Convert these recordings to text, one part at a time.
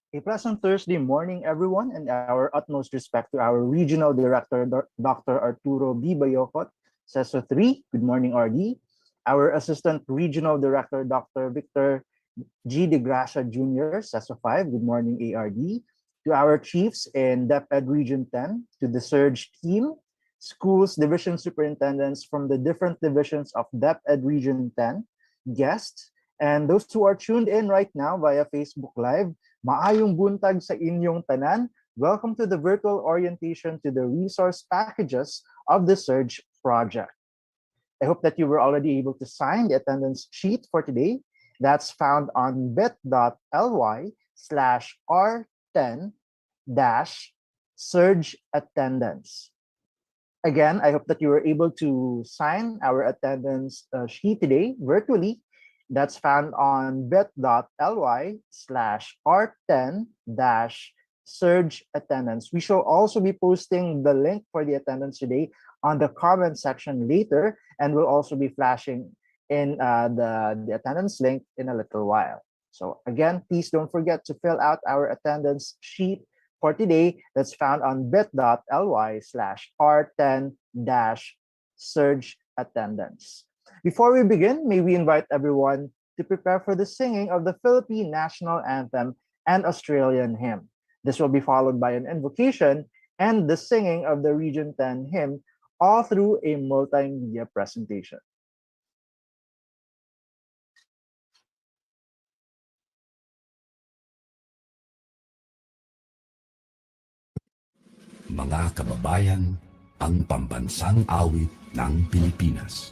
A pleasant Thursday morning, everyone, and our utmost respect to our Regional Director, Dr. Arturo B. Bayocot, CESO 3. Good morning, RD. Our Assistant Regional Director, Dr. Victor G. De Gracia Jr., CESO 5. Good morning, ARD. To our chiefs in DepED Region 10, to the SERG team, schools division superintendents from the different divisions of DepED Region 10, guests, and those who are tuned in right now via Facebook Live, maayong buntag sa inyong tanan. Welcome to the virtual orientation to the resource packages of the SERG project. I hope that you were already able to sign the attendance sheet for today. That's found on bit.ly/r10-surge attendance. Again, I hope that you were able to sign our attendance sheet today virtually. That's found on bit.ly/r10-surge attendance. We shall also be posting the link for the attendance today on the comment section later, and we'll also be flashing in the attendance link in a little while. So again, please don't forget to fill out our attendance sheet for today. That's found on bit.ly/r10-surge attendance. Before we begin, may we invite everyone to prepare for the singing of the Philippine National Anthem and Australian Hymn. This will be followed by an invocation and the singing of the Region 10 hymn, all through a multimedia presentation. Mga kababayan, ang pambansang awit ng Pilipinas.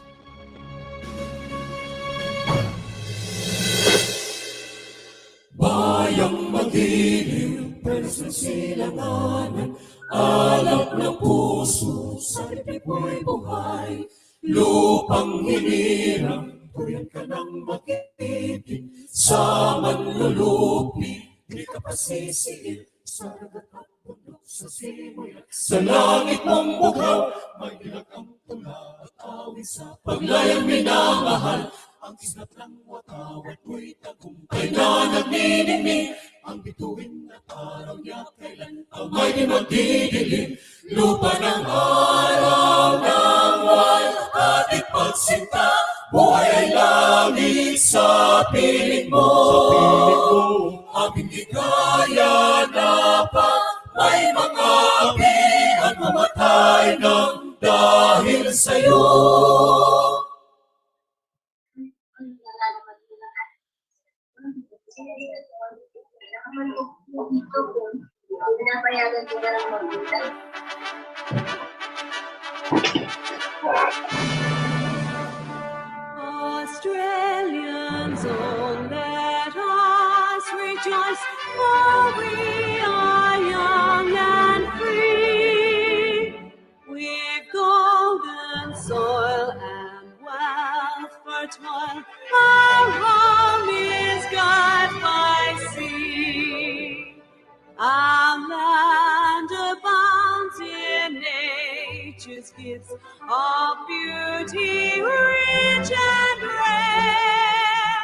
silanganan, alap ng puso, sa libig mo'y buhay. Lupang hinirang, tuyan ka ng makitid, sa manlulupi, di ka pasisiil, sa dagat at bundok, sa simoy at sa langit mong bughaw, may dilag ang tula at awit sa paglayang minamahal. Ang islat ng watawat mo'y tagumpay na nagniningning, ang bituin at araw niya kailan may di magdidilim. Lupa ng araw ng ating pagsinta, buhay ay langit sa piling mo. Aming ligaya na pa, may mga api at mamatay ng dahil sa'yo. Australians, oh, let us rejoice, for we are young and free. We've golden soil and wealth fertile, our home is God by sea. Our land abounds in nature's gifts of beauty rich and rare.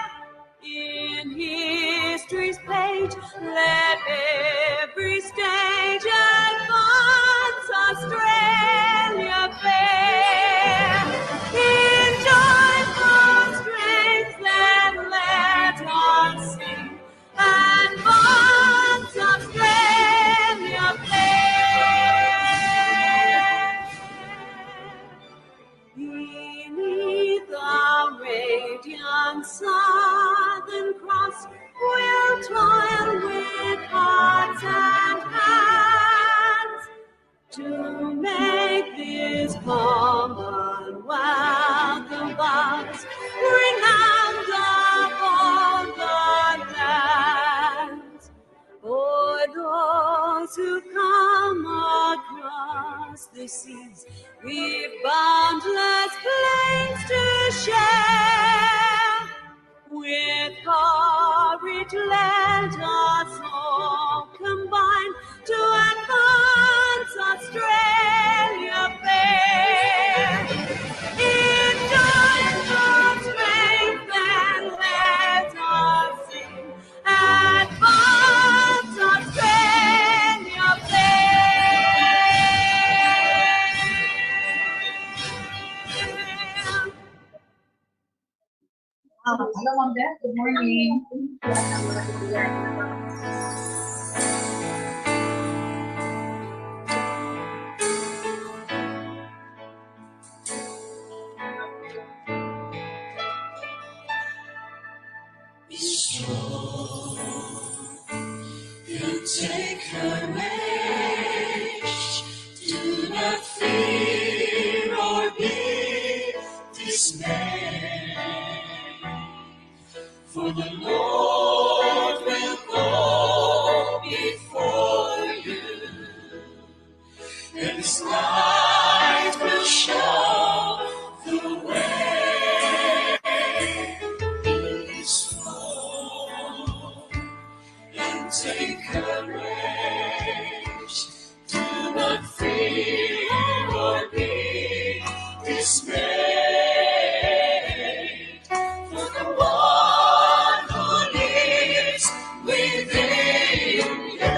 In history's page, let every stage advance Australia fair. In joyful strength, then let us sing, advance Australia fair. Beneath the radiant Southern Cross, we'll toil with hearts and hands to make this Commonwealth of ours renowned above the lands. For those who come across the seas, we've boundless plains to share. With courage let us all combine to advance Australia fair. In joyful strength and let us sing, advance Australia fair. Hello, Ma'am Beth. Good morning. Be strong and take courage. Do not fear or be dismayed. For the Lord will go before you, and His light will show the way. Be strong and take courage. Do not fear or be dismayed. For the one who lives within you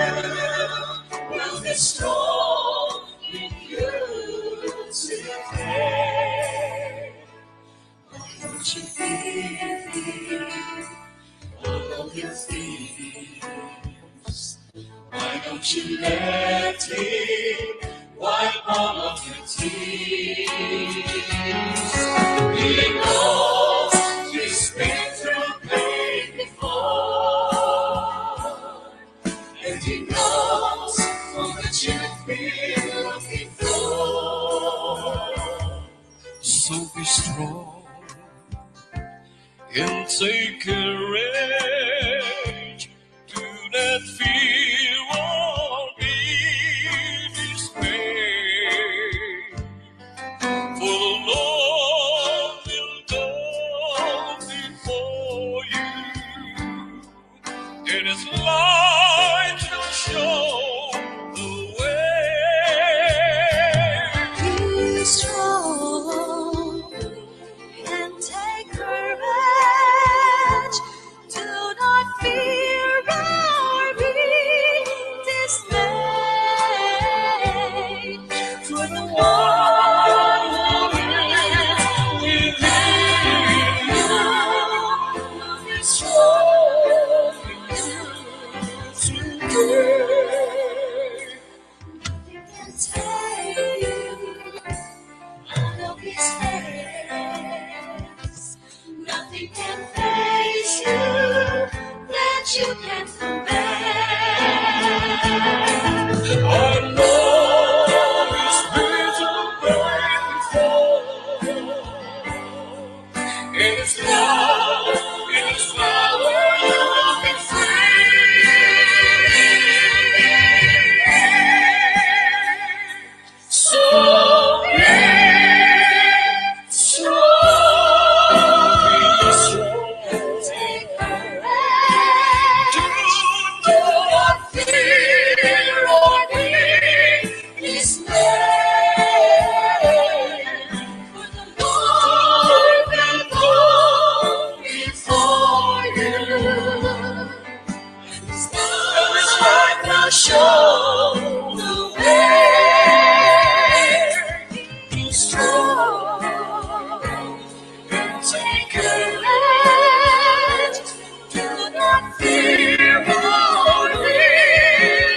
will be strong in you today. Why don't you believe all of your fears? Why don't you let Him wipe all of your tears? He knows you've been through pain before, and He knows all that you've been looking for. So be strong and take courage. Do not fear or in His light will show the way. Be strong and take courage. Do not fear or be dismayed. For the one who is within you is strong today. Nothing can take you out of His face. Nothing can face you that you can bear. I know His vision before. In His love, in His power, you will be free. So be strong. Take courage. Do not fear or be Dismayed. For the Lord will go before you. His light will show the way. Be strong and take courage. Do not fear or be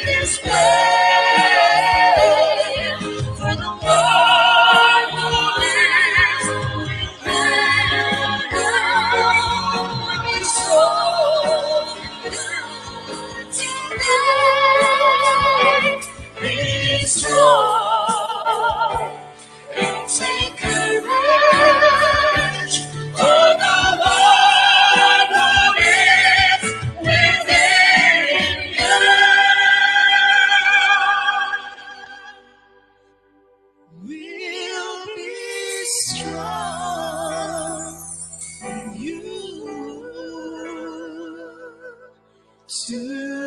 dismayed. For the one who lives within you is strong today. Be strong and take courage. For the one who is within you. Will be strong in you today.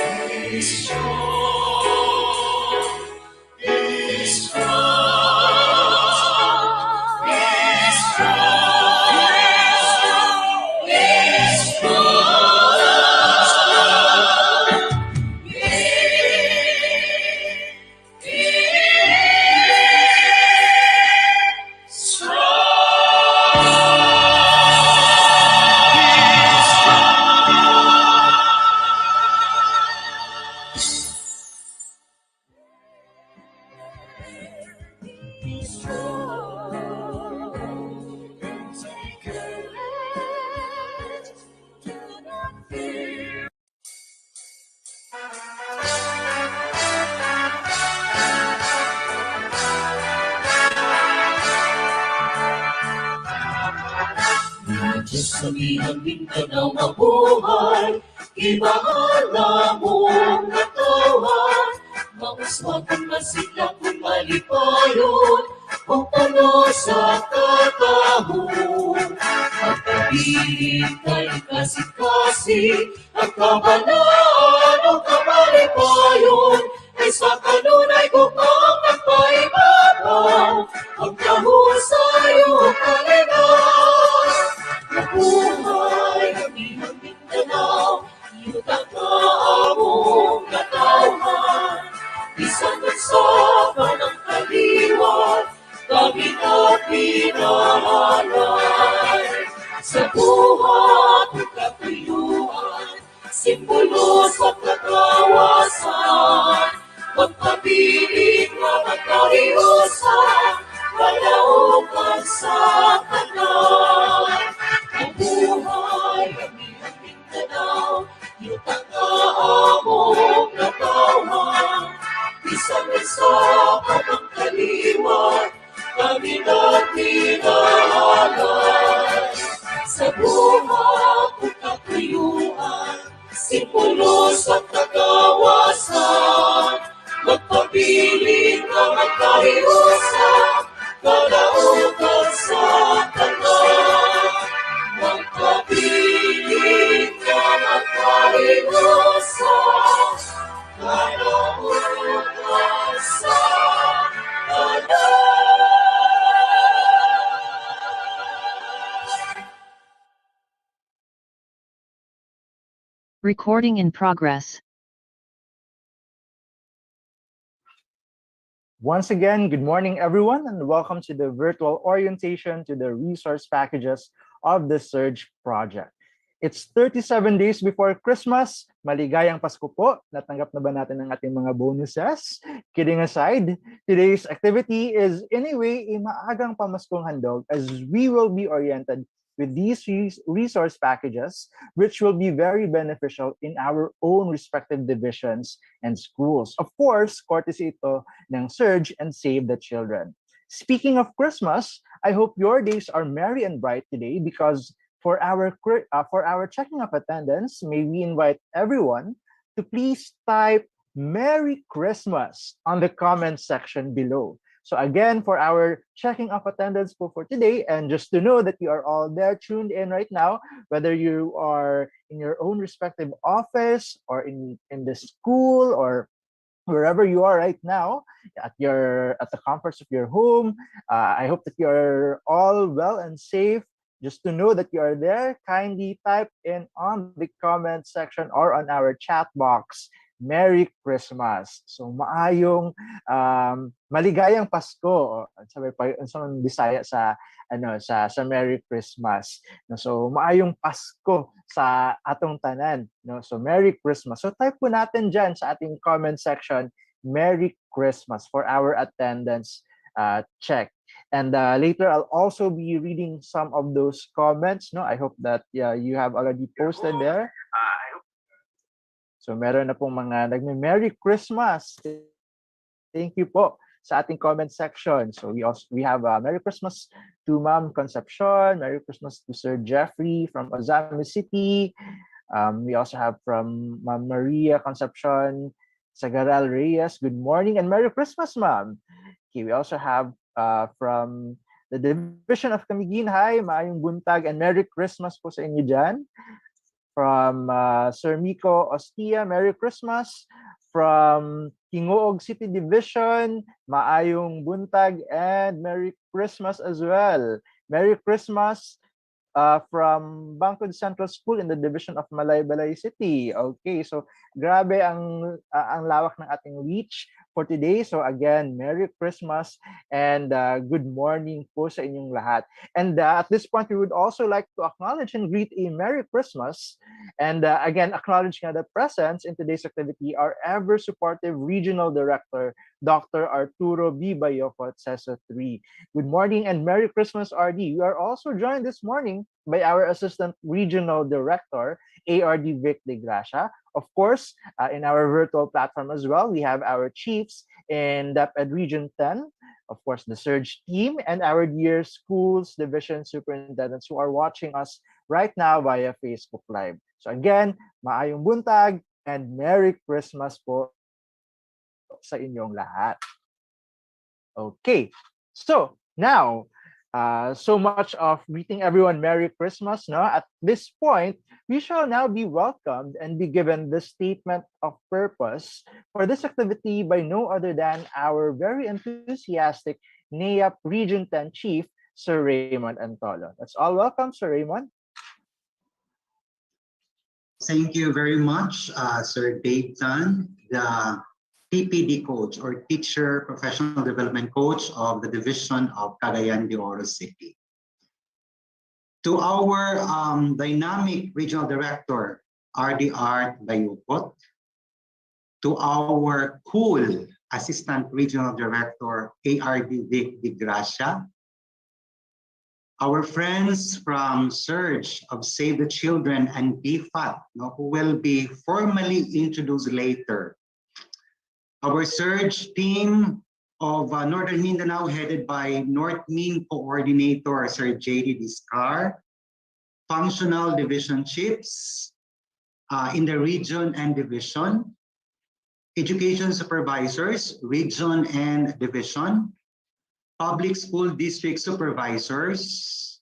Be strong, be strong, be strong, be Sa bihang Mindanao mabuhay, ibahala mong katawan. Mauswagan masigla kung malipayon, o pano sa katahon. Magpabilig kay kasi-kasi, at kabalaan o kamalipayon, ay sa kanunay gupang nagpaibabaw, ang kahusayo kalinan. Mabuhay kami ng Mindanao, iyutang ka among katawhan. Bisan sa kanang kaliwan, kami na pinahalay. Sa buhat at katuyuan, simbolo sa kagawasan. Magpabilig na magkariusan, kalaukan sa kanay. Mabuhay kami ng Mindanao, iyutang ka among katawhan. Bisan sa kanang kaliwan, kami na pinahalay. Sa buhat at katuyuan, simbolo sa kagawasan. Magpabilig na magkariusan, kalaukan sa kanay. Recording in progress. Once again, good morning, everyone, and welcome to the virtual orientation to the resource packages of the SERG project. It's 37 days before Christmas. Maligayang Pasko po. Natanggap na ba natin ang ating mga bonuses? Kidding aside, today's activity is in a way a maagang pamaskong handog as we will be oriented with these resource packages, which will be very beneficial in our own respective divisions and schools. Of course, courtesy ito ng SERG and Save the Children. Speaking of Christmas, I hope your days are merry and bright today because for our checking of attendance, may we invite everyone to please type Merry Christmas on the comment section below. So again, for our checking of attendance for today, and just to know that you are all there tuned in right now, whether you are in your own respective office or in the school or wherever you are right now, at the comforts of your home, I hope that you are all well and safe. Just to know that you are there, kindly type in on the comment section or on our chat box, Merry Christmas. So maayong maligayang Pasko. Sabi pa sa Bisaya sa Merry Christmas. So maayong Pasko sa atong tanan, no? So Merry Christmas. So type po natin diyan sa ating comment section, Merry Christmas for our attendance check. And later I'll also be reading some of those comments. No, I hope that you have already posted there. So meron na pong mga nagme-Merry Christmas. Thank you po sa ating comment section. So we have Merry Christmas to Ma'am Concepcion, Merry Christmas to Sir Jeffrey from Ozami City. We also have from Ma'am Maria Concepcion Sagaral Reyes. Good morning and Merry Christmas, Ma'am. Okay, we also have from the Division of Camiguin. Hi, maayong buntag and Merry Christmas po sa inyo dyan. From Sir Miko Ostia, Merry Christmas. From Kingoog City Division, maayong buntag and Merry Christmas as well. Merry Christmas from Bangkod Central School in the Division of Malaybalay City. Okay, so grabe ang lawak ng ating reach for today. So again, Merry Christmas and good morning po sa inyong lahat. And at this point, we would also like to acknowledge and greet a Merry Christmas. And again, acknowledge the presence in today's activity, our ever-supportive Regional Director, Dr. Arturo B. Bayocot, CESO 3. Good morning and Merry Christmas, RD. We are also joined this morning by our Assistant Regional Director, ARD Vic De Gracia. Of course, in our virtual platform as well, we have our chiefs in DepED Region 10, of course, the SERG team, and our dear schools division superintendents who are watching us right now via Facebook Live. So again, maayong buntag and Merry Christmas po sa inyong lahat. Okay, so now, so much of greeting everyone Merry Christmas. No? At this point, we shall now be welcomed and be given the statement of purpose for this activity by no other than our very enthusiastic NAIAP Region 10 Chief, Sir Raymond Antolo. Let's all welcome Sir Raymond. Thank you very much, Sir Dave Tan, the TPD coach or Teacher Professional Development Coach of the Division of Cagayan de Oro City. To our dynamic Regional Director, RDR Bayukot, to our cool Assistant Regional Director, ARD Vic De Gracia, our friends from SERG of Save the Children and DFAT, who will be formally introduced later. Our SERG team of Northern Mindanao, headed by North Min Coordinator Sir J.D. Discar, functional division chiefs in the region and division, education supervisors, region and division, public school district supervisors,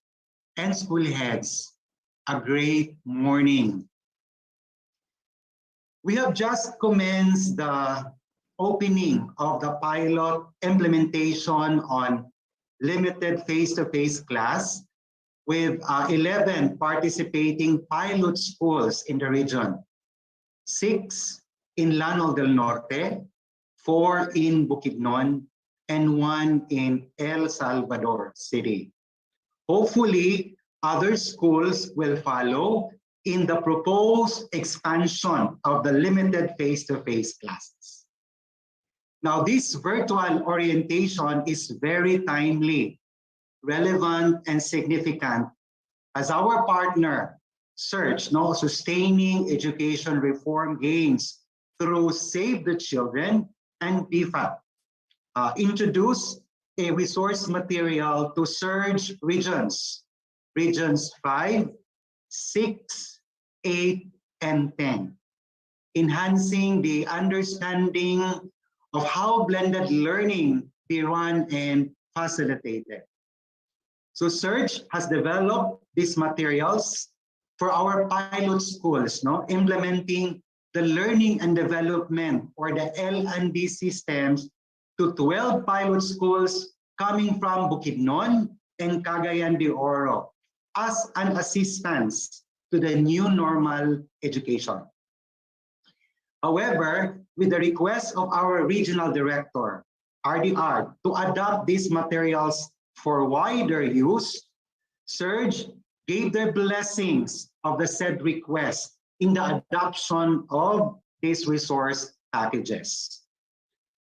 and school heads. A great morning. We have just commenced the opening of the pilot implementation on limited face-to-face class with 11 participating pilot schools in the region. 6 in Lanao del Norte, 4 in Bukidnon, and 1 in El Salvador City. Hopefully, other schools will follow in the proposed expansion of the limited face-to-face classes. Now, this virtual orientation is very timely, relevant, and significant as our partner, SERG, Sustaining Education Reform Gains through Save the Children and PFAP, introduce a resource material to SERG regions 5, 6, 8, and 10, enhancing the understanding of how blended learning be run and facilitated. So SERG has developed these materials for our pilot schools, implementing the learning and development or the L&D systems to 12 pilot schools coming from Bukidnon and Cagayan de Oro as an assistance to the new normal education. However, with the request of our regional director, RDR, to adopt these materials for wider use, SERG gave their blessings of the said request in the adoption of these resource packages.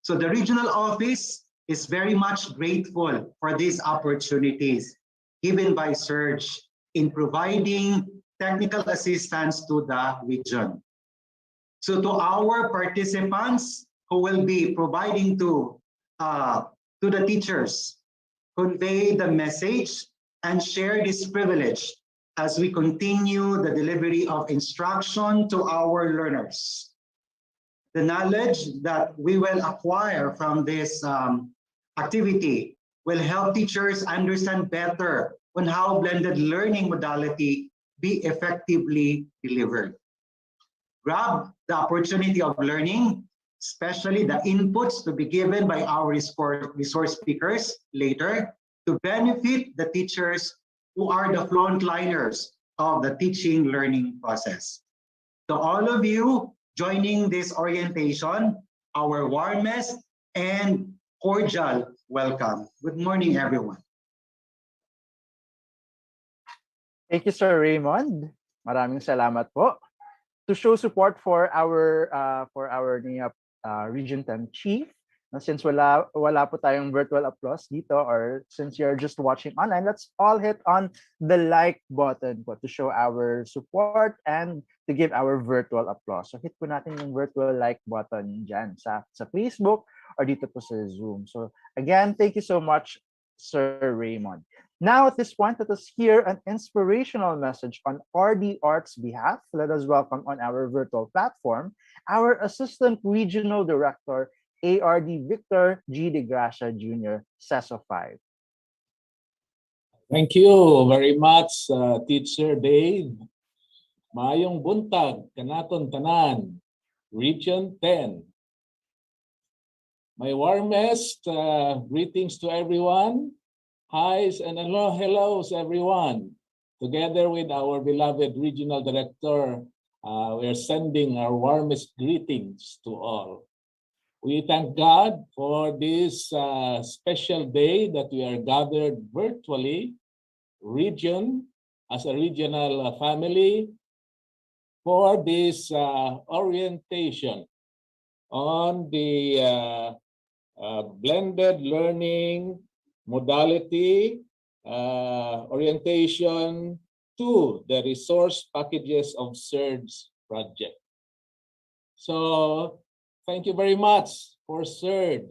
So the regional office is very much grateful for these opportunities given by SERG in providing technical assistance to the region. So to our participants who will be providing to the teachers, convey the message and share this privilege as we continue the delivery of instruction to our learners. The knowledge that we will acquire from this activity will help teachers understand better on how blended learning modality be effectively delivered. Grab the opportunity of learning, especially the inputs to be given by our resource speakers later, to benefit the teachers who are the frontliners of the teaching learning process. To all of you joining this orientation, our warmest and cordial welcome. Good morning, everyone. Thank you, Sir Raymond. Maraming salamat po. To show support for our Region 10 Chief, since wala po tayong virtual applause dito, or since you're just watching online, let's all hit on the like button po to show our support and to give our virtual applause. So hit po natin yung virtual like button dyan sa Facebook or dito po sa Zoom. So again, thank you so much, Sir Raymond. Now, at this point, let us hear an inspirational message on RD Arts' behalf. Let us welcome on our virtual platform our Assistant Regional Director, ARD Victor G. De Gracia Jr., CESO 5. Thank you very much, Teacher Dave. Maayong buntag, kanaton tanan, Region 10. My warmest greetings to everyone. Hi's and hellos, everyone. Together with our beloved Regional Director, we are sending our warmest greetings to all. We thank God for this special day that we are gathered virtually, as a regional family, for this orientation on the blended learning modality orientation to the resource packages of SERG project. So thank you very much for SERG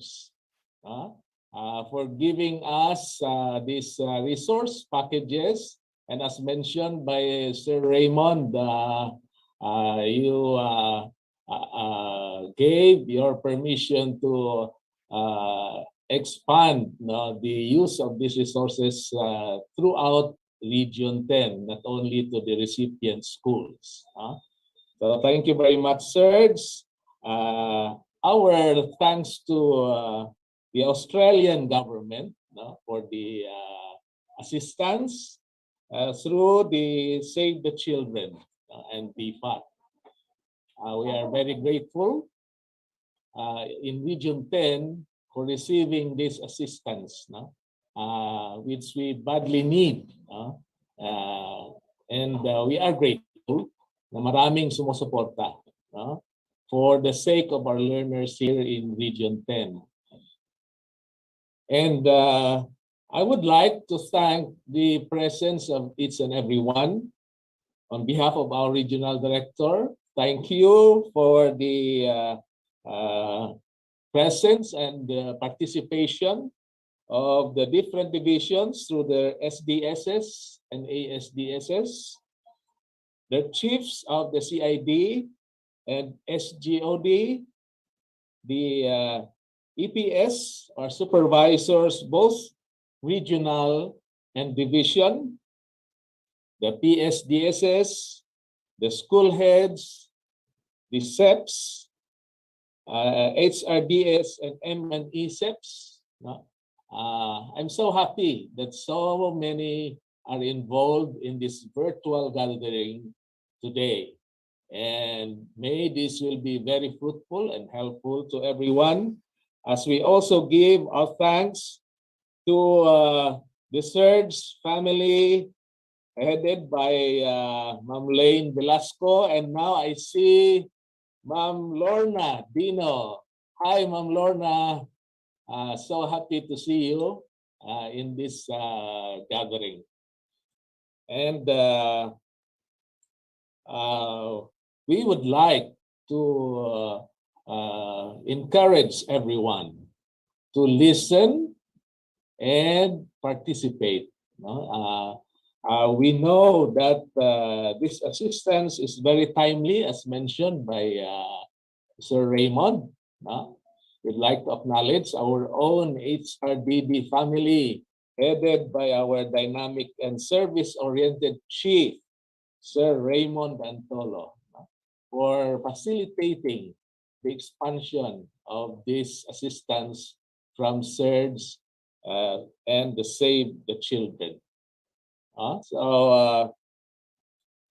for giving us these resource packages. And as mentioned by Sir Raymond, you gave your permission to expand the use of these resources throughout Region 10, not only to the recipient schools. So thank you very much, SERG. Our thanks to the Australian government for the assistance through the Save the Children and DepED. We are very grateful in Region 10 for receiving this assistance, no? Which we badly need. And we are grateful na maraming sumusuporta, no? For the sake of our learners here in Region 10. And I would like to thank the presence of each and every one. On behalf of our regional director, thank you for the presence and participation of the different divisions through the SDSS and ASDSS, the chiefs of the CID and SGOD, the EPS or supervisors, both regional and division, the PSDSS, the school heads, the SEPS, HRDS, and M&E SEPS. No? I'm so happy that so many are involved in this virtual gathering today. And may this will be very fruitful and helpful to everyone, as we also give our thanks to the SERG family, headed by Ma'am Lane Velasco, and now I see Ma'am Lorna Dino. Hi, Ma'am Lorna. So happy to see you in this gathering. And we would like to encourage everyone to listen and participate. No? We know that this assistance is very timely, as mentioned by Sir Raymond. We'd like to acknowledge our own HRDD family, headed by our dynamic and service-oriented chief, Sir Raymond Antolo, for facilitating the expansion of this assistance from SERG and the Save the Children. So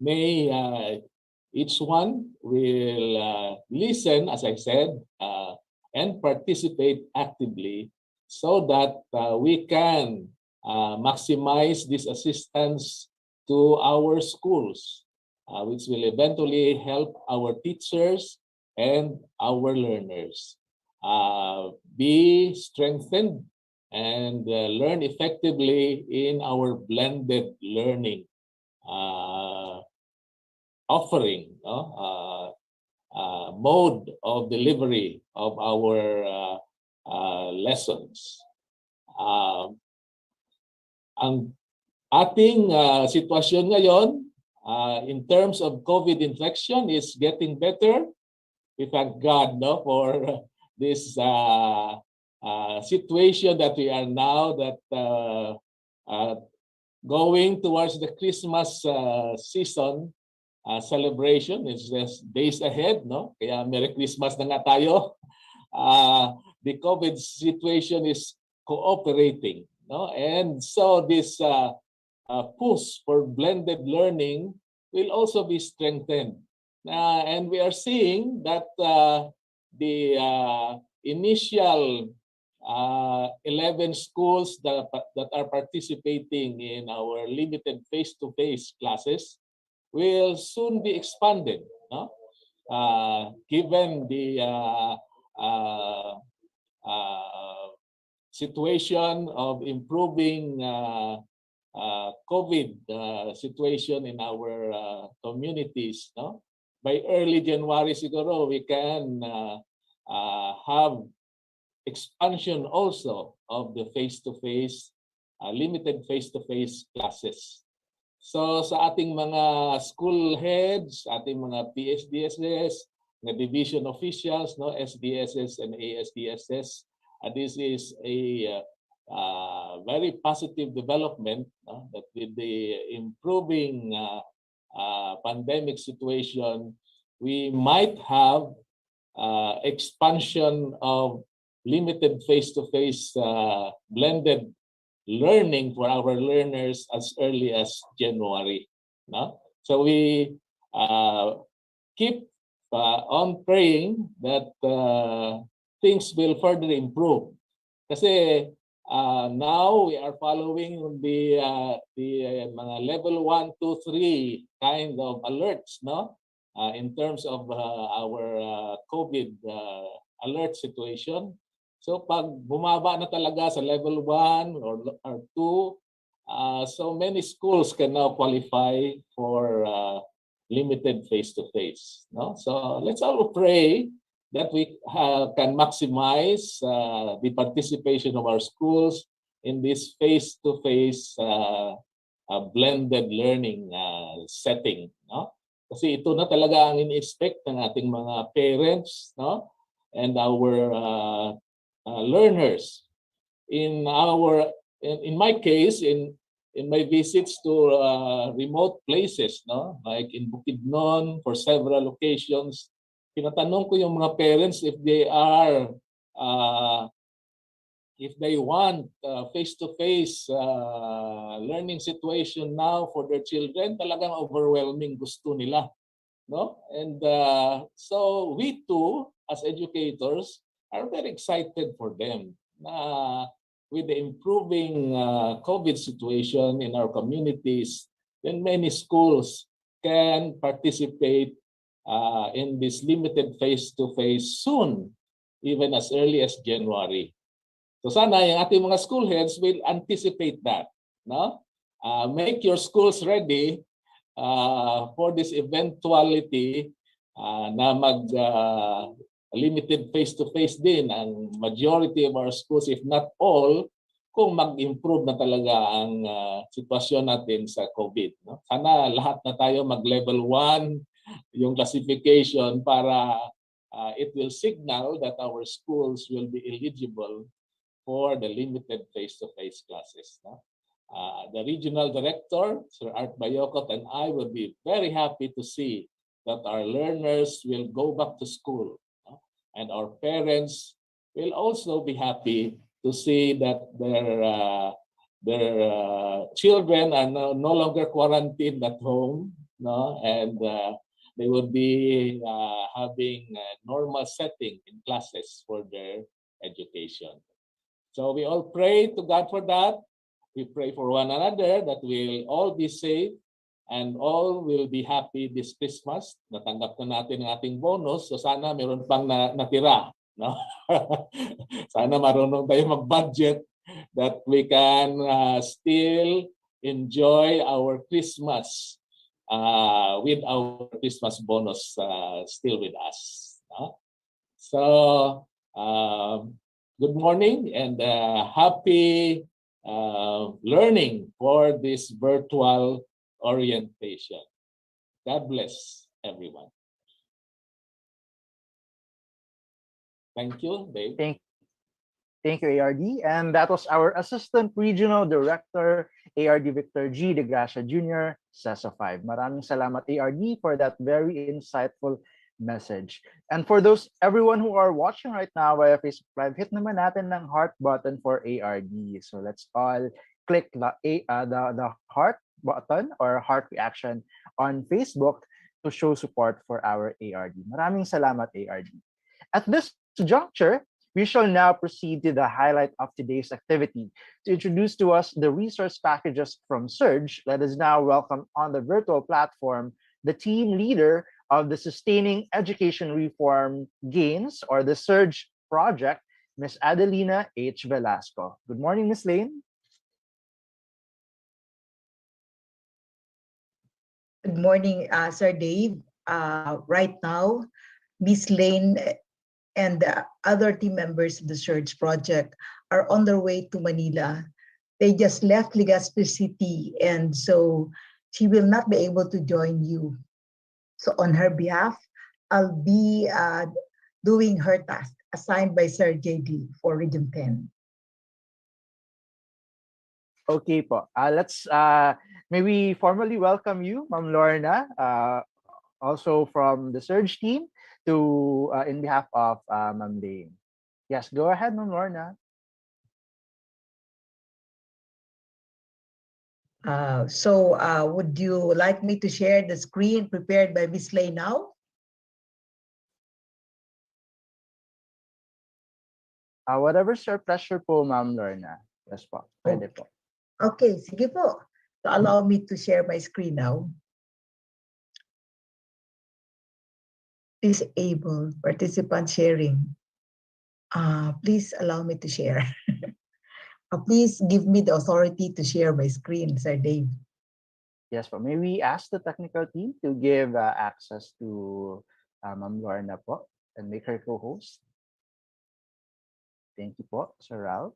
may each one will listen, as I said, and participate actively so that we can maximize this assistance to our schools, which will eventually help our teachers and our learners be strengthened and learn effectively in our blended learning offering, mode of delivery of our lessons. Ang ating sitwasyon ngayon in terms of COVID infection is getting better. We thank God, no, for this situation that we are now, that going towards the Christmas season celebration. It's just days ahead, no? Kaya Merry Christmas na nga tayo. The COVID situation is cooperating, no? And so this push for blended learning will also be strengthened. And we are seeing that the initial 11 schools that are participating in our limited face-to-face classes will soon be expanded, no? Given the situation of improving COVID situation in our communities, no? By early January siguro we can have expansion also of the face-to-face, limited face-to-face classes. So sa ating mga school heads, ating mga PSDSS, na division officials, no, SDSS and ASDSS, this is a very positive development, that with the improving pandemic situation, we might have expansion of limited face-to-face blended learning for our learners as early as January. No? So we keep on praying that things will further improve. Kasi now we are following the mga level 1, 2, 3 kind of alerts, no? In terms of our COVID alert situation. So pag bumaba na talaga sa level 1 or 2, so many schools can now qualify for limited face-to-face. No? So let's all pray that we can maximize the participation of our schools in this face-to-face blended learning setting. No? Kasi ito na talaga ang in-expect ng ating mga parents, no? And our learners. In my case, in my visits to remote places, no, like in Bukidnon for several occasions, tinatanong ko yung mga parents if they want face-to-face learning situation now for their children. Talagang overwhelming gusto nila, no? And so we too, as educators, are very excited for them. With the improving COVID situation in our communities, then many schools can participate in this limited face-to-face soon, even as early as January. So sana yung ating mga school heads will anticipate that. No? Make your schools ready for this eventuality na limited face-to-face din ang majority of our schools, if not all, kung mag-improve na talaga ang sitwasyon natin sa COVID. No? Sana lahat na tayo mag-level 1 yung classification para it will signal that our schools will be eligible for the limited face-to-face classes. No? The regional director, Sir Art Bayokot, and I will be very happy to see that our learners will go back to school. And our parents will also be happy to see that their children are no longer quarantined at home, no, and they will be having a normal setting in classes for their education. So we all pray to God for that. We pray for one another that we'll all be safe and all will be happy this Christmas. Natanggap na natin ang ating bonus, so sana meron pang natira. No? Sana marunong tayo mag-budget that we can still enjoy our Christmas with our Christmas bonus still with us. No? So, good morning and happy learning for this virtual orientation. God bless everyone. Thank you, Dave. Thank you, ARD. And that was our Assistant Regional Director, ARD Victor G. De Gracia Jr., CESA 5. Maraming salamat, ARD, for that very insightful message. And for everyone who are watching right now via Facebook Live, hit naman natin ng heart button for ARD. So let's all click the heart button or heart reaction on Facebook to show support for our ARD. Maraming salamat, ARD. At this juncture, we shall now proceed to the highlight of today's activity. To introduce to us the resource packages from SERG, let us now welcome on the virtual platform the team leader of the Sustaining Education Reform Gains, or the SERG project, Ms. Adelina H. Velasco. Good morning, Ms. Lane. Good morning, Sir Dave. Right now, Ms. Lane and the other team members of the SERG project are on their way to Manila. They just left Legazpi City, and so she will not be able to join you. So on her behalf, I'll be doing her task assigned by Sir JD for Region 10. Okay po. Let's maybe formally welcome you, Ma'am Lorna, also from the SERG team, to in behalf of Ma'am Lane. Yes, go ahead, Ma'am Lorna. Would you like me to share the screen prepared by Ms. Lane now? Whatever's your pleasure po, Ma'am Lorna. Yes po, pwede po. Okay, sige po. So allow me to share my screen now. Disable participant sharing. Please allow me to share. Please give me the authority to share my screen, Sir Dave. Yes po. May we ask the technical team to give access to Ma'am Lorna po and make her co-host. Thank you po, Sir Ralph.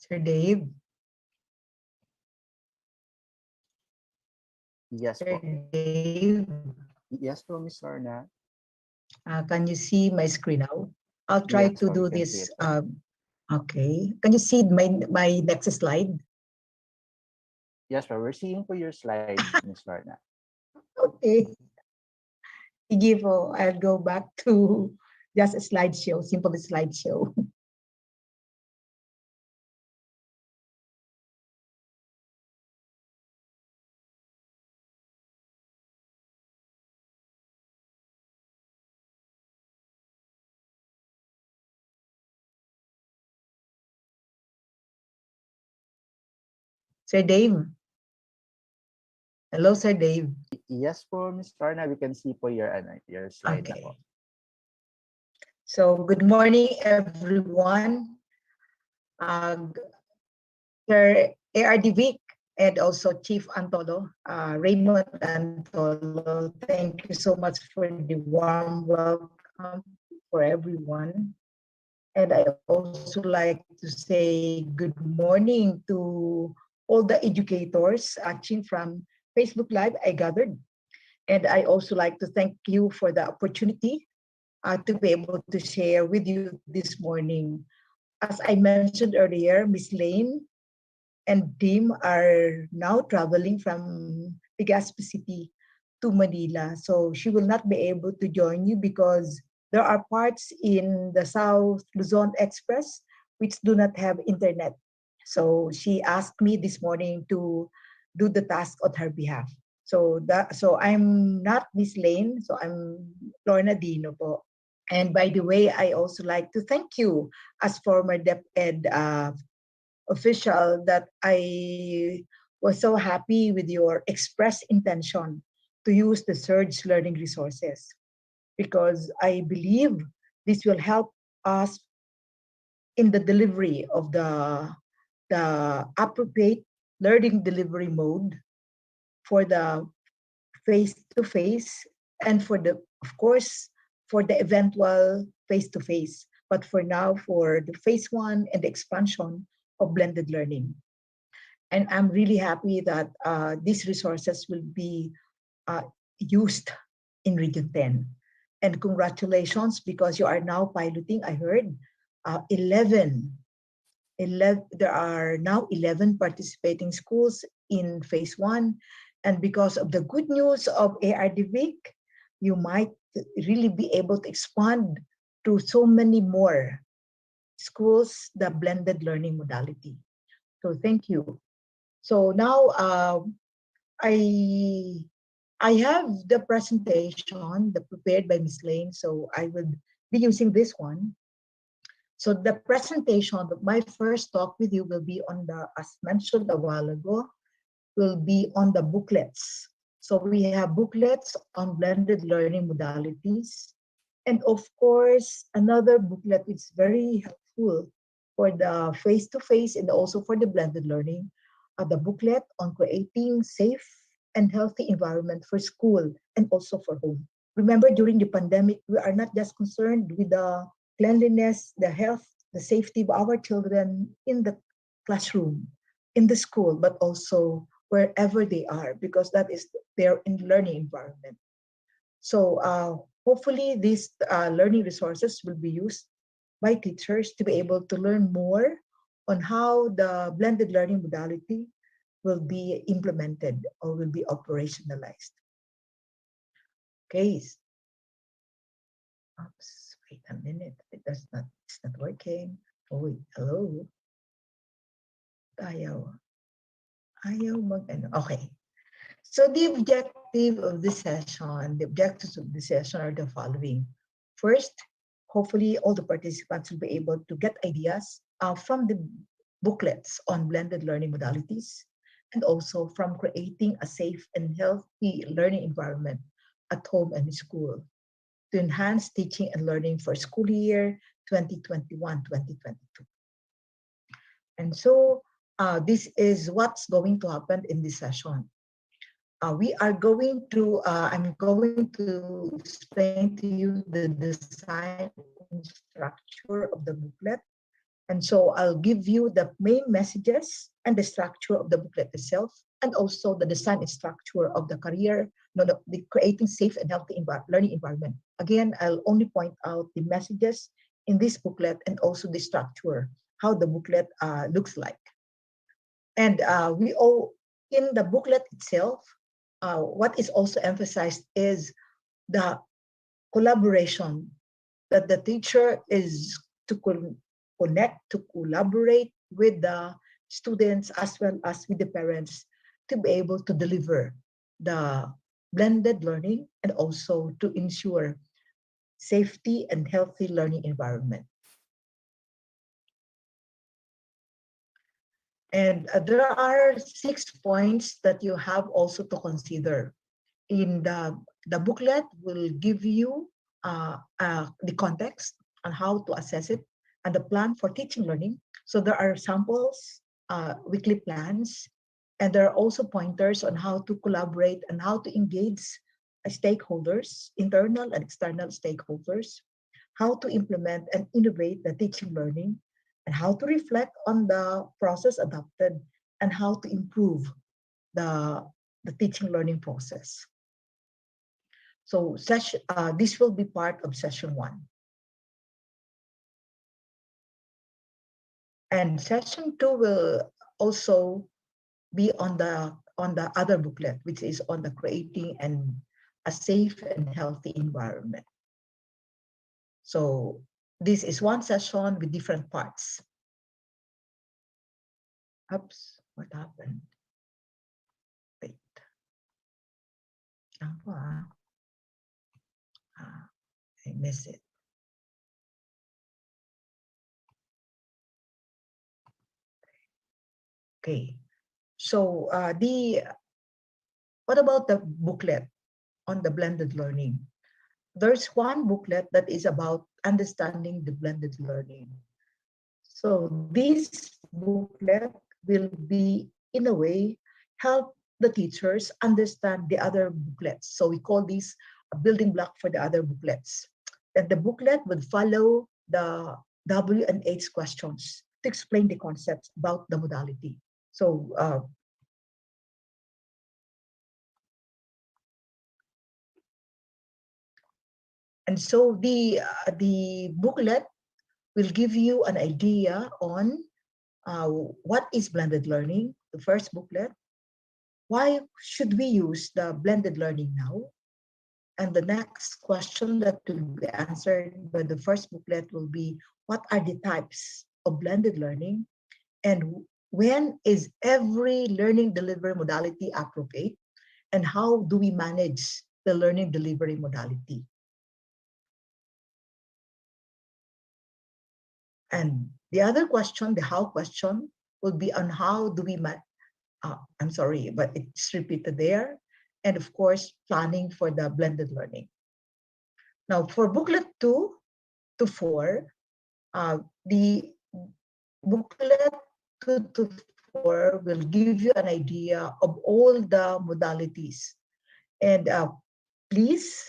Sir Dave. Yes Sir po. Dave. Yes po, Miss Lorna. Can you see my screen now? I'll try Yes to po, we do can see this. it po. Okay. Can you see my next slide? Yes po, we're seeing po your slide, Miss Lorna. Okay. Sige po, I'll go back to just a slideshow, simple slideshow. Sir Dave. Hello, Sir Dave. Yes po, Miss Lorna, we can see po your slide na Okay. po. So, good morning, everyone. Sir ARD Vic and also Chief Antolo, Raymond Antolo, thank you so much for the warm welcome for everyone. And I also like to say good morning to all the educators watching from Facebook Live, I gathered. And I also like to thank you for the opportunity to be able to share with you this morning. As I mentioned earlier, Miss Lane and Dim are now traveling from Legazpi City to Manila. So she will not be able to join you because there are parts in the South Luzon Express which do not have internet. So she asked me this morning to do the task on her behalf. So I'm not Miss Lane, so I'm Lorna Dino po. And by the way, I also like to thank you as former DepED official that I was so happy with your express intention to use the SERG learning resources because I believe this will help us in the delivery of the appropriate learning delivery mode for the face-to-face and for the, of course, for the eventual face-to-face. But for now, for the phase 1 and the expansion of blended learning. And I'm really happy that these resources will be used in Region 10. And congratulations, because you are now piloting, I heard, 11. There are now 11 participating schools in phase 1. And because of the good news of ARDVIC, you might really be able to expand to so many more schools, the blended learning modality. So thank you. So now I have the presentation prepared by Ms. Lane, so I will be using this one. So the presentation, my first talk with you will be on the, as mentioned a while ago, will be on the booklets. So we have booklets on blended learning modalities. And of course, another booklet which is very helpful for the face-to-face and also for the blended learning, the booklet on creating safe and healthy environment for school and also for home. Remember, during the pandemic, we are not just concerned with the cleanliness, the health, the safety of our children in the classroom, in the school, but also wherever they are, because that is their learning environment. So hopefully these learning resources will be used by teachers to be able to learn more on how the blended learning modality will be implemented or will be operationalized. Okay. Oops, wait a minute. It's not working. Oh, wait, hello. Ayaw mag-ano. Okay. So the objective of this session, the objectives of the session are the following. First, hopefully all the participants will be able to get ideas from the booklets on blended learning modalities, and also from creating a safe and healthy learning environment at home and in school to enhance teaching and learning for school year 2021-2022. And so this is what's going to happen in this session. I'm going to explain to you the design and structure of the booklet. And so I'll give you the main messages and the structure of the booklet itself, and also the design and structure of the the creating safe and healthy learning environment. Again, I'll only point out the messages in this booklet and also the structure, how the booklet looks like. And in the booklet itself, what is also emphasized is the collaboration, that the teacher is to connect, to collaborate with the students as well as with the parents to be able to deliver the blended learning and also to ensure safety and healthy learning environment. And there are 6 points that you have also to consider. In the booklet will give you the context on how to assess it and the plan for teaching learning. So there are samples, weekly plans, and there are also pointers on how to collaborate and how to engage stakeholders, internal and external stakeholders, how to implement and innovate the teaching learning, and how to reflect on the process adopted, and how to improve the teaching learning process. So this will be part of session 1. And session 2 will also be on the other booklet, which is on the creating a safe and healthy environment. So this is one session with different parts. Oops, what happened? Wait. I missed it. Okay. So what about the booklet on the blended learning? There's one booklet that is about understanding the blended learning. So this booklet will be, in a way, help the teachers understand the other booklets. So we call this a building block for the other booklets. And the booklet would follow the W and H questions to explain the concepts about the modality. So and so the booklet will give you an idea on what is blended learning, the first booklet. Why should we use the blended learning now? And the next question that will be answered by the first booklet will be, what are the types of blended learning? And when is every learning delivery modality appropriate? And how do we manage the learning delivery modality? And the other question, the how question, will be on how do we I'm sorry, but it's repeated there. And of course, planning for the blended learning. Now, for booklet 2 to 4, the booklet 2 to 4 will give you an idea of all the modalities. And please,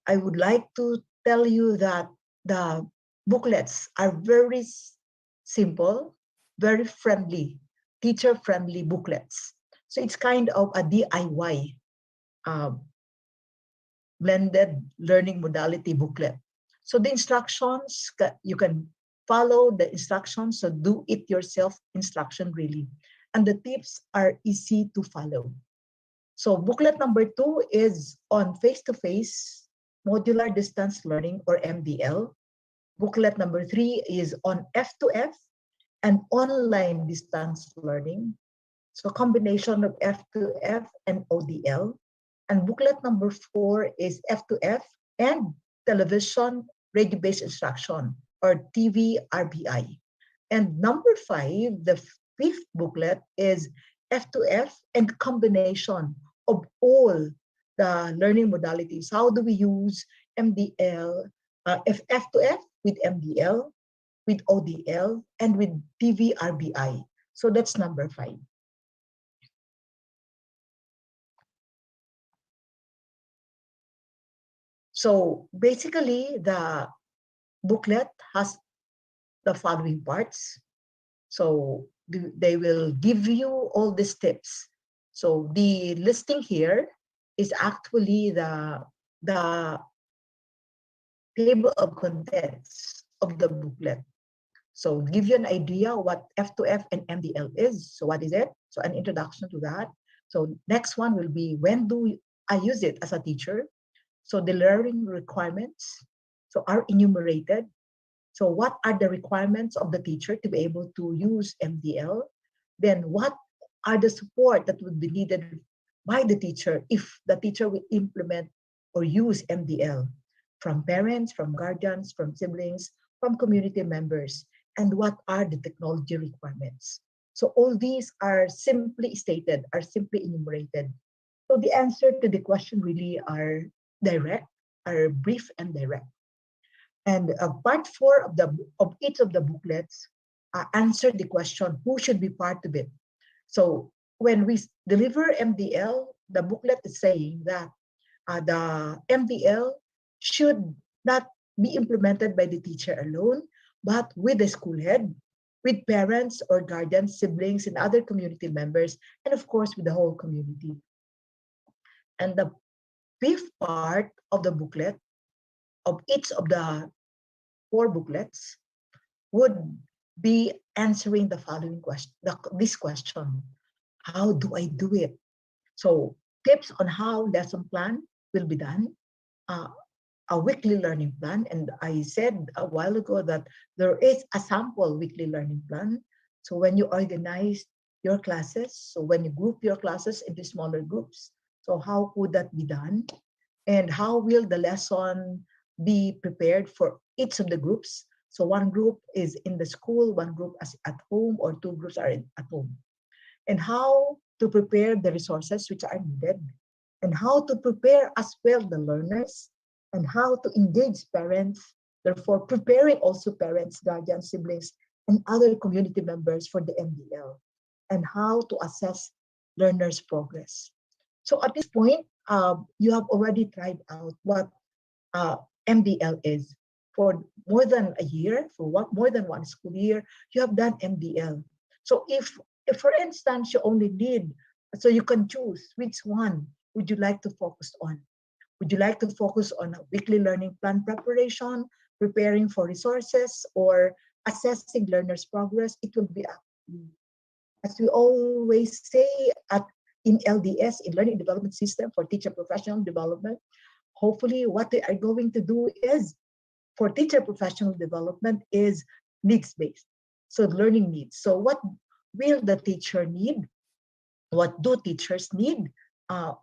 I would like to tell you that the booklets are very simple, very friendly, teacher-friendly booklets. So it's kind of a DIY blended learning modality booklet. So the instructions, you can follow the instructions, so do it yourself instruction really. and the tips are easy to follow. So booklet number 2 is on face-to-face modular distance learning, or MDL. Booklet number 3 is on F2F and online distance learning. So combination of F2F and ODL. And booklet number 4 is F2F and television radio-based instruction, or TV-RBI. And number 5, the 5th booklet, is F2F and combination of all the learning modalities. How do we use MDL, F2F with MDL, with ODL, and with TV-RBI? So that's number 5. So basically, the booklet has the following parts. So they will give you all these tips. So the listing here is actually the table of contents of the booklet. So give you an idea what F2F and MDL is. So what is it? So an introduction to that. So next one will be, when do I use it as a teacher? So the learning requirements are enumerated. So what are the requirements of the teacher to be able to use MDL? Then what are the support that would be needed by the teacher if the teacher will implement or use MDL? From parents, from guardians, from siblings, from community members, and what are the technology requirements? So all these are simply stated, are simply enumerated. So the answer to the question really are direct, are brief and direct. And part 4 of each of the booklets answer the question, who should be part of it? So when we deliver MDL, the booklet is saying that the MDL should not be implemented by the teacher alone, but with the school head, with parents or guardians, siblings, and other community members, and of course with the whole community. And the 5th part of the booklet, of each of the 4 booklets, would be answering the following question, this question: how do I do it? So tips on how lesson plan will be done, a weekly learning plan. And I said a while ago that there is a sample weekly learning plan. So when you organize your classes, so when you group your classes into smaller groups, so how could that be done? And how will the lesson be prepared for each of the groups? So one group is in the school, one group is at home, or 2 groups are at home. And how to prepare the resources which are needed, and how to prepare as well the learners, and how to engage parents, therefore preparing also parents, guardians, siblings, and other community members for the MDL, and how to assess learners' progress. So at this point, you have already tried out what MDL is. For more than a year, more than 1 school year, you have done MDL. So if for instance, you only need, so you can choose which one would you like to focus on. Would you like to focus on a weekly learning plan preparation, preparing for resources, or assessing learners' progress? It will be up to you. As we always say in LDS, in Learning Development System for Teacher Professional Development, hopefully what they are going to do is, for teacher professional development, is needs-based. So learning needs. So what will the teacher need? What do teachers need on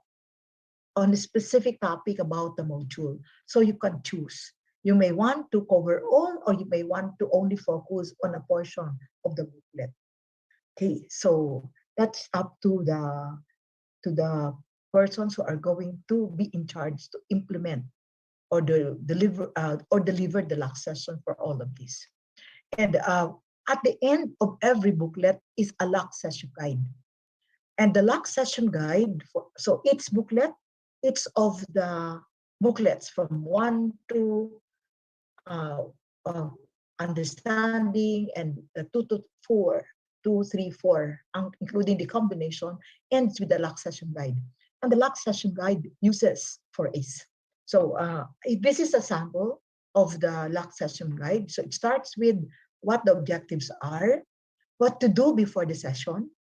a specific topic about the module? So you can choose. You may want to cover all, or you may want to only focus on a portion of the booklet. Okay, so that's up to the persons who are going to be in charge to implement or deliver the last session for all of these. And at the end of every booklet is a lock session guide. And the lock session guide, so each booklet, each of the booklets from 1 to understanding, and 2 to 4, 2, 3, 4, including the combination, ends with the lock session guide. And the lock session guide uses 4As. So this is a sample of the lock session guide. So it starts with what the objectives are, what to do before the session,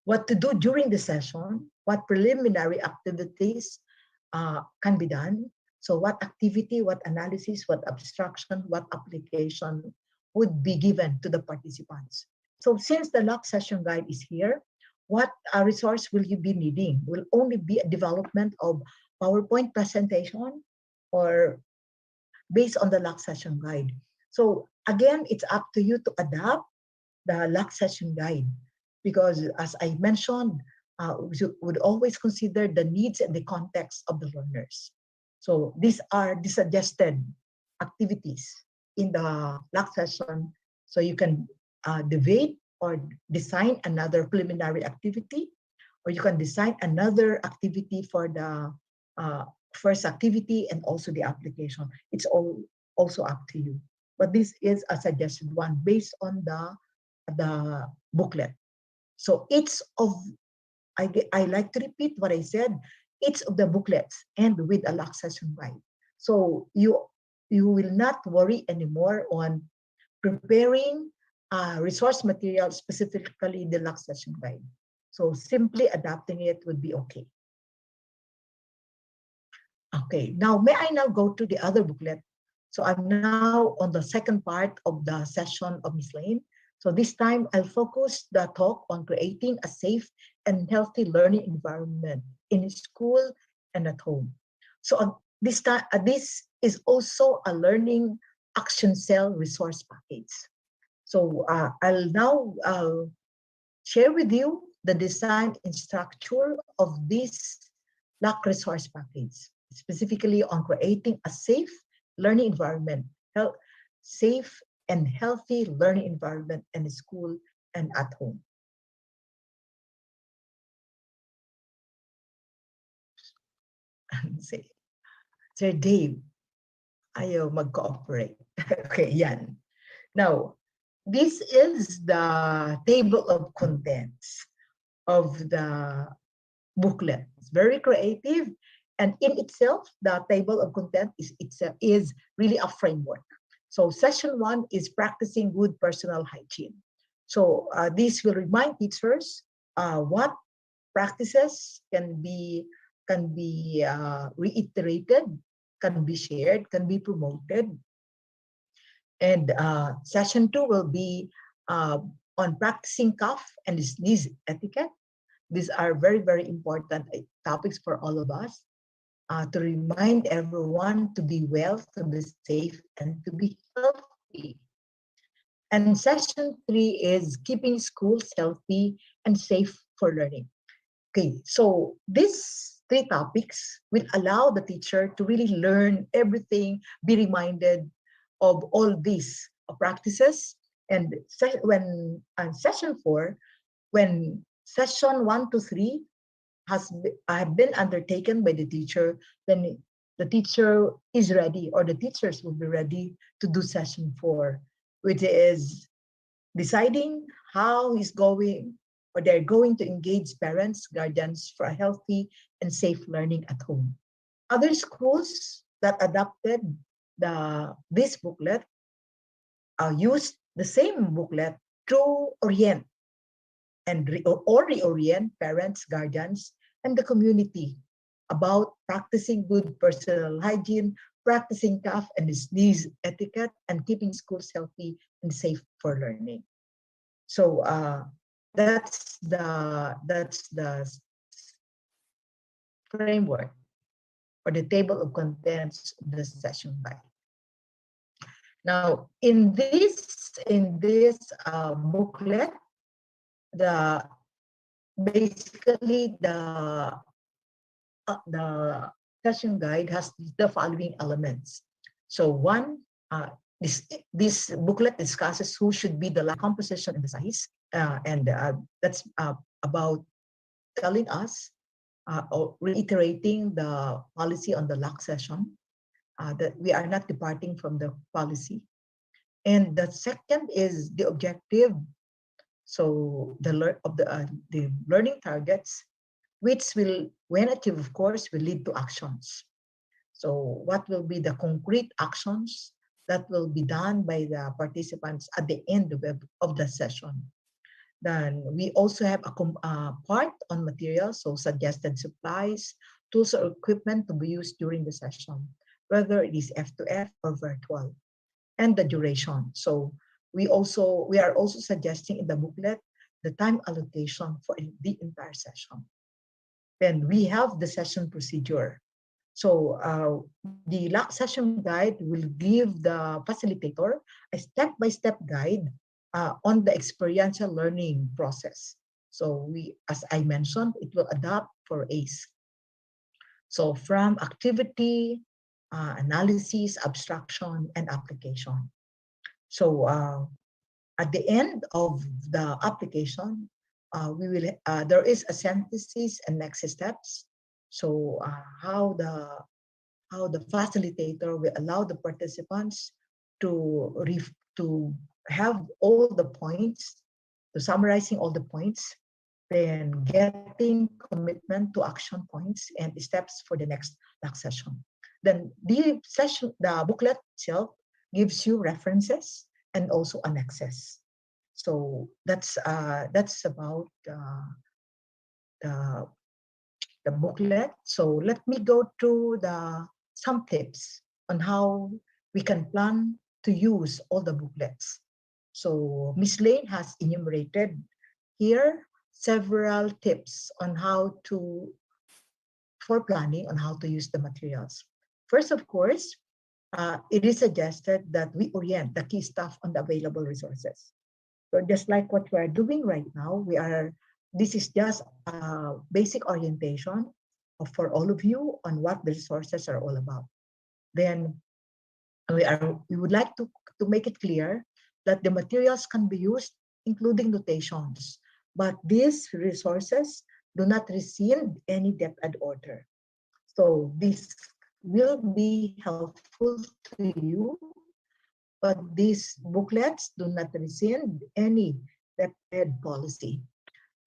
what to do during the session, what preliminary activities can be done. So what activity, what analysis, what abstraction, what application would be given to the participants. So since the lock session guide is here, what resource will you be needing? Will only be a development of PowerPoint presentation or based on the lock session guide. So again, it's up to you to adapt the lock session guide because as I mentioned, we would always consider the needs and the context of the learners. So these are the suggested activities in the lock session. So you can debate or design another preliminary activity, or you can design another activity for the first activity and also the application. It's all also up to you. But this is a suggested one based on the booklet. So each of, I like to repeat what I said, each of the booklets end with a lock session guide. So you will not worry anymore on preparing resource material, specifically the lock session guide. So simply adapting it would be okay. Okay, now may I now go to the other booklet? So I'm now on the second part of the session of Ms. Lane. So this time I'll focus the talk on creating a safe and healthy learning environment in school and at home. So this time, this is also a learning action cell resource package. So I'll now share with you the design and structure of this LAC resource package, specifically on creating a safe learning environment, safe and healthy learning environment in school and at home. Say, Sir Dave, ayaw mag-cooperate. Okay, yan. Now, this is the table of contents of the booklet. It's very creative, and in itself, the table of content is really a framework. So session 1 is practicing good personal hygiene. So this will remind teachers what practices can be reiterated, can be shared, can be promoted. And session 2 will be on practicing cough and sneeze etiquette. These are very, very important topics for all of us to remind everyone to be well, to be safe, and to be healthy. And session 3 is keeping schools healthy and safe for learning. Okay, so these 3 topics will allow the teacher to really learn everything, be reminded of all these practices. And when session 4, when session 1 to 3 have been undertaken by the teacher, then the teacher is ready, or the teachers will be ready to do session 4, which is deciding how he's going, or they're going to engage parents, guardians for a healthy and safe learning at home. Other schools that adopted this booklet used the same booklet to orient and reorient parents, guardians, and the community about practicing good personal hygiene, practicing cough and sneeze etiquette, and keeping schools healthy and safe for learning. So that's the framework or the table of contents of the session guide. Now, in this booklet, basically the session guide has the following elements. So 1, this booklet discusses who should be the composition and the size, and that's about telling us or reiterating the policy on the LAC session, that we are not departing from the policy. And the second is the objective. So the learning targets, which will, when achieved, of course, will lead to actions. So what will be the concrete actions that will be done by the participants at the end of the session? Then we also have a part on materials, so suggested supplies, tools or equipment to be used during the session, whether it is F2F or virtual, and the duration. So we are also suggesting in the booklet the time allocation for the entire session. Then we have the session procedure. So the last session guide will give the facilitator a step-by-step guide on the experiential learning process. So as I mentioned, it will adapt for ACE. So from activity, analysis, abstraction, and application. So at the end of the application, there is a synthesis and next steps. So how the facilitator will allow the participants to have all the points, to summarizing all the points, then getting commitment to action points and steps for the next session. Then the booklet itself gives you references and also annexes. So that's about the booklet. So let me go to some tips on how we can plan to use all the booklets. So Ms. Lane has enumerated here several tips on for planning on how to use the materials. First, of course, it is suggested that we orient the key stuff on the available resources. So just like what we are doing right now, this is just a basic orientation for all of you on what the resources are all about. Then we would like to make it clear that the materials can be used, including notations, but these resources do not rescind any DepEd order. So this will be helpful to you, but these booklets do not rescind any DepEd policy.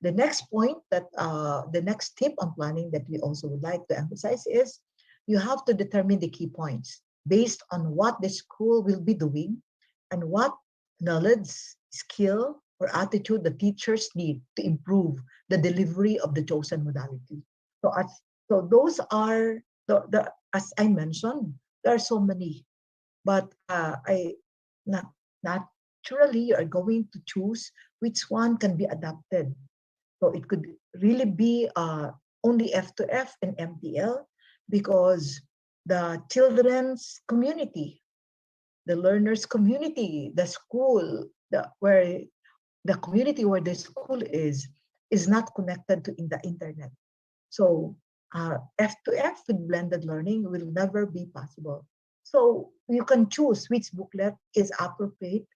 The next point the next tip on planning that we also would like to emphasize is you have to determine the key points based on what the school will be doing and what knowledge, skill, or attitude the teachers need to improve the delivery of the chosen modality. So those are as I mentioned, there are so many, but naturally you are going to choose which one can be adapted. So it could really be only F2F and MTL because the children's community, the learners community, the school, where the community where the school is not connected to the internet. So F2F with blended learning will never be possible. So you can choose which booklet is appropriate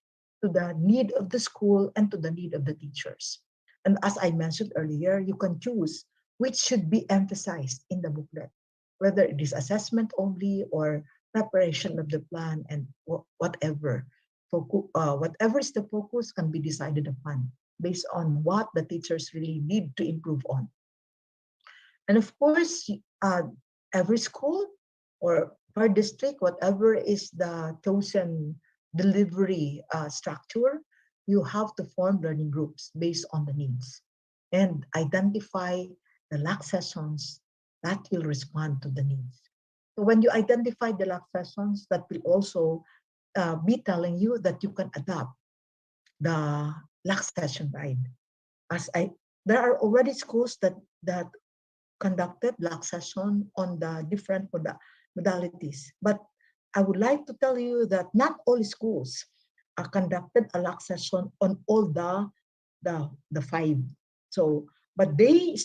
to the need of the school and to the need of the teachers. And as I mentioned earlier, you can choose which should be emphasized in the booklet, whether it is assessment only or preparation of the plan and whatever. So whatever is the focus can be decided upon based on what the teachers really need to improve on. And of course, every school or per district, whatever is the chosen delivery structure, you have to form learning groups based on the needs and identify the LAC sessions that will respond to the needs. So when you identify the LAC sessions, that will also be telling you that you can adapt the LAC session guide. There are already schools that conducted LAC session on the different modalities, but I would like to tell you that not all schools conducted a LAC session on all the 5. So, but they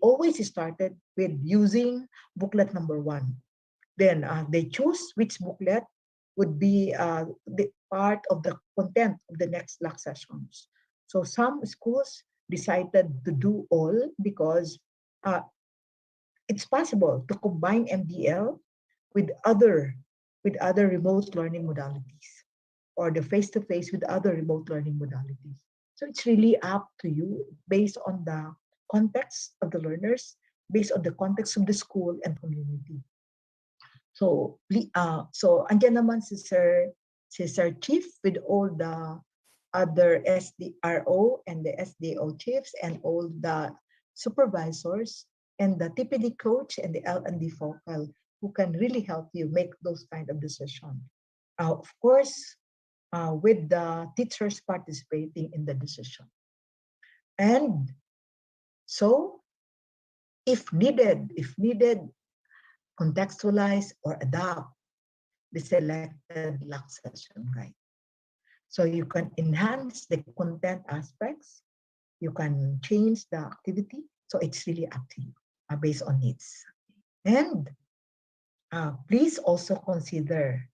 always started with using booklet number 1. Then they choose which booklet would be the part of the content of the next LAC sessions. So some schools decided to do all because it's possible to combine MDL with other remote learning modalities, or the face-to-face with other remote learning modalities. So it's really up to you based on the context of the learners, based on the context of the school and community. So andyan naman si Sir Chief with all the other SDRO and the SDO chiefs and all the supervisors and the TPD coach and the L&D focal who can really help you make those kind of decisions. Of course, with the teachers participating in the decision. And so, if needed, contextualize or adapt the selected LAC session guide. So you can enhance the content aspects, you can change the activity, so it's really up to you based on needs. And please also consider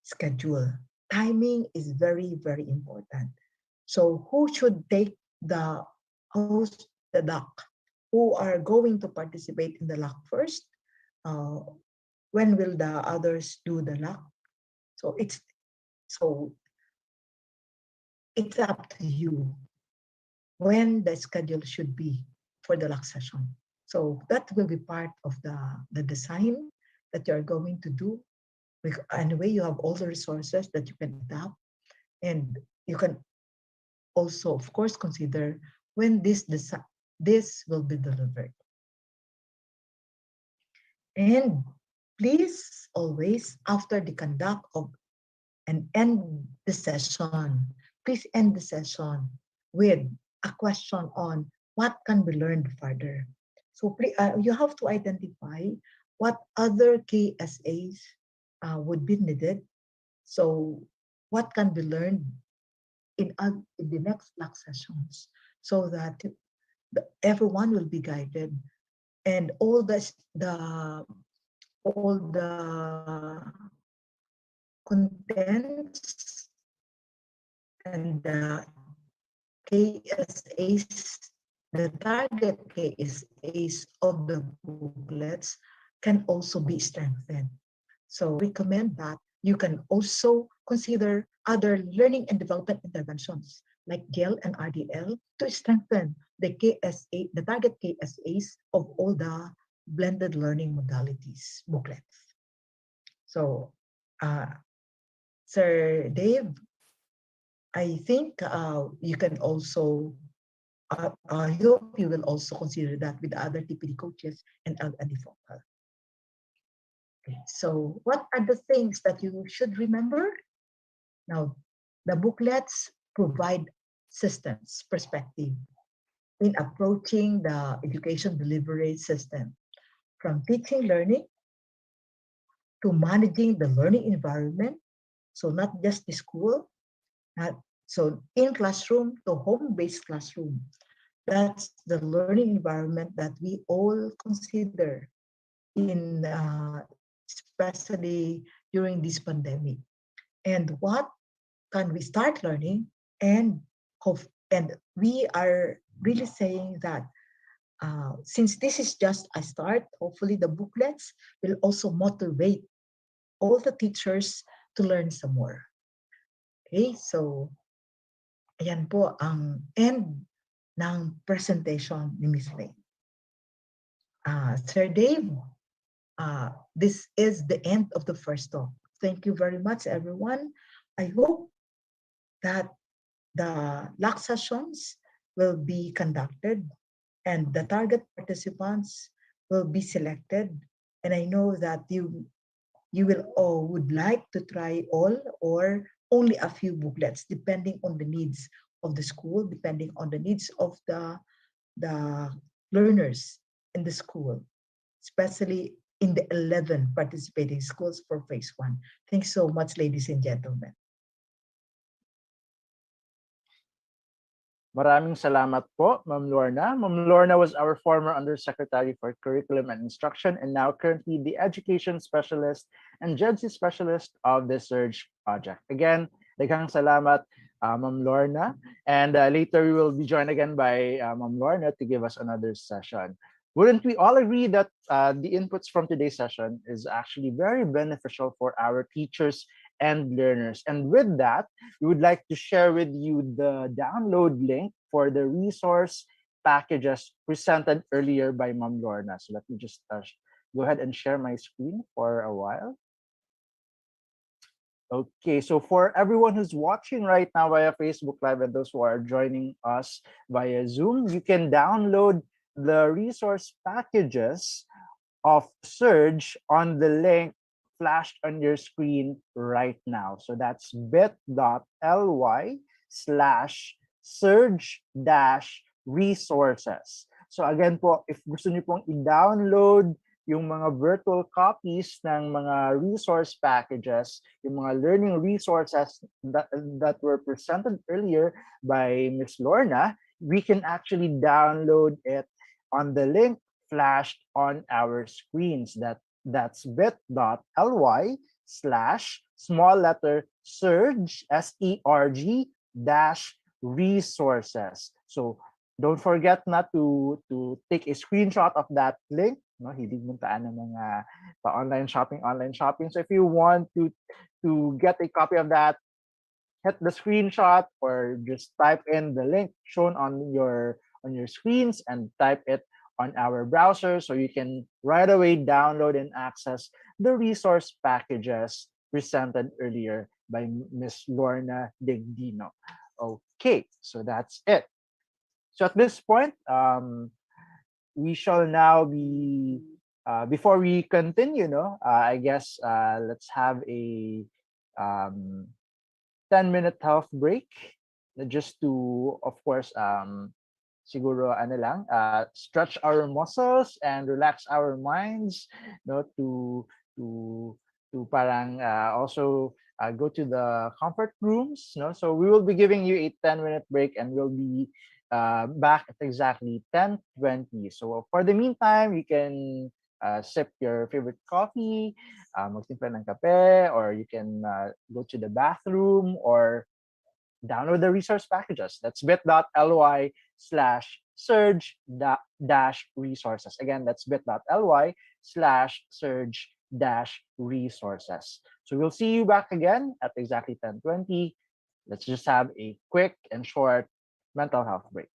schedule. Timing is very, very important. So who should take the host, the LAC? Who are going to participate in the LAC first? When will the others do the LAC? So it's up to you when the schedule should be for the LAC session. So that will be part of the design that you're going to do. Anyway, you have all the resources that you can adapt, and you can also, of course, consider when this will be delivered. And please always, after the conduct of and end the session, please end the session with a question on what can be learned further. So you have to identify what other KSAs would be needed. So what can be learned in the next LAC sessions, so that everyone will be guided, and all the contents and the KSAs, the target KSAs of the booklets can also be strengthened. So recommend that you can also consider other learning and development interventions like GEL and RDL to strengthen the KSA, the target KSAs of all the blended learning modalities booklets. So, Sir Dave, I think you can also, I hope you will also consider that with other TPD coaches and L&D focal. Okay, so what are the things that you should remember? Now, the booklets provide systems perspective in approaching the education delivery system, from teaching learning to managing the learning environment. So not just the school, so in classroom to home-based classroom. That's the learning environment that we all consider in especially during this pandemic. And what can we start learning? And we are really saying that since this is just a start, hopefully the booklets will also motivate all the teachers to learn some more. Okay, so ayan po ang end ng presentation ni Ms. Lane. Sir Dave, this is the end of the first talk. Thank you very much, everyone. I hope that the LAC sessions will be conducted and the target participants will be selected. And I know that you will all would like to try all or only a few booklets, depending on the needs of the school, depending on the needs of the learners in the school, especially in the 11 participating schools for phase 1. Thanks so much, ladies and gentlemen. Maraming salamat po, Ma'am Lorna. Ma'am Lorna was our former Undersecretary for Curriculum and Instruction and now currently the Education Specialist and GEDC Specialist of the SERG project. Again, daghang salamat, Ma'am Lorna. And later we will be joined again by Ma'am Lorna to give us another session. Wouldn't we all agree that the inputs from today's session is actually very beneficial for our teachers and learners? And with that, we would like to share with you the download link for the resource packages presented earlier by Ma'am Lorna. So let me just go ahead and share my screen for a while. Okay, so for everyone who's watching right now via Facebook Live and those who are joining us via Zoom, you can download the resource packages of SERG on the link flashed on your screen right now. So that's bit.ly/surge-resources. So again po, if gusto niyo pong i-download yung mga virtual copies ng mga resource packages, yung mga learning resources that were presented earlier by Ms. Lorna, we can actually download it on the link flashed on our screens. That's bit.ly/small letter surge SERG dash resources. So don't forget not to take a screenshot of that link. No, hindi muntaan ng mga online shopping. So if you want to get a copy of that, hit the screenshot or just type in the link shown on your screens and type it on our browser so you can right away download and access the resource packages presented earlier by Ms. Lorna Degdino. Okay, so that's it. So at this point, we shall now be, before we continue, I guess let's have a 10-minute health break just to, of course, siguro stretch our muscles and relax our minds, to parang also go to the comfort rooms. So we will be giving you a 10-minute break and we'll be back at exactly 10:20. So for the meantime, you can sip your favorite coffee, magtimpla ng kape, or you can go to the bathroom or download the resource packages. That's bit.ly/surge-resources. Again, that's bit.ly/surge-resources. So we'll see you back again at exactly 10:20. Let's just have a quick and short mental health break.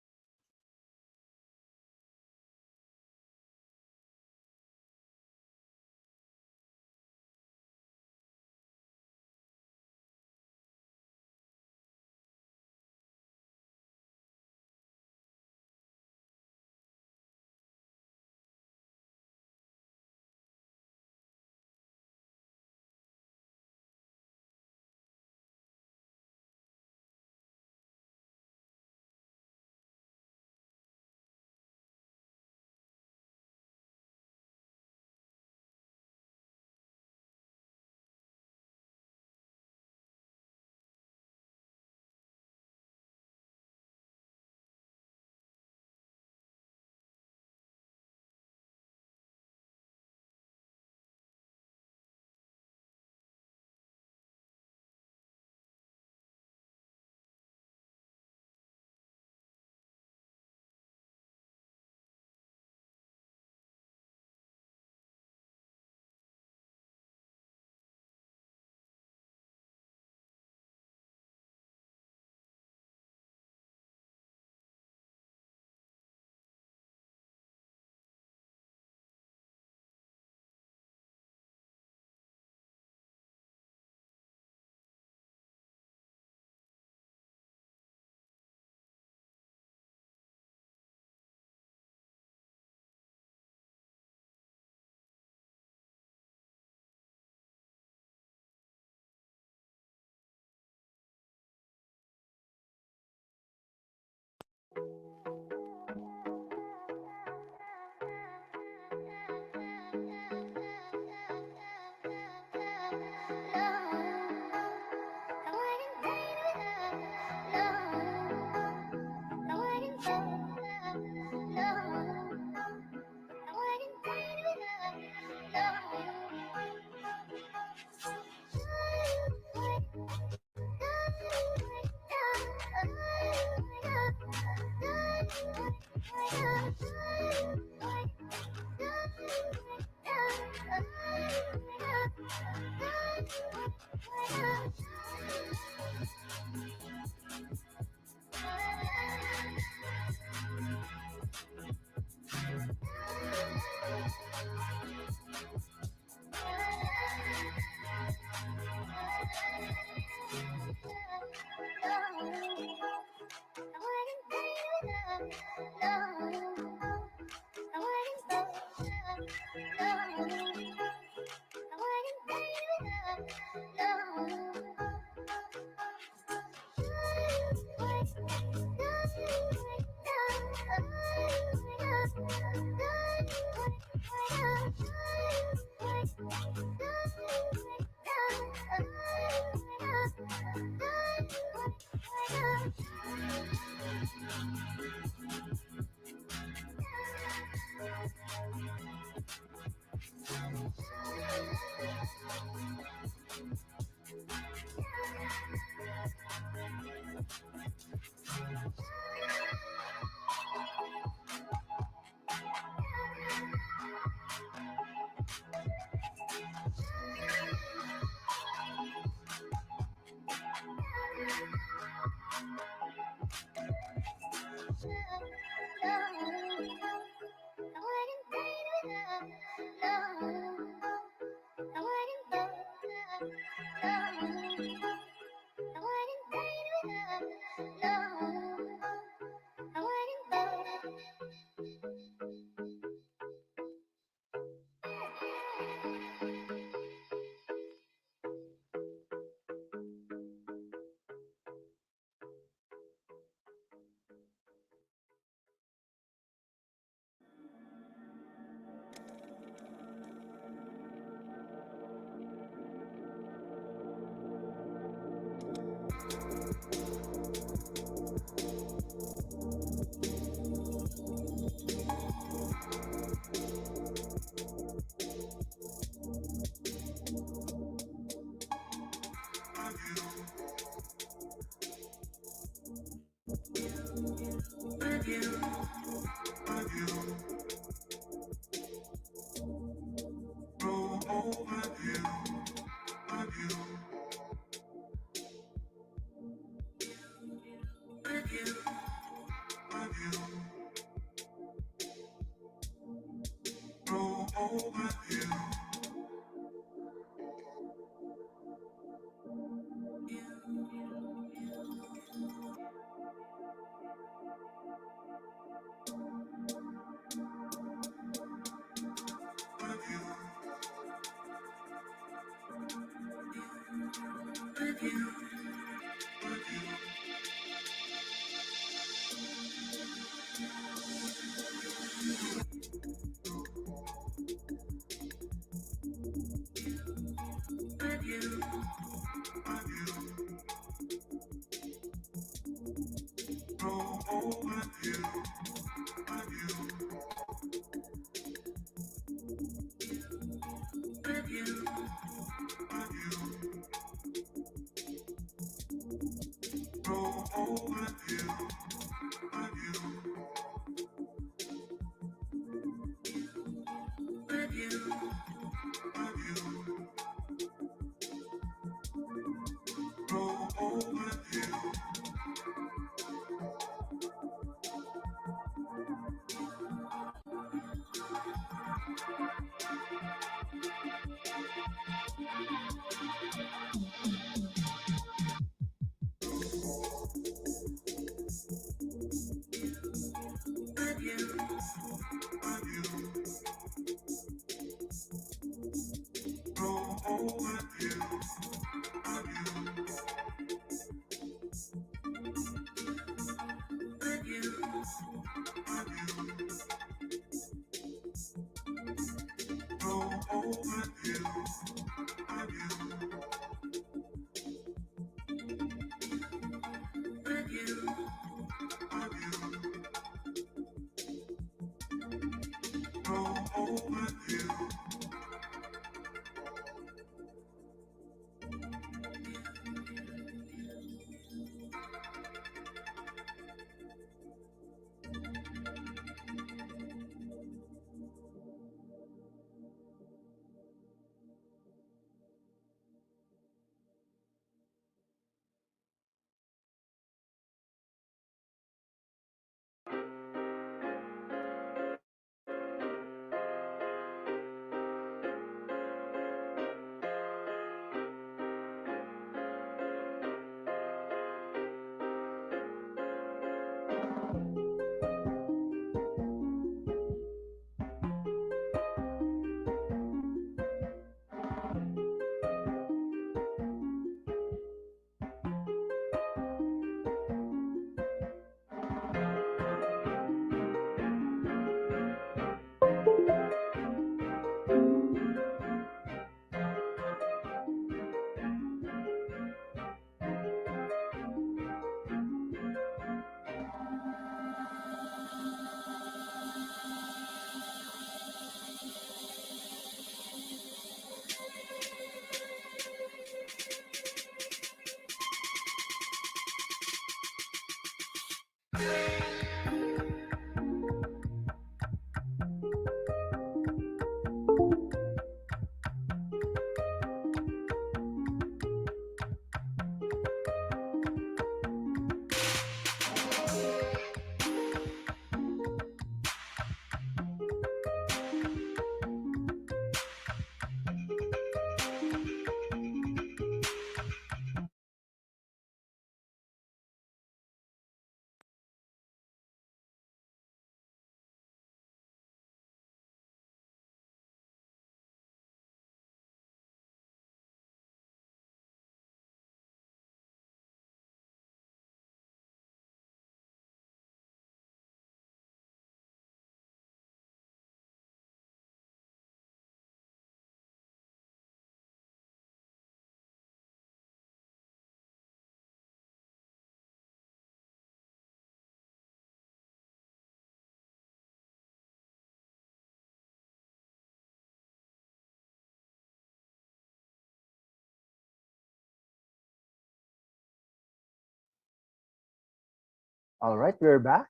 All right, we're back.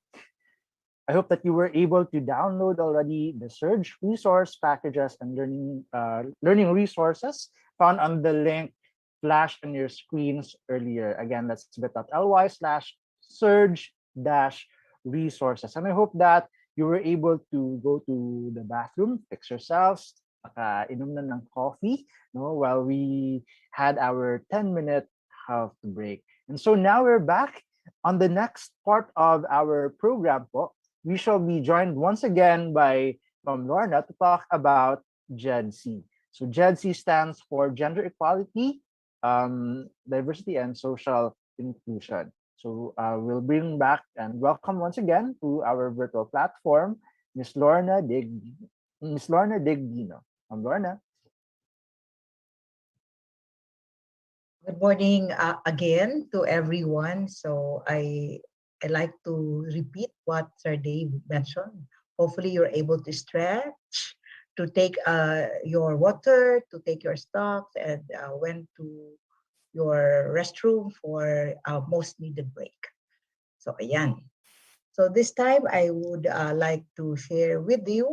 I hope that you were able to download already the SERG resource packages and learning resources found on the link flashed on your screens earlier. Again, that's bit.ly/surge-resources. And I hope that you were able to go to the bathroom, fix yourselves, inom na ng coffee, no, while we had our 10-minute health break. And so now we're back on the next part of our program po. We shall be joined once again by Lorna to talk about GEDC. So GEDC stands for Gender Equality, Diversity, and Social Inclusion. So we'll bring back and welcome once again to our virtual platform, Miss Lorna Digdino. Lorna. Good morning again to everyone. So I like to repeat what Sir Dave mentioned. Hopefully you're able to stretch, to take your water, to take your stocks, and went to your restroom for most needed break. So ayan. So this time I would like to share with you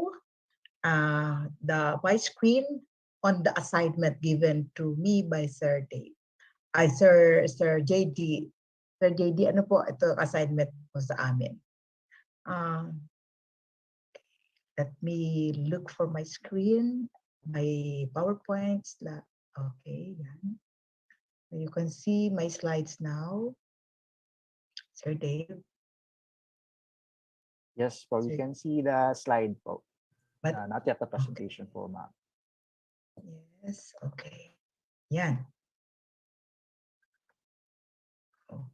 my screen on the assignment given to me by Sir Dave. Sir JD. Sir JD, ano po ito assignment po sa amin? Let me look for my screen, my PowerPoints. Okay, yan. You can see my slides now. Sir Dave. Yes, po, we can see the slide po. But, not yet the presentation po, ma'am. Yes, okay. Yan. Oh,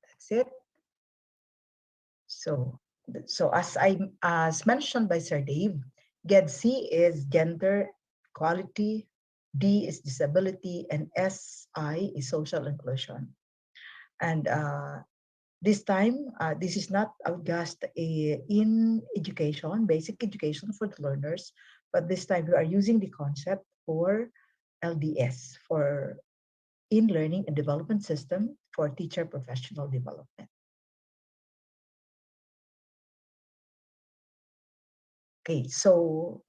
that's it. So as mentioned by Sir Dave, GEDC is gender equality, D is disability, and SI is social inclusion. And this time, this is not just in education, basic education for the learners, but this time we are using the concept for LDS, for in learning and development system for teacher professional development. Okay, so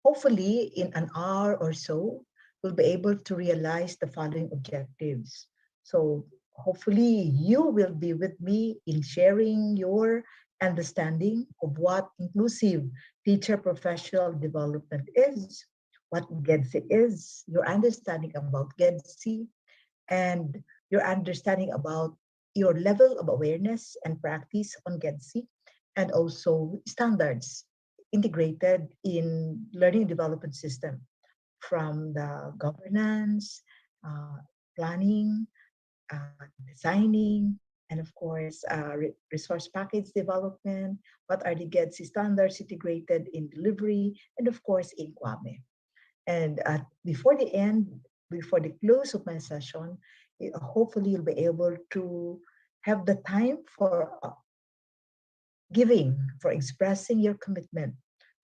hopefully in an hour or so, we'll be able to realize the following objectives. So hopefully you will be with me in sharing your understanding of what inclusive teacher professional development is, what GEDC is, your understanding about GEDC, and your understanding about your level of awareness and practice on GEDC, and also standards integrated in learning development system, from the governance, planning, designing, and of course, resource package development, what are the GEDC standards integrated in delivery, and of course, in Kwame. And before the end, before the close of my session, hopefully you'll be able to have the time for for expressing your commitment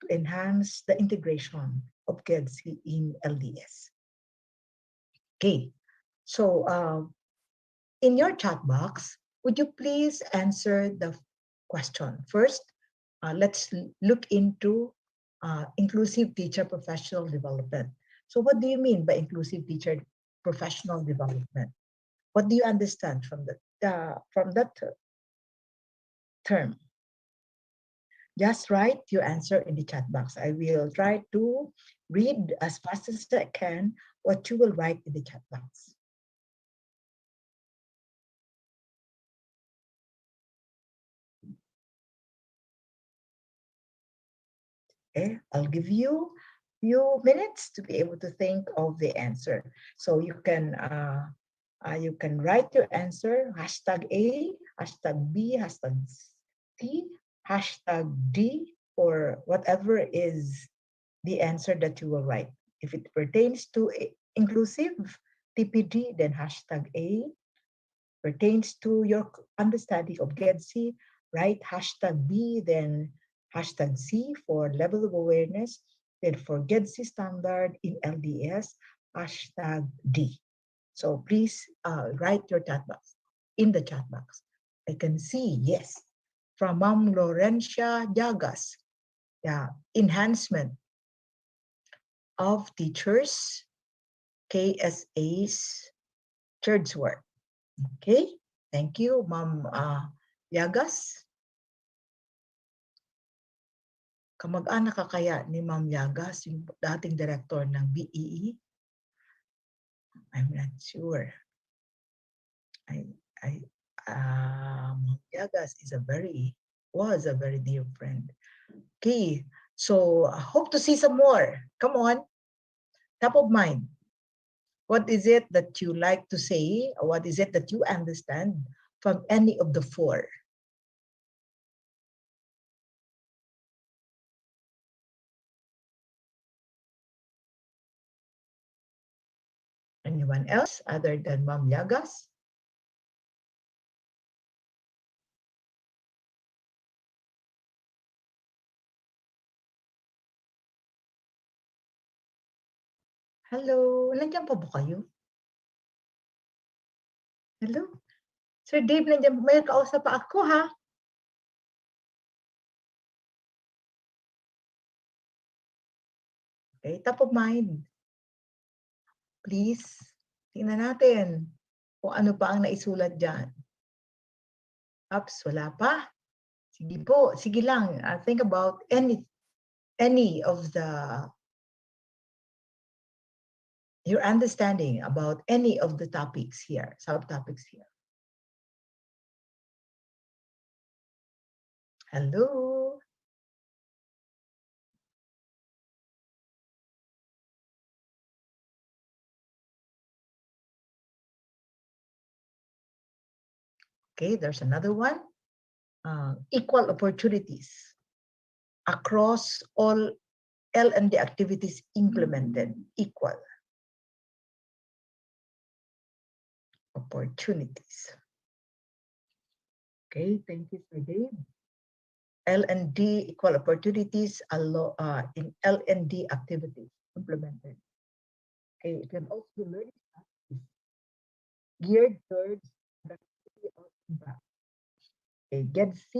to enhance the integration of GEDC in LDS. Okay, so in your chat box, would you please answer the question? First, let's look into inclusive teacher professional development. So what do you mean by inclusive teacher professional development? What do you understand from that term? Just write your answer in the chat box. I will try to read as fast as I can what you will write in the chat box. Okay, I'll give you a few minutes to be able to think of the answer. So you can write your answer, hashtag A, hashtag B, hashtag C, hashtag D, or whatever is the answer that you will write. If it pertains to inclusive DepED, then hashtag A. Pertains to your understanding of GEDC, write hashtag B, then hashtag C for level of awareness, then for GEDC standard in LDS, hashtag D. So please write your chat box in the chat box. I can see, yes, from Ma'am Laurencia Llagas. Yeah, enhancement of teachers, KSA's church work. Okay, thank you, Ma'am Llagas. Kamag-anak ka kaya ni Ma'am Llagas, yung dating director ng BEE? I'm not sure. Ma'am Llagas was a very dear friend. Okay, so I hope to see some more. Come on, top of mind. What is it that you like to say? What is it that you understand from any of the four? Anyone else other than Ma'am Llagas? Hello, nandiyan pa ba kayo? Hello? Sir Dave, nandiyan may kausap pa ako ha? Okay, top of mind. Please, tingnan natin kung ano pa ang naisulat dyan. Ups, wala pa. Sige po, sige lang. Think about any of your understanding about any of the topics here, subtopics here. Hello? Okay, there's another one. Equal opportunities across all L&D activities implemented. Equal opportunities. Okay, thank you, Sir Dave. L&D equal opportunities in L&D activities implemented. Okay, it can also be learning strategies geared towards productivity of impact. Okay, GEDC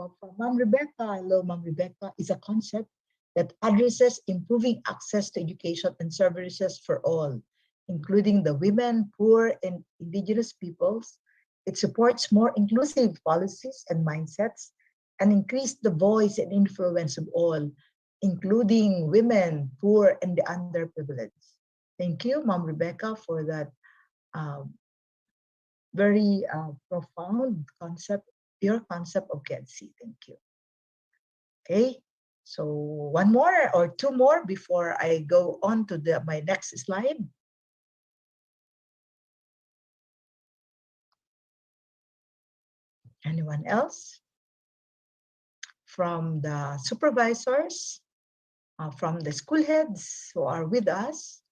of Ma'am Rebecca. Hello, Ma'am Rebecca, is a concept that addresses improving access to education and services for all, including the women, poor, and indigenous peoples. It supports more inclusive policies and mindsets and increase the voice and influence of all, including women, poor, and the underprivileged. Thank you, Ma'am Rebecca, for that very profound concept, your concept of GEDC. Thank you. Okay, so one more or two more before I go on to my next slide. Anyone else? From the supervisors, from the school heads who are with us.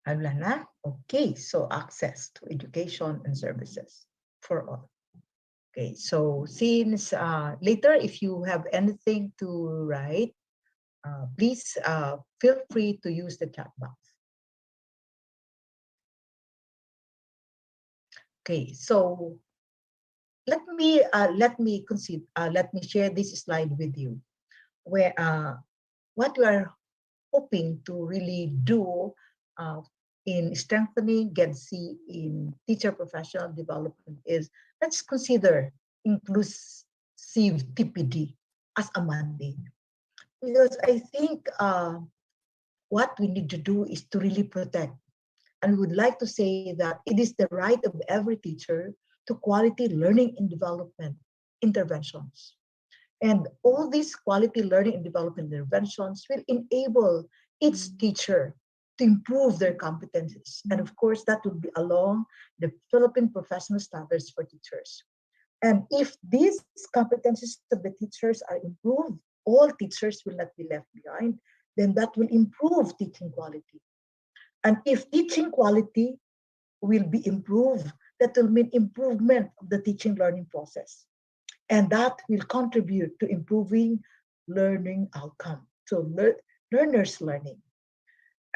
Wala na? Okay, so access to education and services for all. Okay, so since later, if you have anything to write, please feel free to use the chat box. Okay, so let me share this slide with you, where what we are hoping to really do in strengthening GEDC in teacher professional development is, let's consider inclusive DepED as a mandate. Because I think what we need to do is to really protect. And we would like to say that it is the right of every teacher to quality learning and development interventions. And all these quality learning and development interventions will enable each teacher to improve their competencies. And of course, that will be along the Philippine Professional Standards for Teachers. And if these competencies of the teachers are improved, all teachers will not be left behind. then that will improve teaching quality. And if teaching quality will be improved, that will mean improvement of the teaching learning process. And that will contribute to improving learning outcome, so learners learning.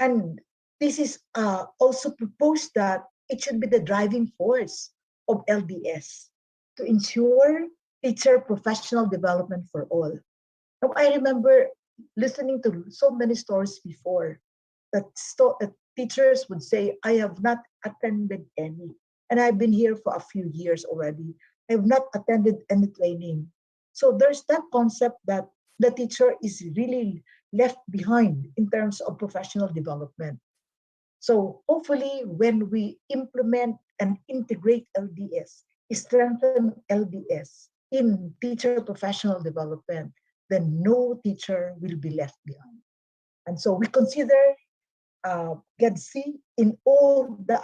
And this is also proposed that it should be the driving force of LDS to ensure teacher professional development for all. Now, I remember listening to so many stories before that teachers would say, I have not attended any. And I've been here for a few years already. I have not attended any training. So there's that concept that the teacher is really left behind in terms of professional development. So hopefully when we implement and integrate LDS, strengthen LDS in teacher professional development, then no teacher will be left behind. And so we consider GEDC in all the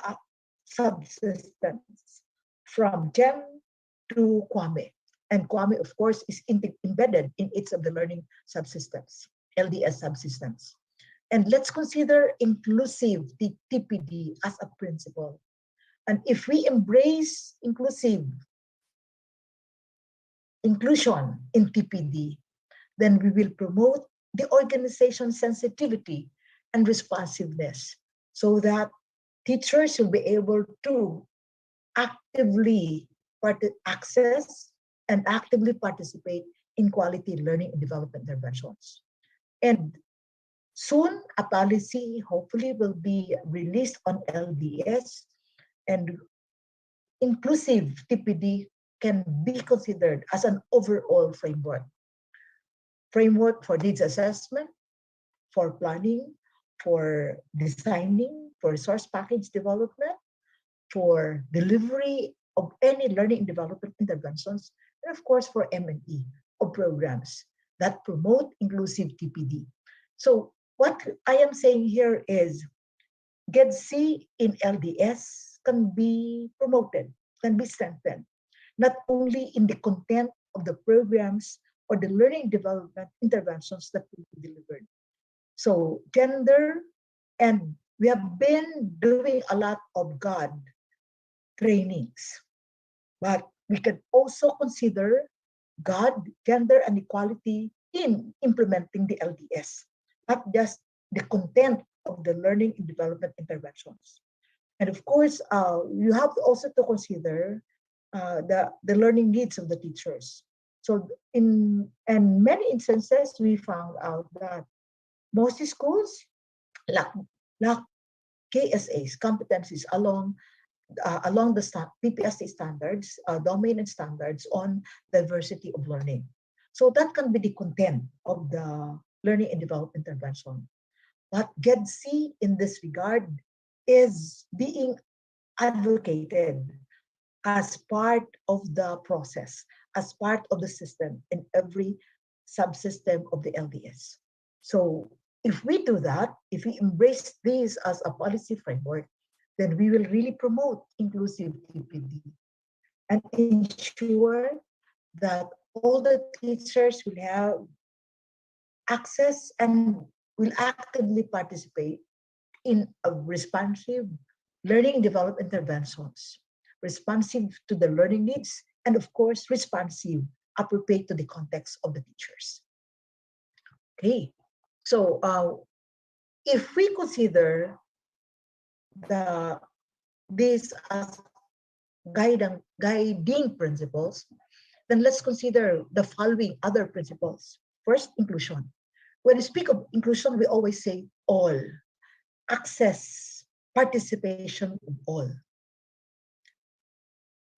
subsystems from GEM to Kwame. And Kwame, of course, is embedded in each of the learning subsystems, LDS subsystems. And let's consider inclusive TPD as a principle. And if we embrace inclusion in TPD, then we will promote the organization sensitivity and responsiveness so that teachers will be able to actively access and actively participate in quality learning and development interventions. And soon, a policy hopefully will be released on LDS, and inclusive TPD can be considered as an overall framework for needs assessment, for planning, for designing, for resource package development, for delivery of any learning and development interventions, and of course for M&E of programs that promote inclusive TPD. So what I am saying here is GEDC in LDS can be promoted, can be strengthened, not only in the content of the programs or the learning development interventions that will be delivered. So gender, and we have been doing a lot of GOD trainings, but we can also consider GOD, gender and equality in implementing the LDS, not just the content of the learning and development interventions. And of course, you have also to consider the learning needs of the teachers. So in many instances, we found out that most schools lack KSAs, competencies along the PPSD standards, domain and standards on diversity of learning. So that can be the content of the learning and development intervention. But GEDC in this regard is being advocated as part of the process, as part of the system in every subsystem of the LDS. So if we do that, if we embrace this as a policy framework, then we will really promote inclusive TPD and ensure that all the teachers will have access and will actively participate in a responsive learning and development interventions, responsive to the learning needs, and of course, responsive, appropriate to the context of the teachers. Okay, so if we consider this as guiding principles, then let's consider the following other principles. First, inclusion. When we speak of inclusion, we always say all, access, participation of all.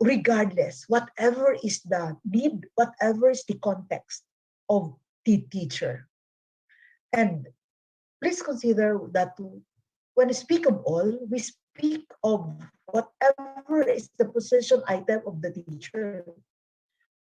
Regardless, whatever is the need, whatever is the context of the teacher. And please consider that when we speak of all, we speak of whatever is the position item of the teacher.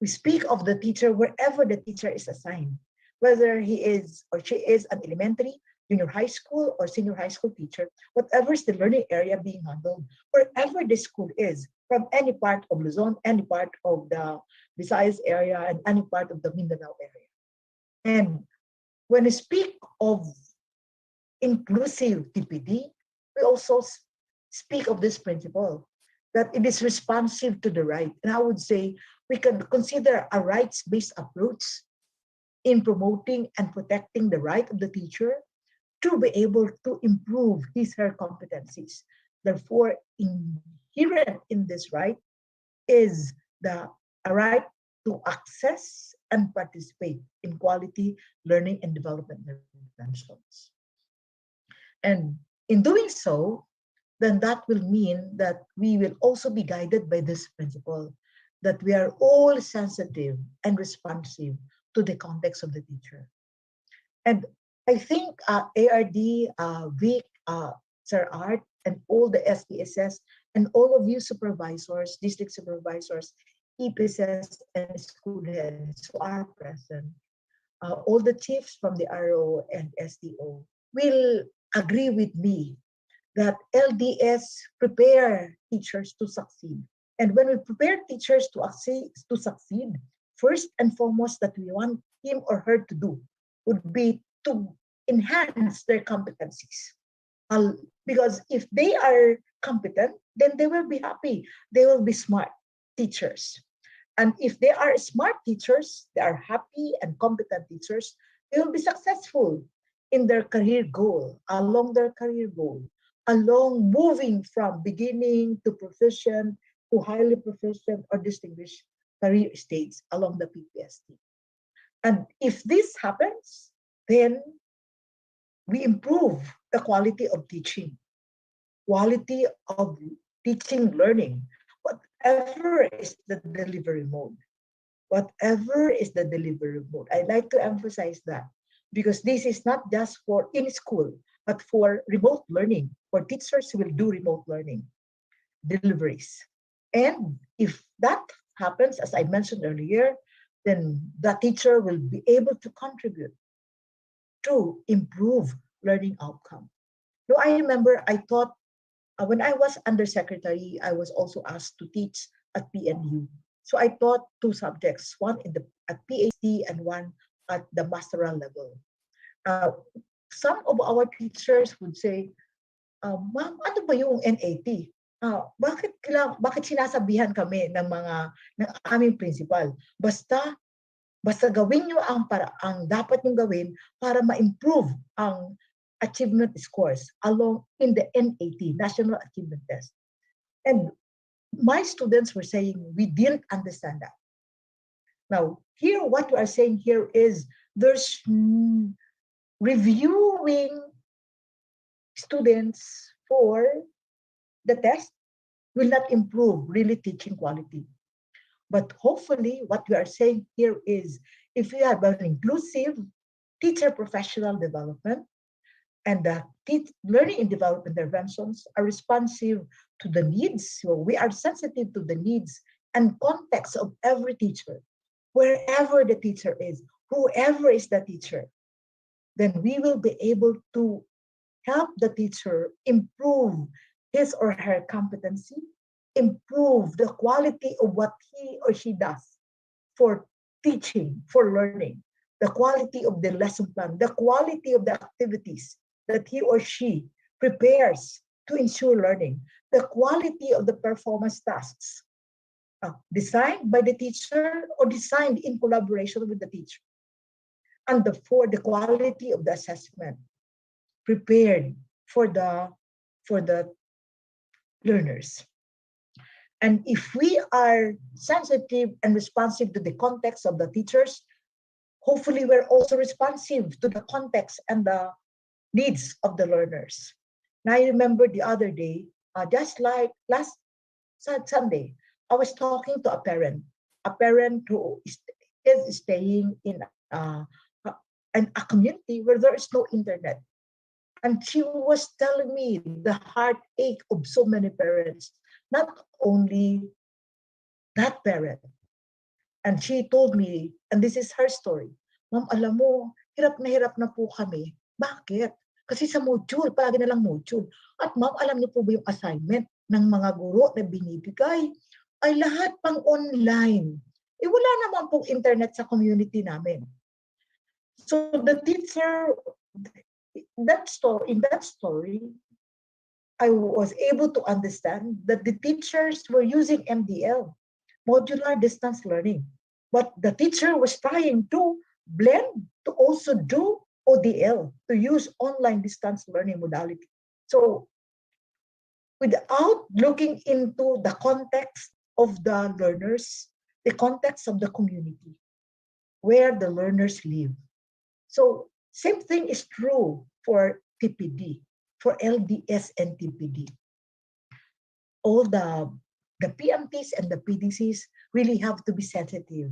We speak of the teacher wherever the teacher is assigned, whether he is or she is an elementary, junior high school, or senior high school teacher, whatever is the learning area being handled, wherever the school is, from any part of Luzon, any part of the Visayas area, and any part of the Mindanao area. And when we speak of inclusive TPD, we also speak of this principle, that it is responsive to the right. And I would say we can consider a rights-based approach in promoting and protecting the right of the teacher to be able to improve his/her competencies. Therefore, inherent in this right is a right to access and participate in quality learning and development interventions. And in doing so, then that will mean that we will also be guided by this principle, that we are all sensitive and responsive to the context of the teacher. And I think ARD, Vic, Sir Art, and all the SPSS, and all of you supervisors, district supervisors, EPSS, and school heads who are present, all the chiefs from the RO and SDO will agree with me that LDS prepare teachers to succeed. And when we prepare teachers to succeed, first and foremost that we want him or her to do would be to enhance their competencies. Because if they are competent, then they will be happy. They will be smart teachers. And if they are smart teachers, they are happy and competent teachers, they will be successful in their career goal, along their career goal, along moving from beginning to proficient to highly proficient or distinguished career states along the PPSD. And if this happens, then we improve the quality of teaching, learning, whatever is the delivery mode. Whatever is the delivery mode. I like to emphasize that because this is not just for in school, but for remote learning, for teachers who will do remote learning deliveries. And if that happens, as I mentioned earlier, then the teacher will be able to contribute to improve learning outcome. Now, I remember I taught, when I was undersecretary, I was also asked to teach at PNU. So I taught two subjects, one at PhD and one at the masteral level. Some of our teachers would say, Ma'am, ano ba yung NAT? Bakit sinasabihan kami ng aming principal? Basta gawin nyo ang dapat nyo gawin para ma-improve ang achievement scores along in the NAT, National Achievement Test. And my students were saying, we didn't understand that. Now, here, what we are saying here is there's reviewing students for the test will not improve really teaching quality. But hopefully what we are saying here is if we have an inclusive teacher professional development and the learning and development interventions are responsive to the needs, so we are sensitive to the needs and context of every teacher, wherever the teacher is, whoever is the teacher, then we will be able to help the teacher improve his or her competency, improve the quality of what he or she does for teaching, for learning, the quality of the lesson plan, the quality of the activities that he or she prepares to ensure learning, the quality of the performance tasks designed by the teacher or designed in collaboration with the teacher, and for the quality of the assessment prepared for the learners. And if we are sensitive and responsive to the context of the teachers, hopefully we're also responsive to the context and the needs of the learners. And I remember the other day, just like last Sunday, I was talking to a parent who is staying in a community where there is no internet. And she was telling me the heartache of so many parents, not only that parent. And she told me, and this is her story, Ma'am, alam mo, hirap na po kami. Bakit? Kasi sa module, palagi na lang module. At ma'am, alam niyo po ba yung assignment ng mga guro na binibigay ay lahat pang online. Wala naman pong internet sa community namin. So the teacher in that story, I was able to understand that the teachers were using MDL, modular distance learning, but the teacher was trying to blend to also do ODL, to use online distance learning modality. So without looking into the context of the learners, the context of the community, where the learners live. So same thing is true for TPD, for LDS and TPD. All the PMTs and the PDCs really have to be sensitive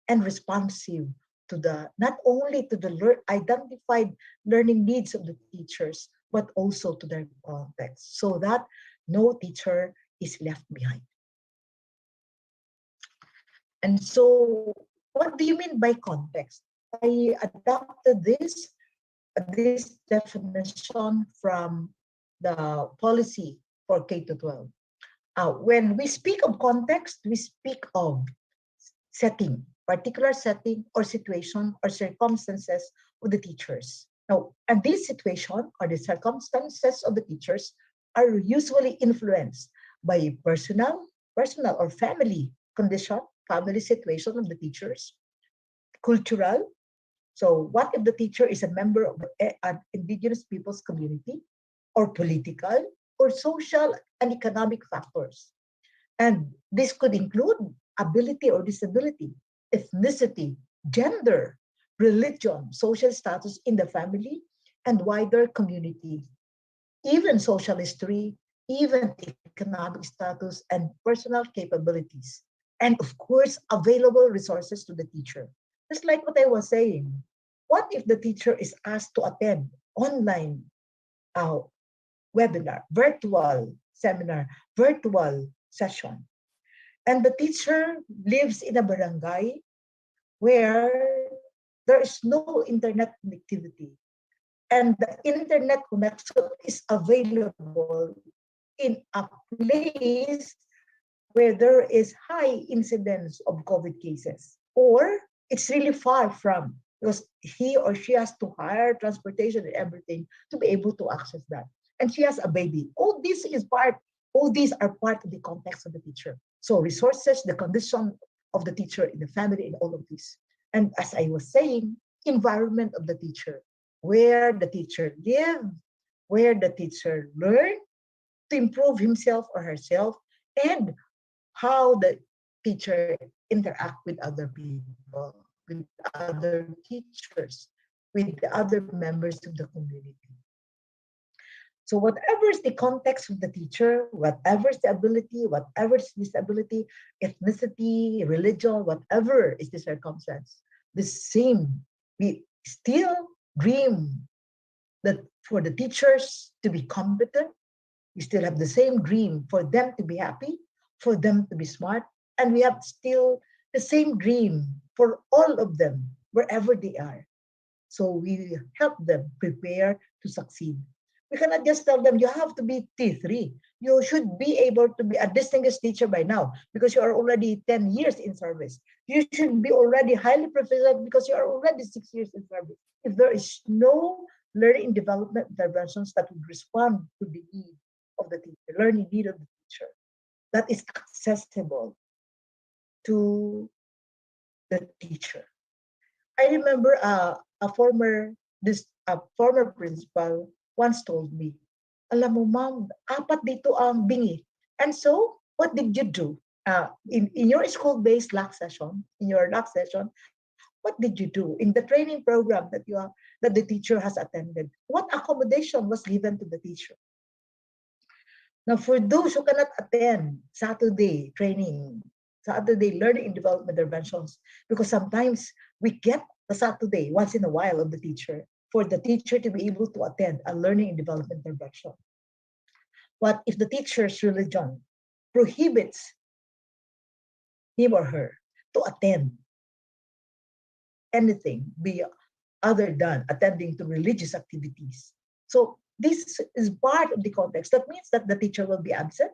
and responsive to the, not only to the identified learning needs of the teachers, but also to their context, so that no teacher is left behind. And so, what do you mean by context? I adopted this definition from the policy for K-12. When we speak of context, we speak of setting, particular setting or situation or circumstances of the teachers. Now, and this situation or the circumstances of the teachers are usually influenced by personal or family condition, family situation of the teachers, cultural. So what if the teacher is a member of an indigenous people's community, or political, or social and economic factors? And this could include ability or disability, ethnicity, gender, religion, social status in the family, and wider community, even social history, even economic status and personal capabilities. And of course, available resources to the teacher. Just like what I was saying, what if the teacher is asked to attend online webinar, virtual seminar, virtual session, and the teacher lives in a barangay where there is no internet connectivity, and the internet connection is available in a place where there is high incidence of COVID cases, or it's really far from, because he or she has to hire transportation and everything to be able to access that. And she has a baby. All these are part of the context of the teacher. So resources, the condition of the teacher in the family, and all of this. And as I was saying, environment of the teacher, where the teacher live, where the teacher learn to improve himself or herself, and how the teacher interact with other people, with other teachers, with the other members of the community. So whatever is the context of the teacher, whatever is the ability, whatever is disability, ethnicity, religion, whatever is the circumstance, the same, we still dream that for the teachers to be competent. We still have the same dream for them to be happy, for them to be smart, and we have still the same dream for all of them, wherever they are. So we help them prepare to succeed. We cannot just tell them, you have to be T3. You should be able to be a distinguished teacher by now because you are already 10 years in service. You should be already highly proficient because you are already 6 years in service. If there is no learning and development interventions that would respond to the need of the teacher, learning need of the teacher, that is accessible to the teacher. I remember a former principal once told me, alam mo ma'am, 4 dito ang bingi. And so, what did you do? In your school-based LAC session, what did you do? In the training program that the teacher has attended, what accommodation was given to the teacher? Now, for those who cannot attend Saturday training, Saturday learning and development interventions, because sometimes we get the Saturday once in a while of the teacher, for the teacher to be able to attend a learning and development intervention. What if the teacher's religion prohibits him or her to attend anything other than attending to religious activities? So this is part of the context. That means that the teacher will be absent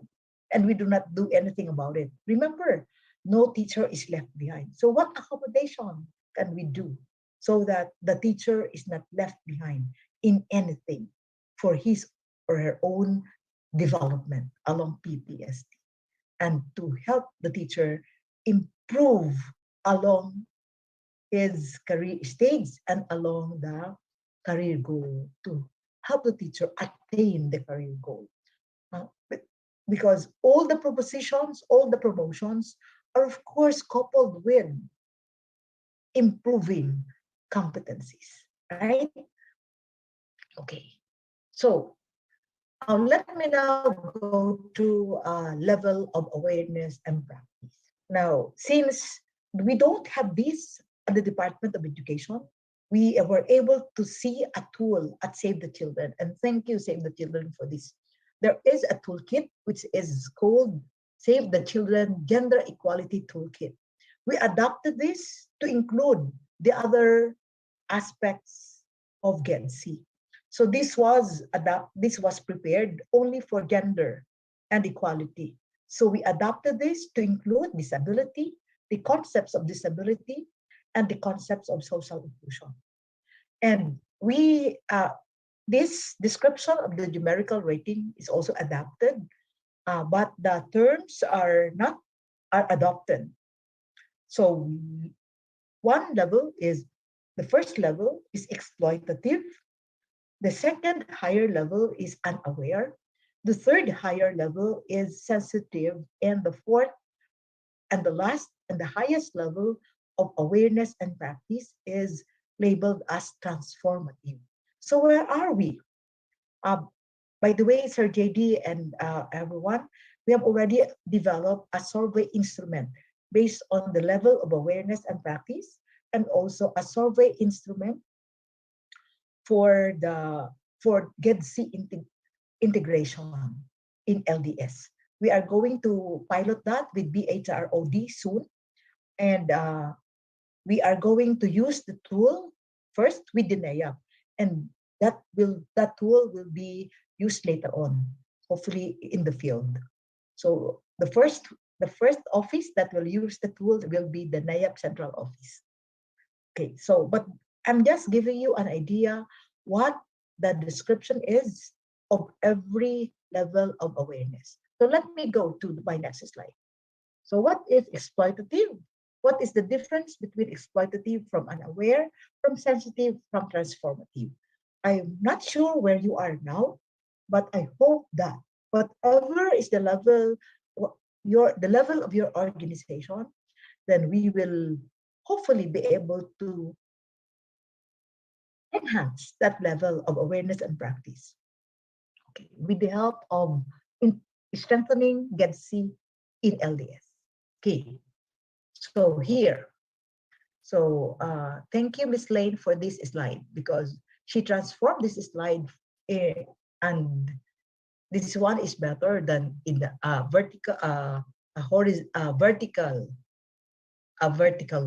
and we do not do anything about it. Remember, no teacher is left behind. So what accommodation can we do so that the teacher is not left behind in anything for his or her own development along PPSD, and to help the teacher improve along his career stage and along the career goal, to help the teacher attain the career goal. Because all the propositions, all the promotions are of course coupled with improving competencies, right? Okay, so let me now go to level of awareness and practice. Now, since we don't have this at the Department of Education, we were able to see a tool at Save the Children, and thank you, Save the Children, for this. There is a toolkit which is called Save the Children Gender Equality Toolkit. We adapted this to include the other aspects of GED-C. So this was prepared only for gender and equality. So we adapted this to include disability, the concepts of disability, and the concepts of social inclusion. And we this description of the numerical rating is also adapted, but the terms are adopted. So the first level is exploitative. The second higher level is unaware. The third higher level is sensitive. And the fourth and the last and the highest level of awareness and practice is labeled as transformative. So where are we? By the way, Sir JD and everyone, we have already developed a survey instrument based on the level of awareness and practice, and also a survey instrument for GED-C integration in LDS. We are going to pilot that with BHROD soon, and we are going to use the tool first with the NAYAP, and that tool will be used later on, hopefully in the field. So the first office that will use the tool will be the NAYAP Central Office. Okay, so but I'm just giving you an idea what the description is of every level of awareness. So let me go to my next slide. So what is exploitative? What is the difference between exploitative from unaware, from sensitive, from transformative? I'm not sure where you are now, but I hope that whatever is the level of your organization, then we will hopefully be able to enhance that level of awareness and practice. Okay, with the help of strengthening GED-C in LDS. Okay, so here. So thank you, Ms. Lane, for this slide, because she transformed this slide and this one is better than in the vertical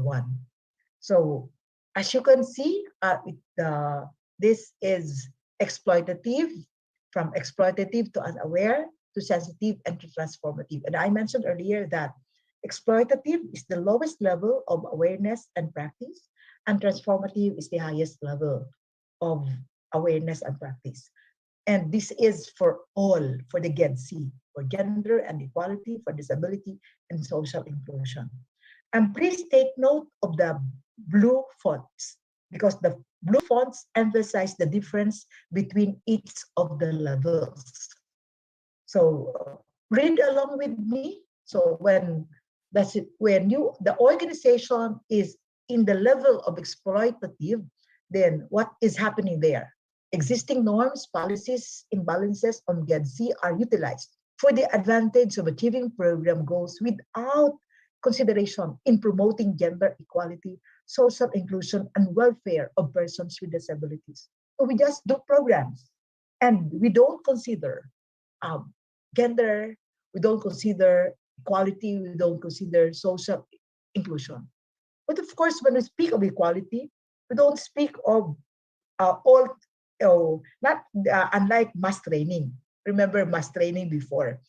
one. So as you can see, this is exploitative, from exploitative to unaware, to sensitive, and to transformative. And I mentioned earlier that exploitative is the lowest level of awareness and practice, and transformative is the highest level of awareness and practice. And this is for all, for the GED-C, for gender and equality, for disability and social inclusion. And please take note of the blue fonts, because the blue fonts emphasize the difference between each of the levels. So read along with me. So when the organization is in the level of exploitative, then what is happening there? Existing norms, policies, imbalances on GED-C are utilized for the advantage of achieving program goals without consideration in promoting gender equality, social inclusion, and welfare of persons with disabilities. So we just do programs, and we don't consider gender, we don't consider equality, we don't consider social inclusion. But of course, when we speak of equality, we don't speak of unlike mass training. Remember mass training before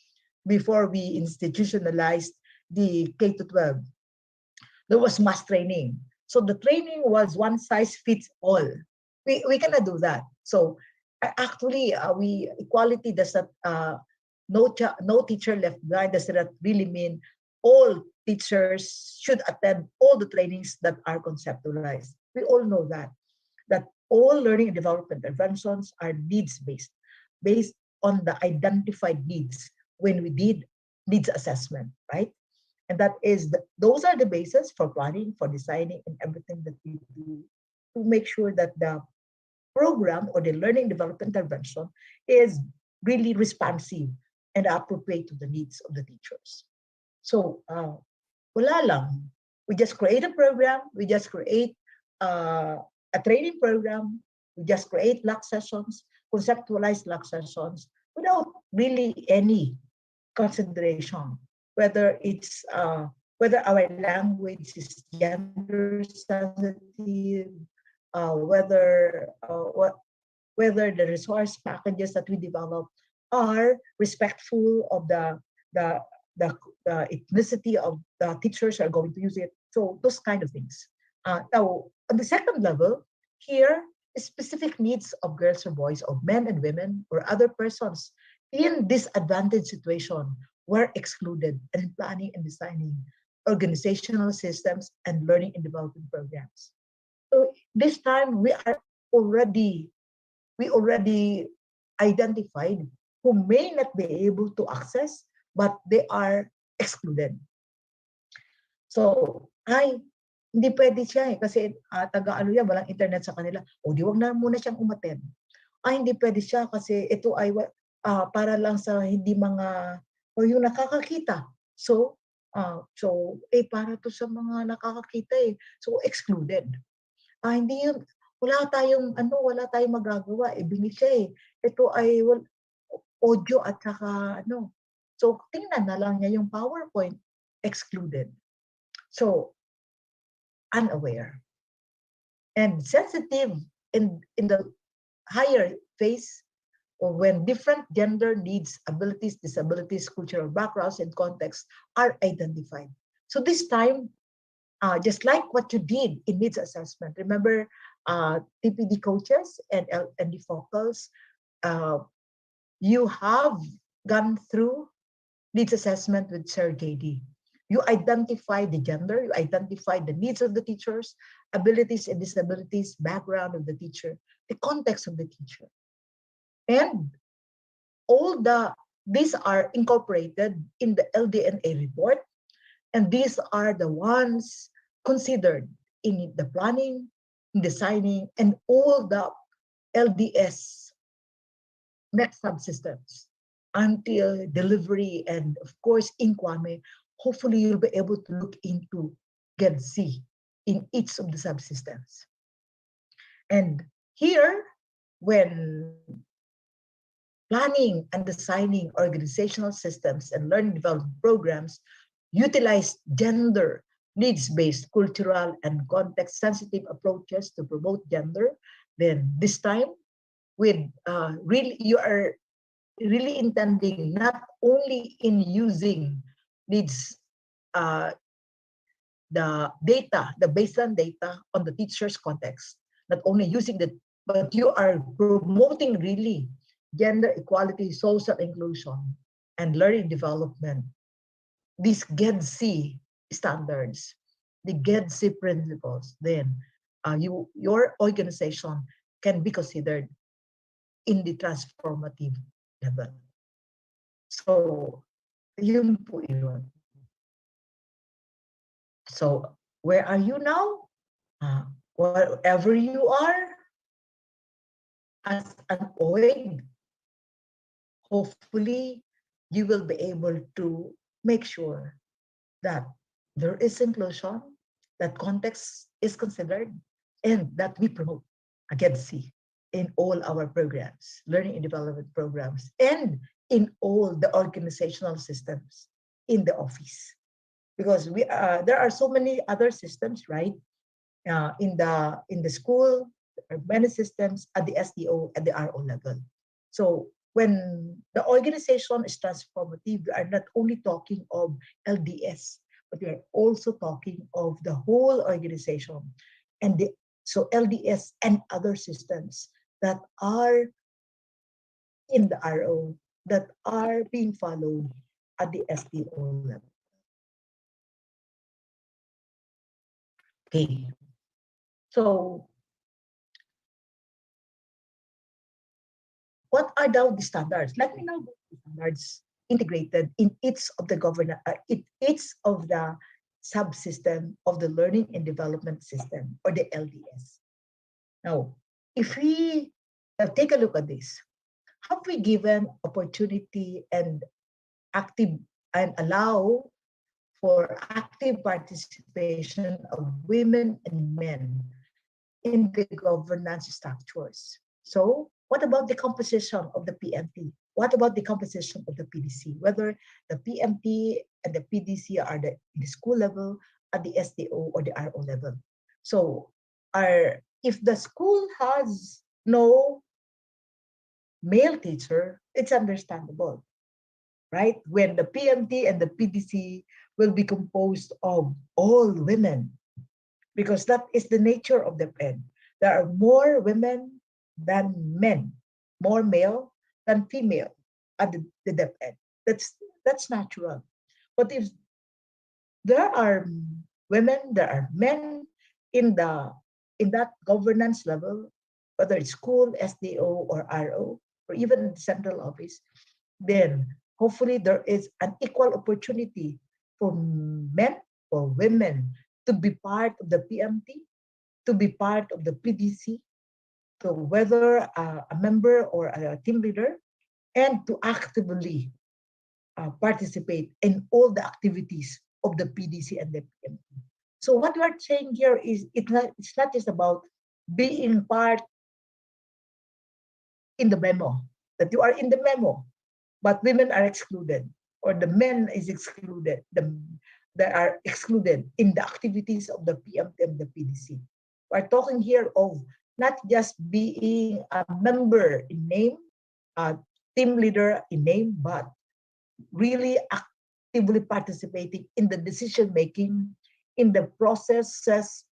we institutionalized the K-12. There was mass training. So the training was one size fits all. we cannot do that. So actually, equality does not, no teacher left behind does not really mean all teachers should attend all the trainings that are conceptualized. We all know that all learning and development interventions are needs-based, based on the identified needs when we did needs assessment, right? And that is those are the basis for planning, for designing, and everything that we do to make sure that the program or the learning development intervention is really responsive and appropriate to the needs of the teachers. So wala lang. We just create a program, we just create a training program, we just create LAC sessions, conceptualize LAC sessions without really any consideration, whether it's whether our language is gender sensitive, whether the resource packages that we develop are respectful of the ethnicity of the teachers who are going to use it. So those kind of things. Now, on the second level, here, specific needs of girls or boys, of men and women, or other persons in disadvantaged situation were excluded in planning and designing organizational systems and learning and development programs. So this time we already identified who may not be able to access, but they are excluded. So, hindi pwede siya kasi taga-ano yan, walang internet sa kanila. O di wag na muna siyang umattend. Hindi pwede siya kasi ito ay para lang sa hindi mga, o yung nakakakita. So, para to sa mga nakakakita So, excluded. Hindi yun, wala tayong magagawa. Bingit siya Ito ay audio at saka So, tingnan na lang niya yung PowerPoint, excluded. So, unaware. And sensitive in the higher phase, or when different gender needs, abilities, disabilities, cultural backgrounds, and contexts are identified. So this time, just like what you did in needs assessment, remember TPD coaches and LD focals, you have gone through needs assessment with SERG. You identify the gender, you identify the needs of the teachers, abilities and disabilities, background of the teacher, the context of the teacher. And these are incorporated in the LDNA report, and these are the ones considered in the planning, designing, and all the LDS next subsystems until delivery and of course in Kwame. Hopefully you'll be able to look into GED-C in each of the subsystems. And here, when planning and designing organizational systems and learning development programs utilize gender needs-based, cultural, and context-sensitive approaches to promote gender, then this time, you are really intending not only in using needs the baseline data on the teacher's context, not only using but you are promoting really gender equality, social inclusion, and learning development. These GED-C standards, the GED-C principles, then your organization can be considered in the transformative level. So, yun po yun. So, where are you now? Wherever you are, as an OIG, hopefully you will be able to make sure that there is inclusion, that context is considered, and that we promote GED-C in all our programs, learning and development programs, and in all the organizational systems in the office. Because there are so many other systems, right? In the school, there are many systems at the SDO at the RO level. So when the organization is transformative, we are not only talking of LDS, but we are also talking of the whole organization. And So LDS and other systems that are in the RO, that are being followed at the SDO level. Okay, so what are now the standards? Let me now go to standards integrated in each of the each of the subsystem of the learning and development system, or the LDS. Now, if we take a look at this, have we given opportunity and allow for active participation of women and men in the governance structures? So what about the composition of the PMT? What about the composition of the PDC? Whether the PMT and the PDC are in the school level, at the SDO or the RO level. So if the school has no male teacher, it's understandable, right? When the PMT and the PDC will be composed of all women, because that is the nature of DepEd. There are more women than men, more male than female at the DepEd. That's natural. But if there are women, there are men in that governance level, whether it's school, SDO, or RO, or even the central office, then hopefully there is an equal opportunity for men or women to be part of the PMT, to be part of the PDC, to whether a member or a team leader, and to actively participate in all the activities of the PDC and the PMT. So what we're saying here is it's not just about being part in the memo, that you are in the memo, but women are excluded, or the men is excluded, they are excluded in the activities of the PMT and the PDC. We're talking here of not just being a member in name, a team leader in name, but really actively participating in the decision making, in the processes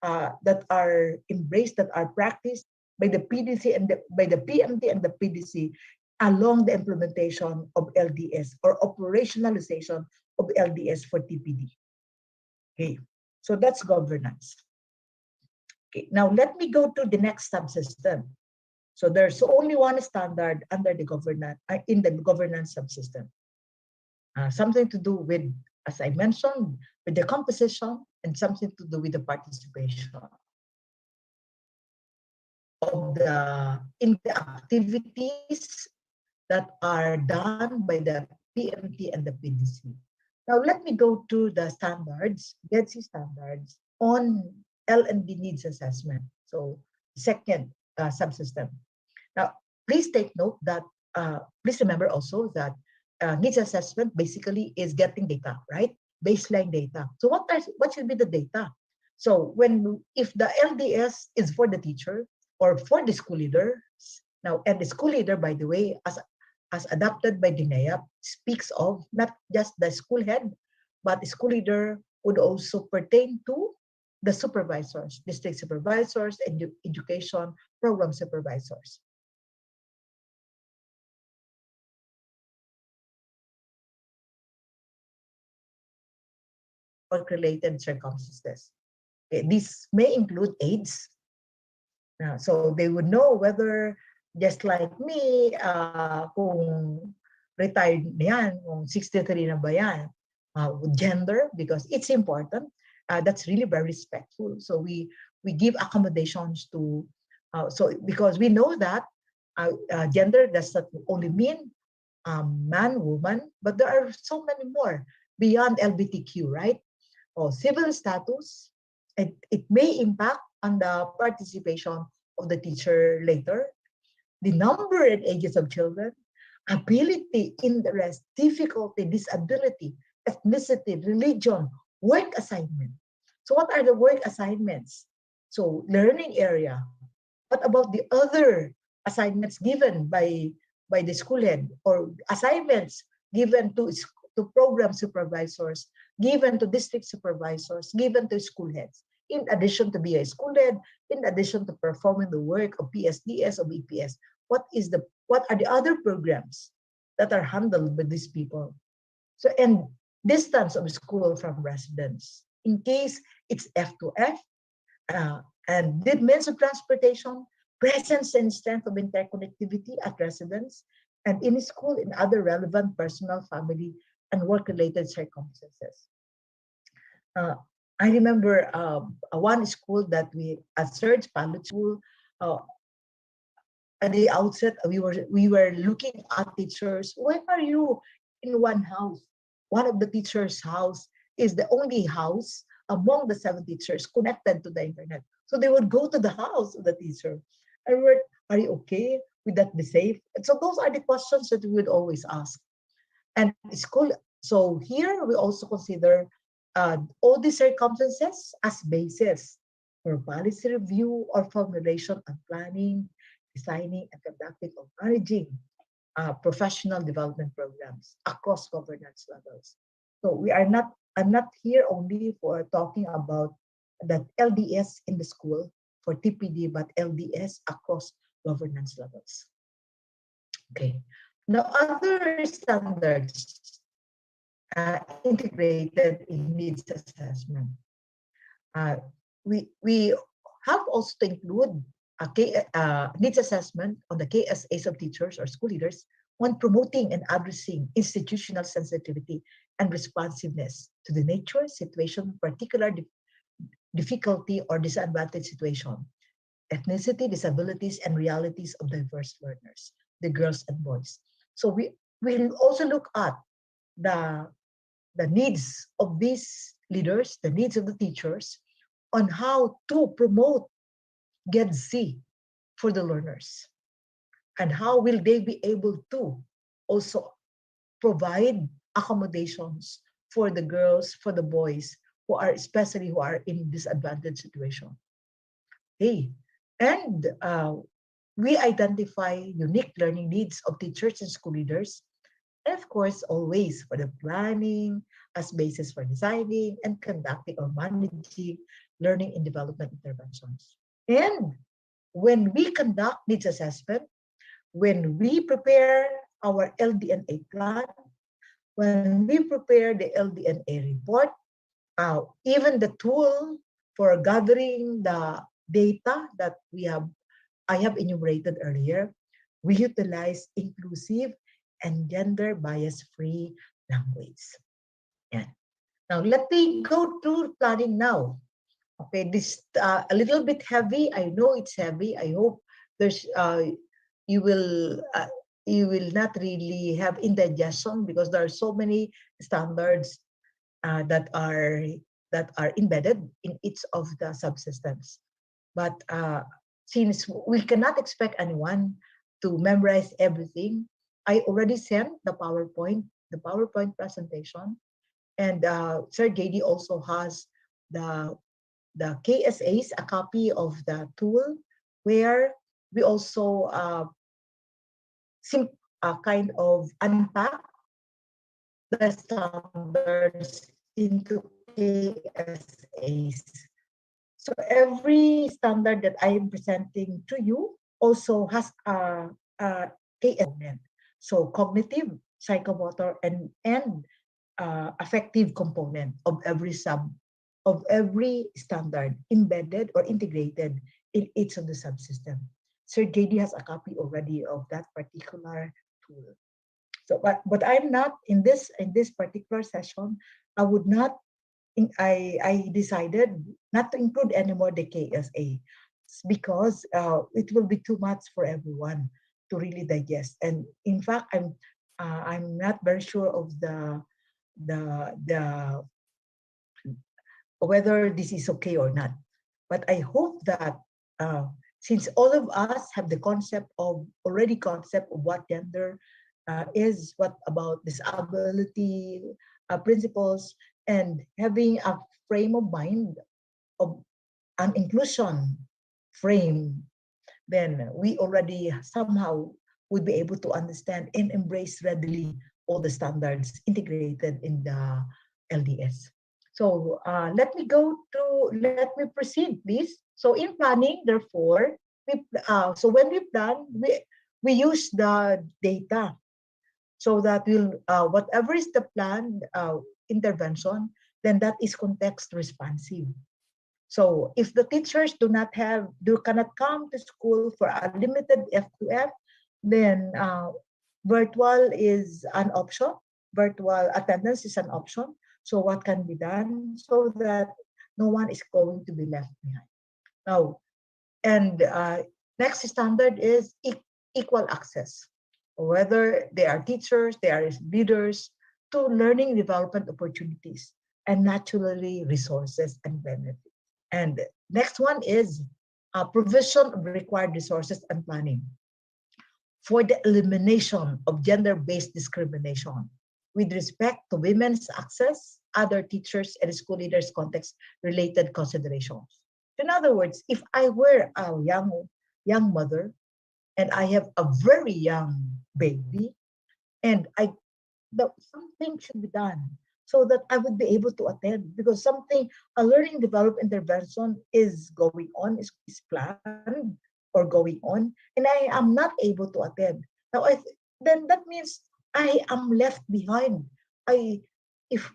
that are embraced, that are practiced by the PDC and by the PMT and the PDC along the implementation of LDS, or operationalization of LDS for TPD. Okay, so that's governance. Okay, now let me go to the next subsystem. So there's only one standard under the governance, in the governance subsystem. Something to do with, as I mentioned, with the composition, and something to do with the participation of in the activities that are done by the PMT and the PDC. Now let me go to the standards, DEDC standards on L&D needs assessment. So second subsystem. Now please take note that, please remember also that needs assessment basically is getting data, right? Baseline data. So what should be the data? So if the LDS is for the teacher or for the school leader, now, and the school leader, by the way, as adopted by DNEAP, speaks of not just the school head, but the school leader would also pertain to the supervisors, district supervisors, and education program supervisors. Work-related circumstances. Okay, this may include aides. So they would know whether, just like me, kung retired na yan, kung 63 na ba yan, gender, because it's important. That's really very respectful. So we give accommodations to, because we know that gender does not only mean man, woman, but there are so many more beyond LGBTQ, right? Or civil status, it may impact on the participation of the teacher later. The number and ages of children, ability, interest, difficulty, disability, ethnicity, religion, work assignment. So what are the work assignments? So learning area. What about the other assignments given by the school head, or assignments given to program supervisors, given to district supervisors, given to school heads? in addition to be a school lead, in addition to performing the work of PSDS or BPS, what are the other programs that are handled by these people? So, and distance of school from residence, in case it's F to F, and the means of transportation, presence and strength of interconnectivity at residence, and in school in other relevant personal, family, and work-related circumstances. I remember one school that at SERG Pilot School, at the outset, we were looking at teachers. Why are you in one house? One of the teachers' house is the only house among the 7 teachers connected to the internet. So they would go to the house of the teacher. And we're, are you okay? Would that be safe? And so those are the questions that we would always ask. And school, so here we also consider all these circumstances as basis for policy review or formulation and planning, designing and conducting or managing professional development programs across governance levels. So I'm not here only for talking about that LDS in the school for TPD, but LDS across governance levels. Okay. Now, other standards integrated in needs assessment. We have also to include needs assessment on the KSAs of teachers or school leaders on promoting and addressing institutional sensitivity and responsiveness to the nature, situation, particular difficulty or disadvantaged situation, ethnicity, disabilities, and realities of diverse learners, the girls and boys. So we will also look at the needs of these leaders, the needs of the teachers, on how to promote GED-C for the learners. And how will they be able to also provide accommodations for the girls, for the boys, especially who are in disadvantaged situation. Okay. And we identify unique learning needs of teachers and school leaders. And of course, always for the planning as basis for designing and conducting or managing learning and development interventions. And when we conduct needs assessment, when we prepare our LDNA plan, when we prepare the LDNA report, even the tool for gathering the data that I have enumerated earlier, we utilize inclusive and gender bias-free language. Yeah. Now let me go to planning now. Okay, this a little bit heavy. I know it's heavy. I hope there's you will not really have indigestion because there are so many standards that are embedded in each of the subsystems. But since we cannot expect anyone to memorize everything, I already sent the PowerPoint presentation, and Sir JD also has the KSAs, a copy of the tool, where we also kind of unpack the standards into KSAs. So every standard that I am presenting to you also has a KSA component. So cognitive, psychomotor, and affective component of every standard embedded or integrated in each of the subsystem. Sir JD has a copy already of that particular tool. So, but I'm not in this particular session. I decided not to include anymore the KSA because it will be too much for everyone to really digest. And in fact, I'm not very sure of whether this is okay or not. But I hope that since all of us have the concept of what gender is, what about disability principles, and having a frame of mind of an inclusion frame, then we already somehow would be able to understand and embrace readily all the standards integrated in the LDS. So let me proceed, please. So in planning, therefore, so when we plan, we use the data so that whatever is the planned intervention, then that is context responsive. So if the teachers cannot come to school for a limited F2F, then virtual is an option. Virtual attendance is an option. So what can be done so that no one is going to be left behind? Now, and next standard is equal access. Whether they are teachers, they are leaders, to learning development opportunities, and naturally resources and benefits. And next one is provision of required resources and planning for the elimination of gender-based discrimination with respect to women's access, other teachers, and school leaders' context-related considerations. In other words, if I were a young mother and I have a very young baby, and something should be done so that I would be able to attend, because a learning development intervention is going on, is planned or going on, and I am not able to attend. Now, then that means I am left behind. If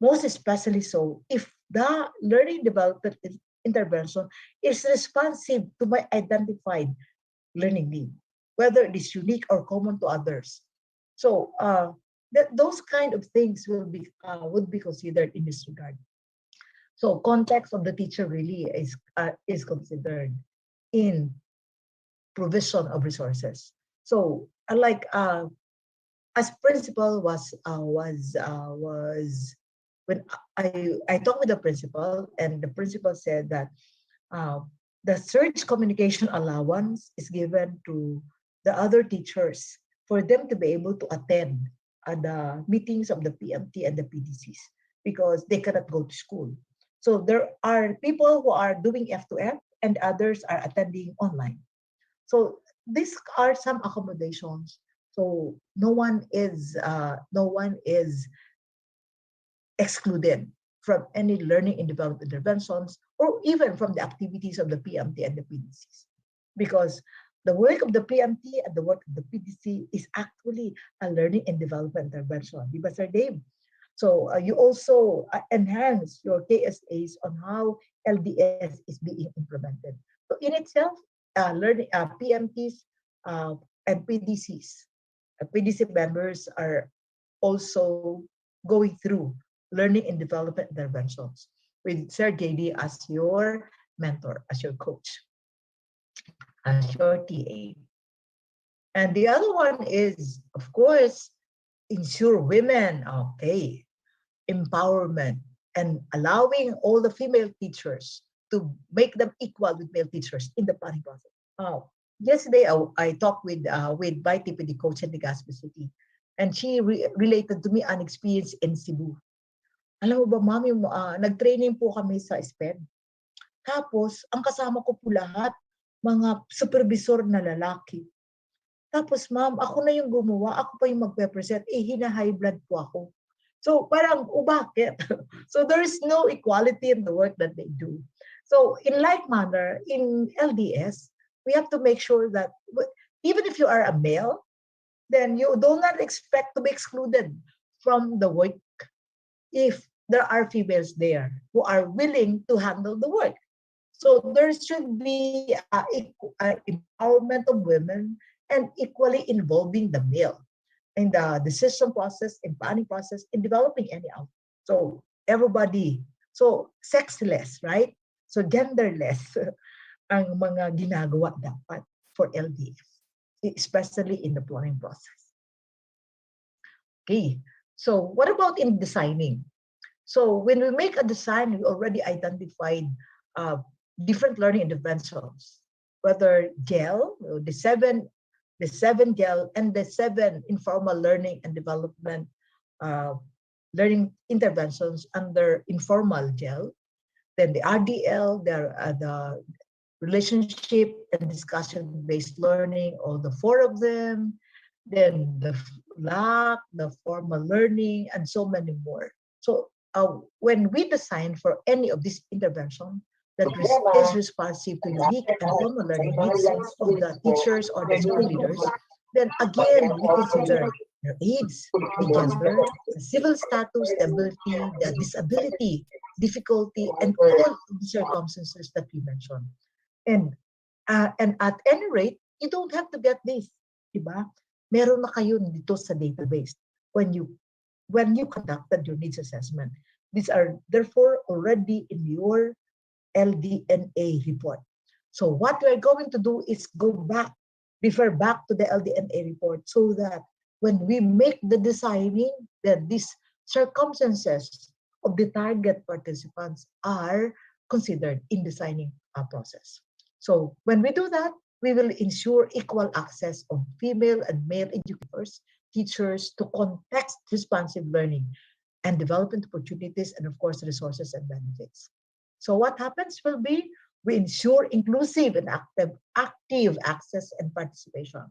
most especially so, if the learning development intervention is responsive to my identified learning need, whether it is unique or common to others. So those kind of things would be considered in this regard. So context of the teacher really is considered in provision of resources. So like as principal was when I talked with the principal, and the principal said that the SERG communication allowance is given to the other teachers for them to be able to attend the meetings of the PMT and the PDCs because they cannot go to school. So there are people who are doing F2F and others are attending online. So these are some accommodations. So no one is excluded from any learning and development interventions, or even from the activities of the PMT and the PDCs. Because the work of the PMT and the work of the PDC is actually a learning and development intervention. Diba, Sir Dave? So you also enhance your KSAs on how LDS is being implemented. So in itself, PMTs and PDCs, PDC members are also going through learning and development interventions with Sir JD as your mentor, as your coach, as your TA. And the other one is, of course, ensure women, okay, empowerment and allowing all the female teachers to make them equal with male teachers in the planning process. Yesterday, I talked with my TPD coach in Legazpi City, and she related to me an experience in Cebu. Alam mo ba, mami, nag-training po kami sa SPED. Tapos, ang kasama ko po lahat, mga supervisor na lalaki. Tapos, ma'am, ako na yung gumawa, ako pa yung magpe-present, hina-high blood po ako. So, parang, bakit? So, there is no equality in the work that they do. So, in like manner, in LDS, we have to make sure that even if you are a male, then you do not expect to be excluded from the work if there are females there who are willing to handle the work. So there should be empowerment of women and equally involving the male in the decision process, in planning process, in developing any outcome. So everybody, so sexless, right? So genderless ang mga ginagawa dapat for LDF, especially in the planning process. Okay, so what about in designing? So when we make a design, we already identified different learning interventions, whether GEL, the seven GEL, and the 7 informal learning and development learning interventions under informal GEL. Then the RDL, the relationship and discussion-based learning, all the 4 of them. Then the LAC, the formal learning, and so many more. So when we design for any of this intervention that is responsive to unique and formal learning needs of the teachers or the school leaders, then again, we consider their age, the gender, the civil status, the ability, the disability, difficulty, and all of the circumstances that we mentioned. And at any rate, you don't have to get this, diba? Meron na kayo dito sa database when you conducted your needs assessment. These are therefore already in your LDNA report. So what we're going to do is refer back to the LDNA report so that when we make the designing, that these circumstances of the target participants are considered in designing a process. So when we do that, we will ensure equal access of female and male educators, teachers to context-responsive learning and development opportunities, and of course, resources and benefits. So what happens will be, we ensure inclusive and active access and participation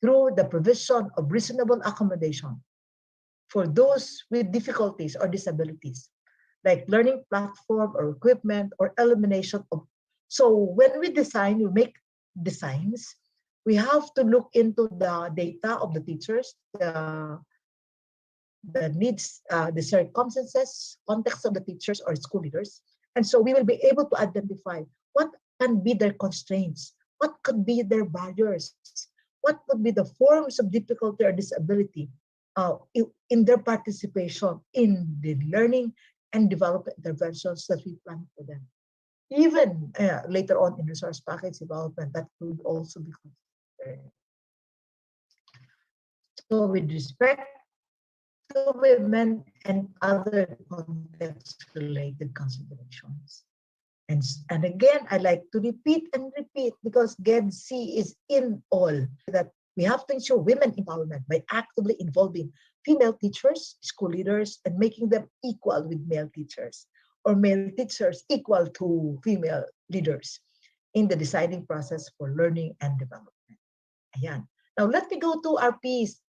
through the provision of reasonable accommodation for those with difficulties or disabilities, like learning platform or equipment or elimination of. So when we design, we make designs, we have to look into the data of the teachers, the needs, the circumstances, context of the teachers or school leaders. And so we will be able to identify what can be their constraints, what could be their barriers, what could be the forms of difficulty or disability in their participation in the learning and development interventions that we plan for them. Even later on in resource package development, that could also be considered. So with respect to women and other context-related considerations. And again, I like to repeat and repeat because GED-C is in all, that we have to ensure women empowerment by actively involving female teachers, school leaders, and making them equal with male teachers, or male teachers equal to female leaders in the deciding process for learning and development. Ayan. Now, let me go to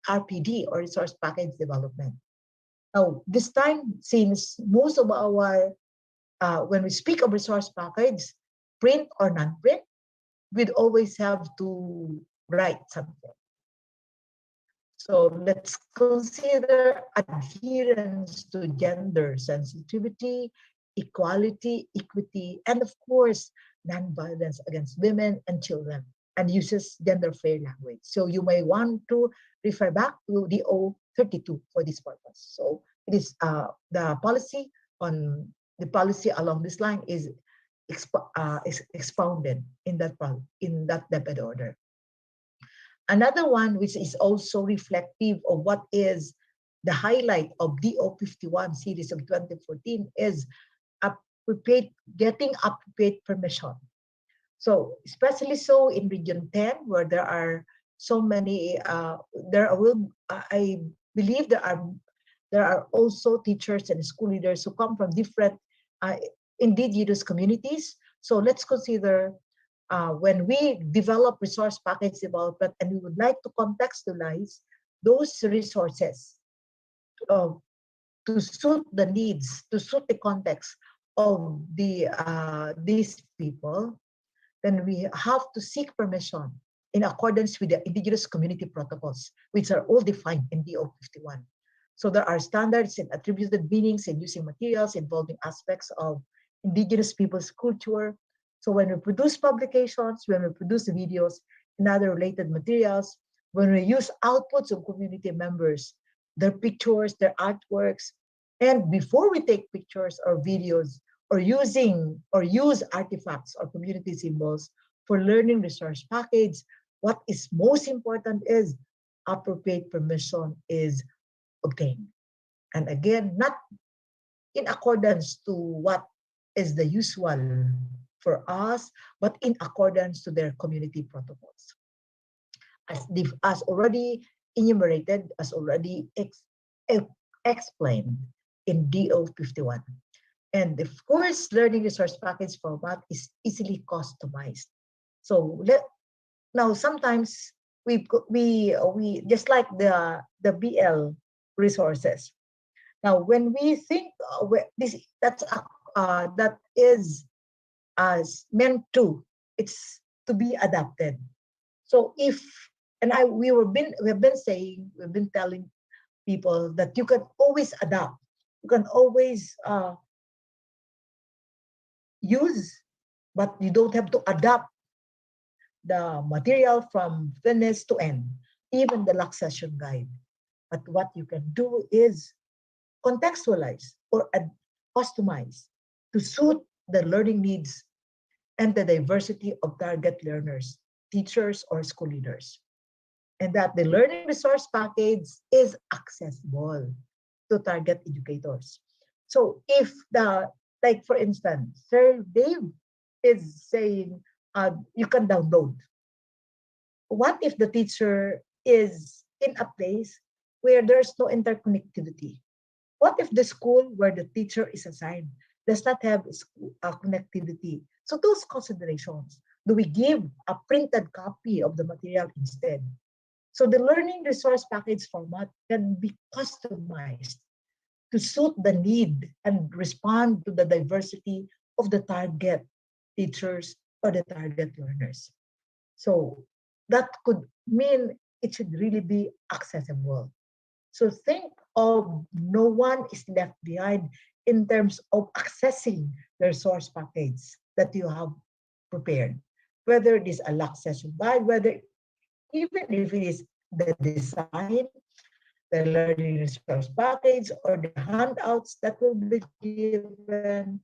RPD, or Resource Package Development. Now, this time, since most of our, when we speak of resource package, print or non-print, we'd always have to write something. So let's consider adherence to gender sensitivity, equality, equity, and of course, non-violence against women and children, and uses gender-fair language. So you may want to refer back to DO 32 for this purpose. So it is the policy along this line is expounded in that DepED order. Another one which is also reflective of what is the highlight of DO 51 series of 2014 is getting appropriate permission. So especially so in Region 10, where there are so many, I believe there are also teachers and school leaders who come from different indigenous communities. So let's consider when we develop resource package development, and we would like to contextualize those resources to suit the needs, to suit the context of these people, then we have to seek permission in accordance with the indigenous community protocols, which are all defined in DO 51. So there are standards and attributed meanings in using materials involving aspects of indigenous people's culture. So when we produce publications, when we produce videos and other related materials, when we use outputs of community members, their pictures, their artworks, and before we take pictures or videos or use artifacts or community symbols for learning resource package, what is most important is appropriate permission is obtained. And again, not in accordance to what is the usual for us, but in accordance to their community protocols. As already enumerated, as already explained in DO 51. And of course, learning resource package format is easily customized. So now sometimes we just like the BL resources. Now, when we think that is as meant to, it's to be adapted. So if we've been telling people that you can always adapt, you can always use, but you don't have to adapt the material from finish to end, even the last session guide. But what you can do is contextualize or customize to suit the learning needs and the diversity of target learners, teachers, or school leaders. And that the learning resource package is accessible to target educators. So if like for instance, Sir Dave is saying you can download. What if the teacher is in a place where there's no interconnectivity? What if the school where the teacher is assigned does not have connectivity? So those considerations, do we give a printed copy of the material instead? So the learning resource package format can be customized to suit the need and respond to the diversity of the target teachers or the target learners. So that could mean it should really be accessible. So think of no one is left behind in terms of accessing the resource package that you have prepared, whether it is a locked session guide, whether even if it is the design, the learning resource package, or the handouts that will be given,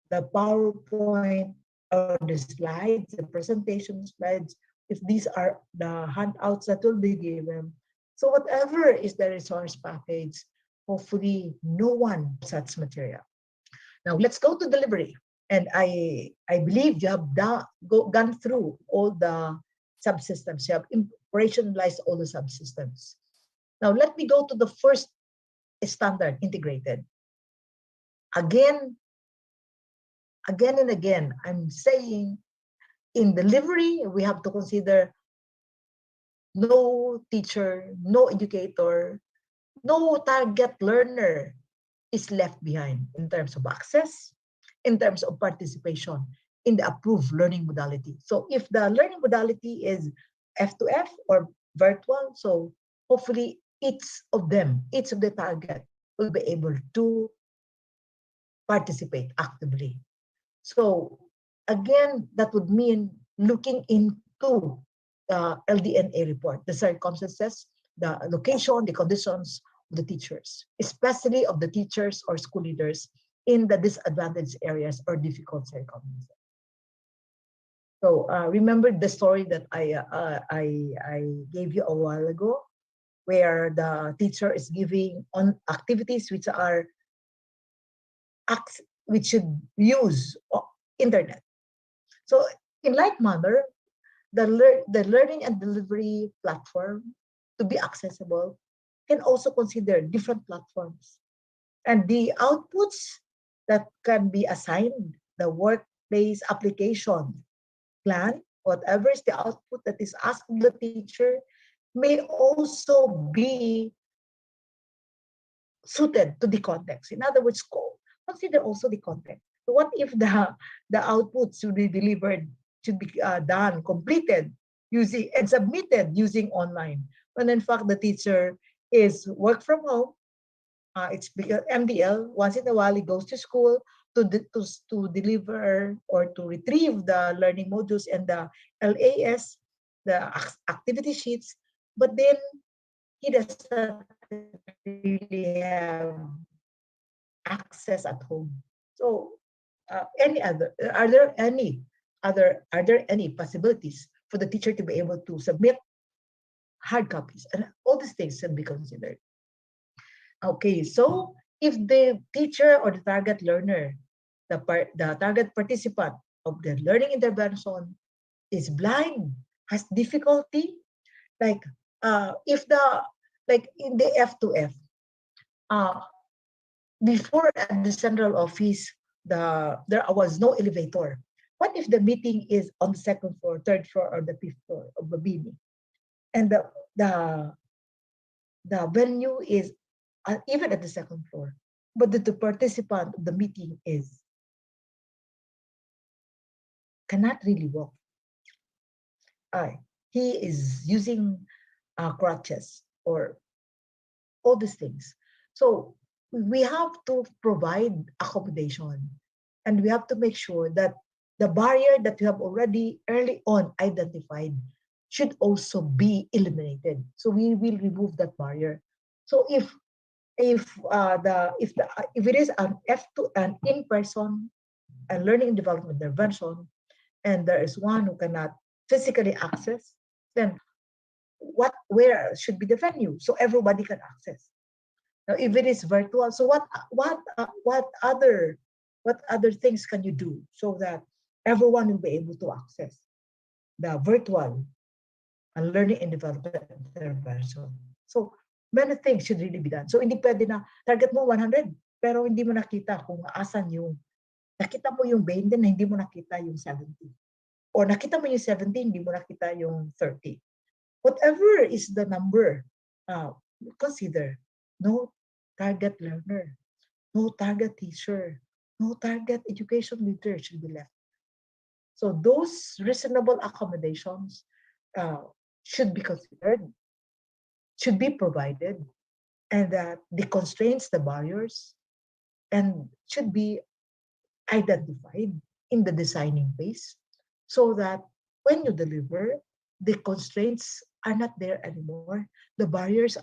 the PowerPoint or the slides, the presentation slides, if these are the handouts that will be given. So whatever is the resource package, hopefully no one such material. Now let's go to delivery. And I believe you have gone through all the subsystems. You have operationalized all the subsystems. Now let me go to the first standard, integrated. Again and again, I'm saying in delivery, we have to consider no teacher, no educator, no target learner is left behind in terms of access, in terms of participation in the approved learning modality. So if the learning modality is F2F or virtual, so hopefully each of the target will be able to participate actively. So again, that would mean looking into the LDNA report, the circumstances, the location, the conditions of the teachers, especially of the teachers or school leaders in the disadvantaged areas or difficult circumstances. So remember the story that I gave you a while ago, where the teacher is giving on activities which should use internet. So in like manner, the learning and delivery platform to be accessible can also consider different platforms. And the outputs that can be assigned, the workplace application plan, whatever is the output that is asked of the teacher, may also be suited to the context. In other words, consider also the context. So what if the outputs should be delivered, should be done, completed, using and submitted using online, when in fact the teacher is work from home, it's because MDL, once in a while he goes to school to deliver or to retrieve the learning modules and the LAS, the activity sheets, but then he doesn't really have access at home. So are there any possibilities for the teacher to be able to submit hard copies? And all these things should be considered. Okay, so if the teacher or the target learner, the target participant of the learning intervention is blind, has difficulty, like in the F2F, before at the central office, there was no elevator. What if the meeting is on the second floor, third floor, or the fifth floor of the building, and the venue is even at the second floor. But the participant of the meeting cannot really walk. He is using crutches or all these things. So we have to provide accommodation, and we have to make sure that the barrier that we have already early on identified should also be eliminated. So we will remove that barrier. So if it is an F2, an in-person and learning and development intervention, and there is one who cannot physically access, then where should be the venue so everybody can access? Now, if it is virtual, so what other things can you do so that everyone will be able to access the virtual and learning and development intervention? So many things should really be done. So hindi pwede na target mo 100 pero hindi mo nakita kung asan yung nakita mo yung 20 na hindi mo nakita yung 70. Or nakita mo yung 70, hindi mo nakita yung 30. Whatever is the number, consider no target learner, no target teacher, no target education leader should be left. So those reasonable accommodations should be considered, should be provided, and that the constraints, the barriers, and should be identified in the designing phase so that when you deliver, the constraints are not there anymore. The barriers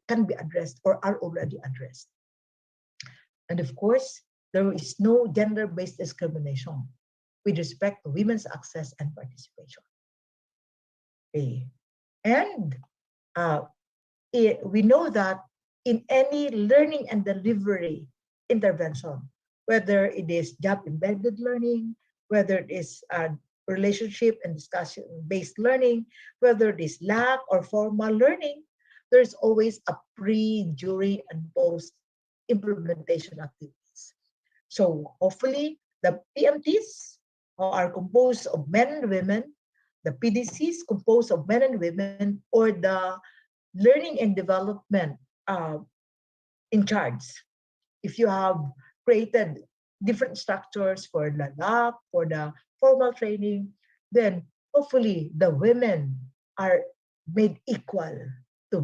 can be addressed or are already addressed. And of course, there is no gender-based discrimination with respect to women's access and participation. Okay. And we know that in any learning and delivery intervention, whether it is job-embedded learning, whether it is relationship and discussion-based learning, whether it is lack or formal learning, there's always a pre, during, and post-implementation activities. So hopefully the PMTs are composed of men and women, the PDCs composed of men and women, or the learning and development in charge. If you have created different structures for the lab, for the formal training, then hopefully the women are made equal to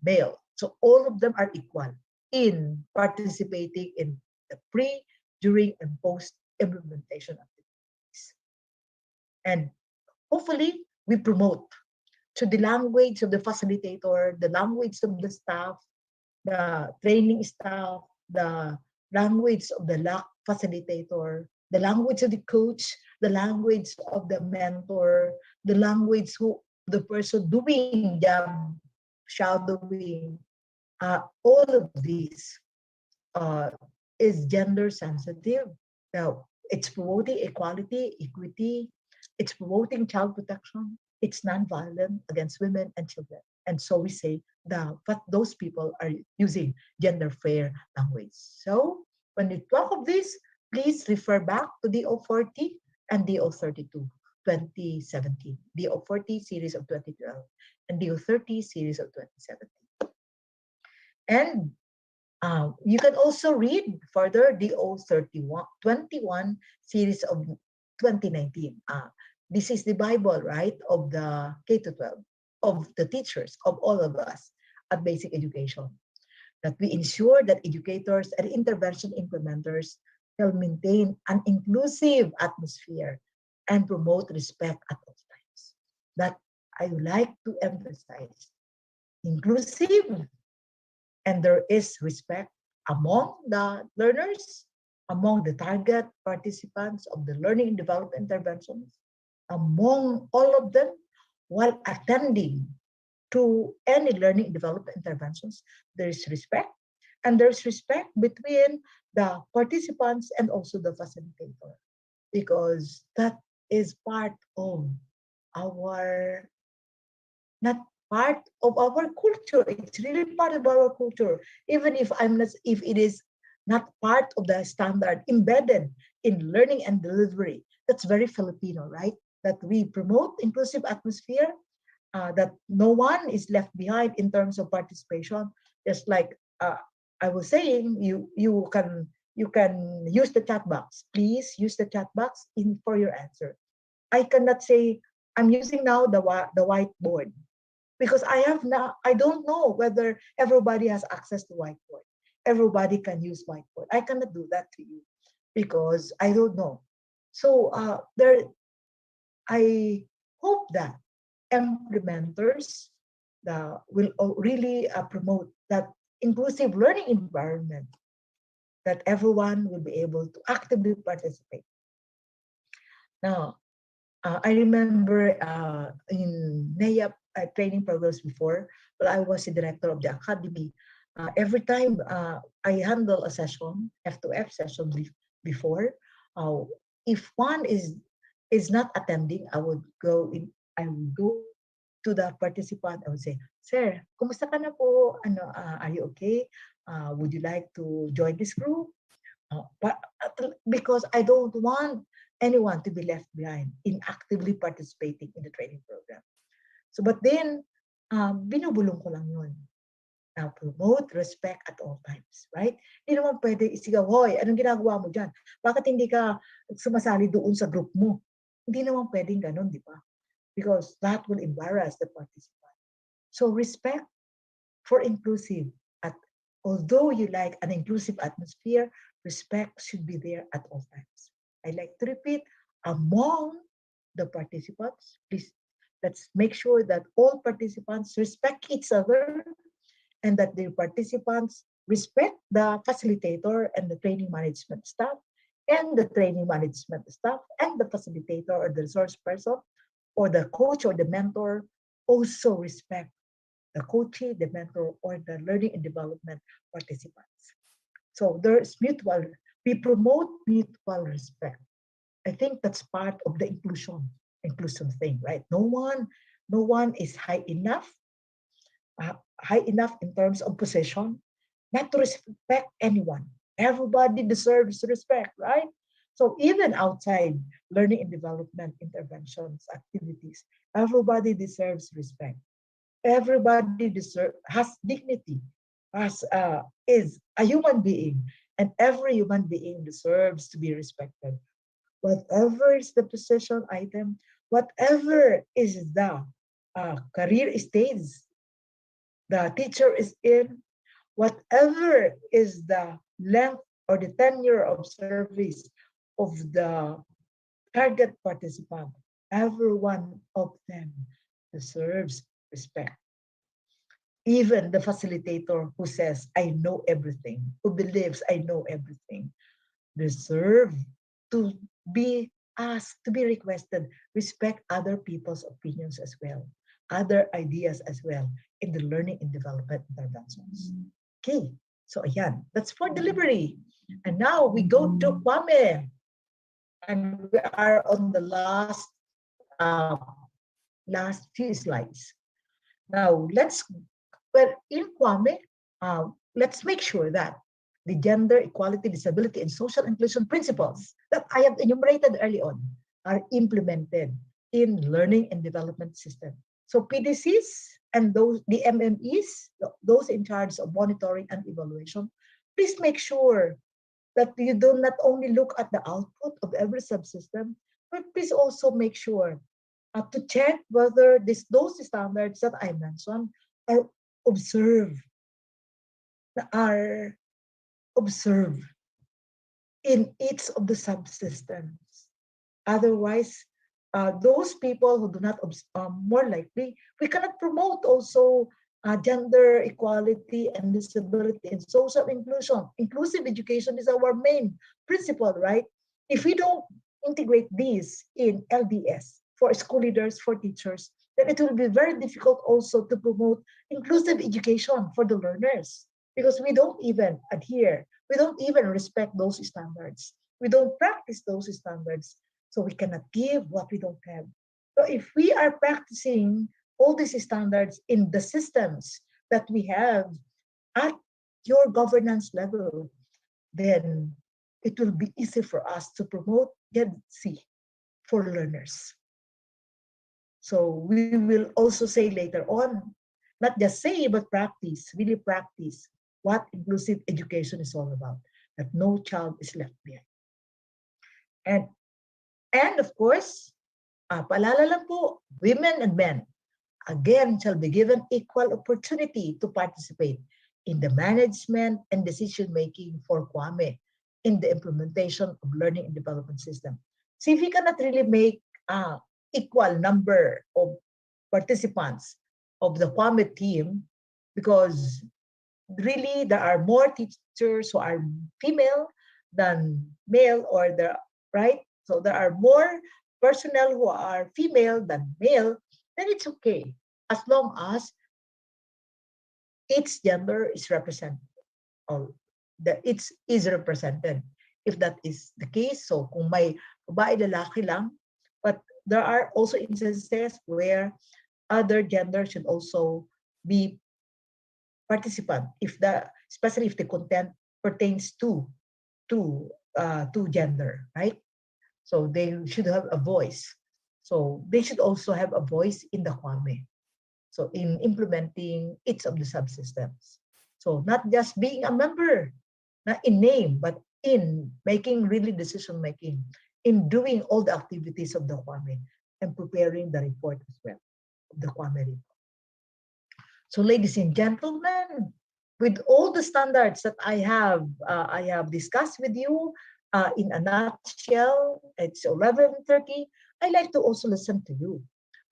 male. So all of them are equal in participating in the pre, during, and post implementation activities. And hopefully we promote to the language of the facilitator, the language of the staff, the training staff, the language of the LAC facilitator, the language of the coach, the language of the mentor, the language of the person doing job shadowing. All of these is gender sensitive. Now, it's promoting equality, equity, it's promoting child protection, it's non-violent against women and children. And so we say that those people are using gender fair language. So when you talk of this, please refer back to DO40 and DO32, 2017, DO40 series of 2012, and DO30 series of 2017. And you can also read further DO21 series of 2019. This is the Bible, right, of the K-12, of the teachers, of all of us at basic education, that we ensure that educators and intervention implementers will maintain an inclusive atmosphere and promote respect at all times. That I would like to emphasize. Inclusive, and there is respect among the learners, among the target participants of the learning and development interventions, among all of them, while attending to any learning and development interventions, there is respect, and there's respect between the participants and also the facilitator, because that is part of our, not part of our culture. It's really part of our culture, even if if it is not part of the standard embedded in learning and delivery. That's very Filipino, right? That we promote inclusive atmosphere, that no one is left behind in terms of participation. Just like I was saying you can use the chat box. Please use the chat box for your answer. I cannot say I'm using now the whiteboard because I don't know whether everybody has access to whiteboard. Everybody can use whiteboard. I cannot do that to you because I don't know. So I hope that implementers will really promote that inclusive learning environment, that everyone will be able to actively participate. Now, I remember in NEA training programs before, but I was the director of the academy. Every time I handle a session, F2F session before, if one is not attending, I would go to the participant. I would say, "Sir, kumusta ka na po? Are you okay? Would you like to join this group?" Because I don't want anyone to be left behind in actively participating in the training program. So, but then, binubulong ko lang yun. Now, promote respect at all times, right? Hindi naman pwede isigaw, "Hoy, anong ginagawa mo dyan? Bakit hindi ka sumasali doon sa group mo?" Hindi naman pwedeng ganun, di ba? Because that will embarrass the participant. So, respect for inclusive. Although you like an inclusive atmosphere, respect should be there at all times. I like to repeat, among the participants, please, let's make sure that all participants respect each other and that the participants respect the facilitator and the training management staff and the training management staff and the facilitator or the resource person or the coach or the mentor also respect the coachee, the mentor, or the learning and development participants. So there's we promote mutual respect. I think that's part of the inclusion thing, right? No one is high enough in terms of position not to respect anyone. Everybody deserves respect, right? So even outside learning and development interventions, activities, everybody deserves respect. Everybody has dignity, is a human being, and every human being deserves to be respected. Whatever is the position item, whatever is the career stage the teacher is in, whatever is the length or the tenure of service of the target participant, every one of them deserves respect. Even the facilitator who says, "I know everything," who believes I know everything, deserve to be asked, to be requested, respect other people's opinions as well, other ideas as well in the learning and development interventions. Okay, so ayan, that's for delivery. And now we go to Kwame. And we are on the last few slides. Now in Kwame, let's make sure that the gender equality, disability, and social inclusion principles that I have enumerated early on are implemented in learning and development system. So PDCs and the MMEs, those in charge of monitoring and evaluation, please make sure that you do not only look at the output of every subsystem, but please also make sure to check whether those standards that I mentioned are observed in each of the subsystems. Otherwise, those people who do not more likely, we cannot promote also gender equality and disability and social inclusion. Inclusive education is our main principle, right? If we don't integrate these in LDS for school leaders, for teachers, then it will be very difficult also to promote inclusive education for the learners because we don't even adhere, we don't even respect those standards. We don't practice those standards, so we cannot give what we don't have. So if we are practicing all these standards in the systems that we have at your governance level, then it will be easy for us to promote GED-C for learners. So we will also say later on, not just say, but practice, really practice what inclusive education is all about, that no child is left behind. And of course, paalala lang po, women and men, again, shall be given equal opportunity to participate in the management and decision-making for Kwame in the implementation of learning and development system. See, if we cannot really make equal number of participants of the Kwame team, because really there are more teachers who are female than male, or right? So there are more personnel who are female than male, then it's okay, as long as each gender is represented, or that it is represented. If that is the case, so kung may babae, lalaki lang, but there are also instances where other gender should also be participant, especially if the content pertains to gender, right? So they should have a voice. So they should also have a voice in the Kwame. So in implementing each of the subsystems. So not just being a member, not in name, but in making really decision making, in doing all the activities of the Kwame and preparing the report as well, of the Kwame report. So ladies and gentlemen, with all the standards that I have discussed with you, in a nutshell, it's 11:30. I like to also listen to you.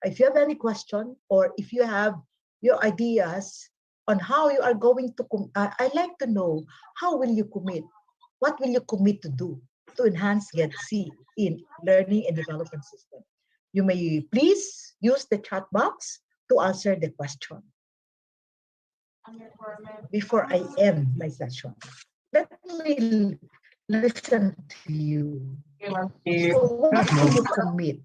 If you have any question, or if you have your ideas on how you are going to, I like to know, how will you commit? What will you commit to do to enhance GED-C in learning and development system? You may please use the chat box to answer the question. Before I end my session, let me listen to you. So what will you commit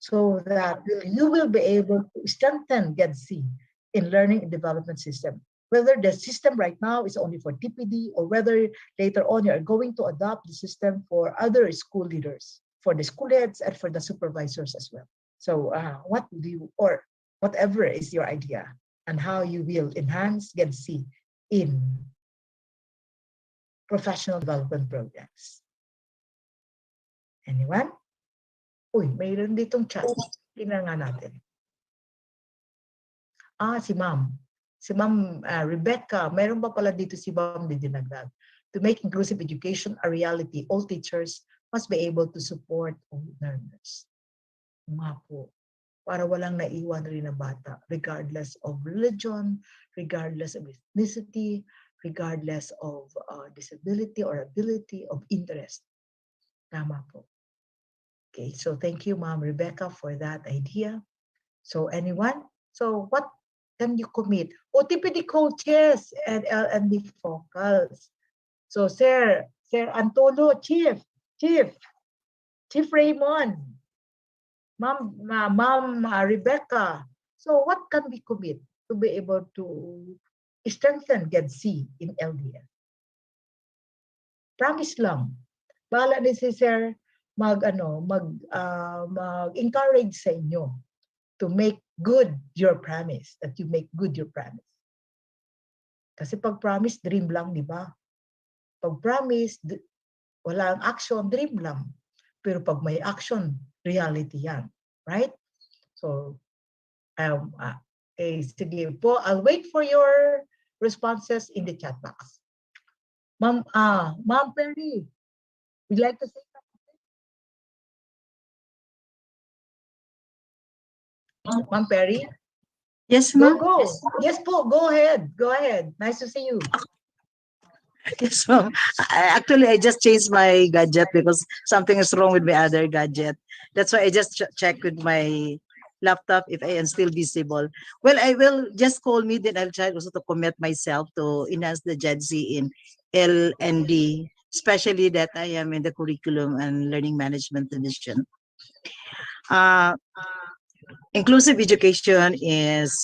so that you will be able to strengthen GED-C in learning and development system? Whether the system right now is only for DepED, or whether later on you are going to adopt the system for other school leaders, for the school heads and for the supervisors as well. So what do you, or whatever is your idea, and how you will enhance GED-C in professional development programs. Anyone? Uy, mayroon ditong chat. Tingnan nga natin. Si Ma'am. Si Ma'am Rebecca. Mayroon pa pala dito si Ma'am Didinagdag. To make inclusive education a reality, all teachers must be able to support all learners. Nga po. Para walang naiwan rin na bata, regardless of religion, regardless of ethnicity, regardless of disability or ability of interest. Tama po. Okay, so thank you, Ma'am Rebecca, for that idea. So anyone? So what can you commit? TPD coaches and LND focals. So Sir Antolo, Chief Raymond, Ma'am Rebecca. So what can we commit to be able to strengthen GED-C in LDF? Promise lang. Bahala ni si Sir mag-encourage sa inyo to make good your promise, that you make good your promise. Kasi pag promise, dream lang, di ba? Pag promise, walang action, dream lang. Pero pag may action, reality yan. Right? So, sige po, I'll wait for your responses in the chat box. Ma'am Perry, would you like to say something? Ma'am Perry? Yes, ma'am. Go. Yes po, go ahead. Go ahead. Nice to see you. Yes, ma'am. Actually, I just changed my gadget because something is wrong with my other gadget. That's why I just checked with my laptop if I am still visible. Well, I will just call me, then I'll try also to commit myself to enhance the GED-C in L&D, especially that I am in the curriculum and learning management division. Inclusive education is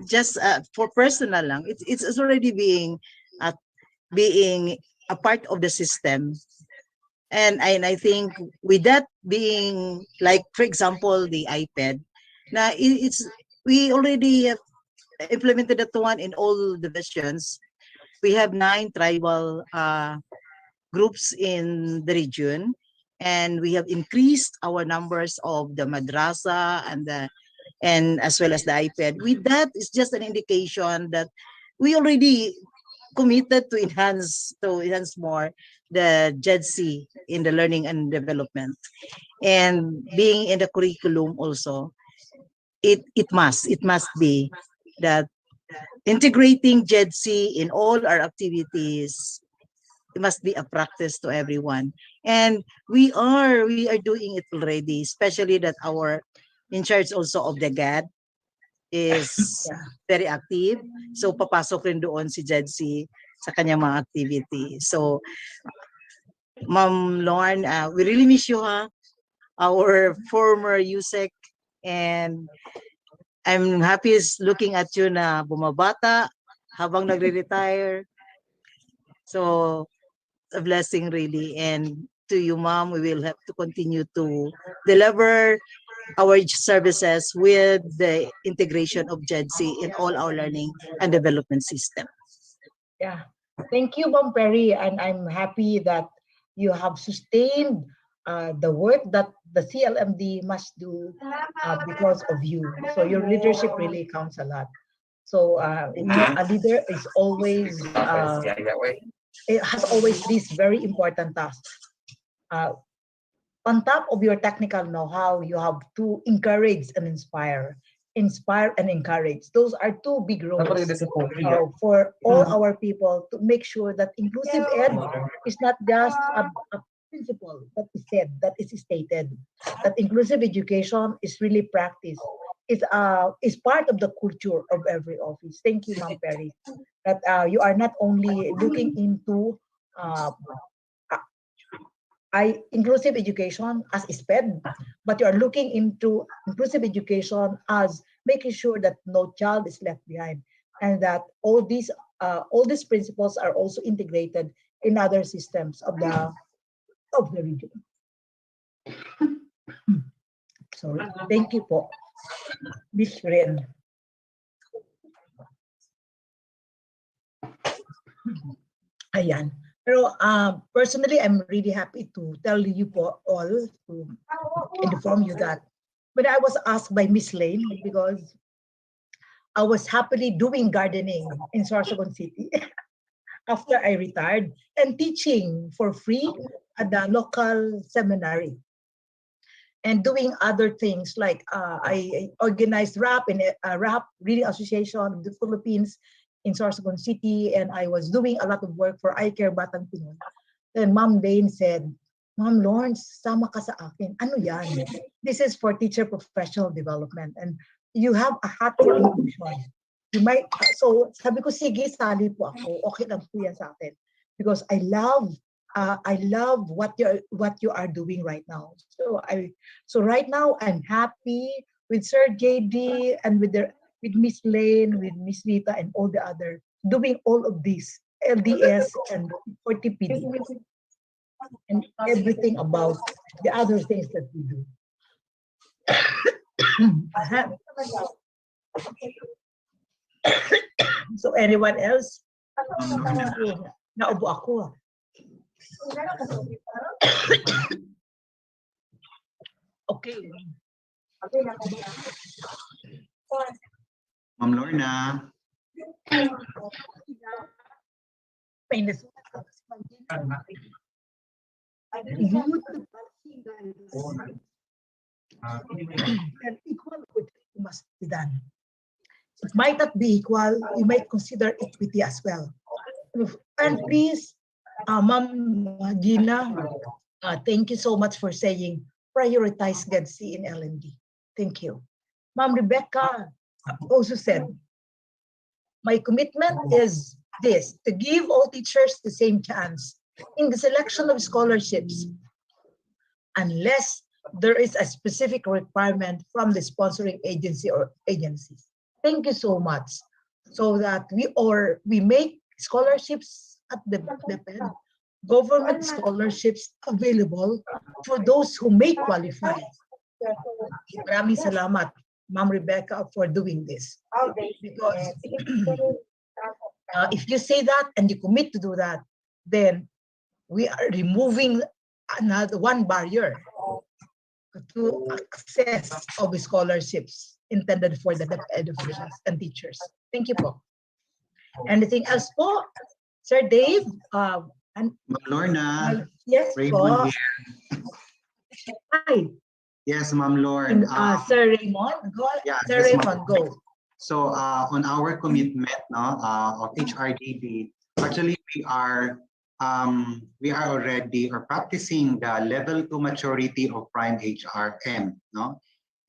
just for personal lang. It's already being a part of the system, and I think with that being, like for example the iPad, we already implemented that one in all divisions. We have 9 tribal groups in the region, and we have increased our numbers of the madrasa and as well as the iPad. With that, it's just an indication that we already committed to enhance more the JEDC in the learning and development, and being in the curriculum also. It must be that integrating JEDC in all our activities, it must be a practice to everyone. And we are doing it already, especially that our in charge also of the GAD is very active. So papasok rin doon si JEDC sa kanyang mga activity. So Ma'am Lorne, we really miss you, our former USEC, and I'm happy looking at you na bumabata habang nagre-retire. So, a blessing really. And to you, Ma'am, we will have to continue to deliver our services with the integration of JEDC in all our learning and development system. Yeah. Thank you, Ma'am Perry. And I'm happy that you have sustained the work that the CLMD must do because of you. So your leadership really counts a lot. So a leader is always it has always these very important tasks. On top of your technical know-how, you have to encourage and inspire and encourage. Those are 2 big roles for all our people to make sure that inclusive ed is not just a principle that is said, that is stated, that inclusive education is really practiced, is part of the culture of every office. Thank you, Ma'am Perry, that you are not only looking into inclusive education as SPED, but you are looking into inclusive education as making sure that no child is left behind, and that all these principles are also integrated in other systems of the region. Sorry. Thank you po, Miss Ren. Ayan. Pero personally, I'm really happy to tell you po all, to inform you that when I was asked by Miss Lane, because I was happily doing gardening in Sorsogon City after I retired and teaching for free at the local seminary and doing other things like I organized RAP Reading Association of the Philippines in Sorsogon City, and I was doing a lot of work for iCare Batang Pinoy. Then Ma'am Dane said, Ma'am Lawrence, sama ka sa akin. Ano yan? This is for teacher professional development, and you have a heart for inclusion. You might, so sabi ko, sige, sali po ako. Okay lang po yan sa atin. Because I love what you are doing right now. So right now I'm happy with Sir JD and with Miss Lane, with Miss Rita, and all the other doing all of this LDS and 40PD and everything about the other things that we do. So anyone else? Naubo ako. Okay. Ma'am Lorna. And equal must be done. It might not be equal, you might consider equity as well. And please, Ma'am Gina, thank you so much for saying prioritize GEDC in LND. Thank you. Ma'am Rebecca also said, my commitment is this, to give all teachers the same chance in the selection of scholarships, unless there is a specific requirement from the sponsoring agency or agencies. Thank you so much. So that we make scholarships at the DepED, government scholarships available for those who may qualify. Maraming salamat. Ma'am Rebecca, for doing this. Because if you say that and you commit to do that, then we are removing another one barrier to access of scholarships intended for the DepEd officials and teachers. Thank you po. Anything else po? Sir Dave? And Ma'am Lorna, yes po. Raymond here. Hi. Yes, Ma'am Lord. Sir Raymond, go. Yeah, Sir yes, Raymond, go. So on our commitment of HRDD, actually we are already or practicing the level 2 maturity of prime HRM, no?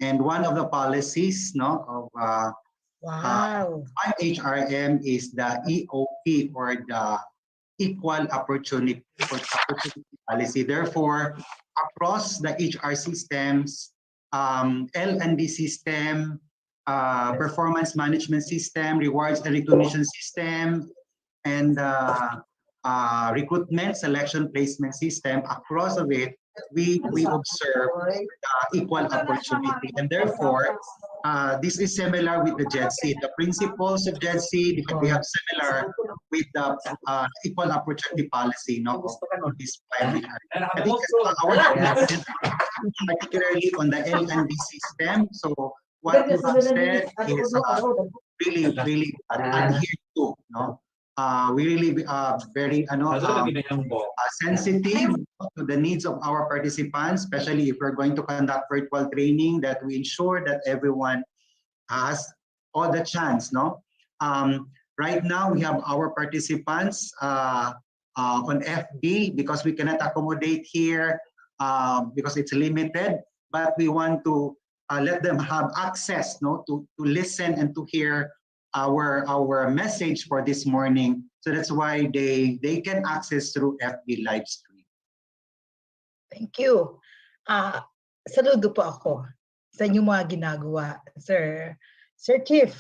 And one of the policies of Wow. prime HRM is the EOP, or the equal opportunity policy. Therefore, across the HR systems, L&D system, performance management system, rewards and recognition system, and recruitment, selection, placement system, across of it, we observe equal opportunity. And therefore, this is similar with the JEDC. The principles of JEDC, we have similar with the equal opportunity policy of this primary. I think our commitment, particularly on the L&D system. So what you have said is really adhere to. We really very sensitive to the needs of our participants, especially if we're going to conduct virtual training, that we ensure that everyone has all the chance. Right now, we have our participants on FB because we cannot accommodate here because it's limited, but we want to let them have access to listen and to hear our message for this morning. So that's why they can access through FB live stream. Thank you. Saludo po ako sa inyong mga ginagawa, Sir Chief.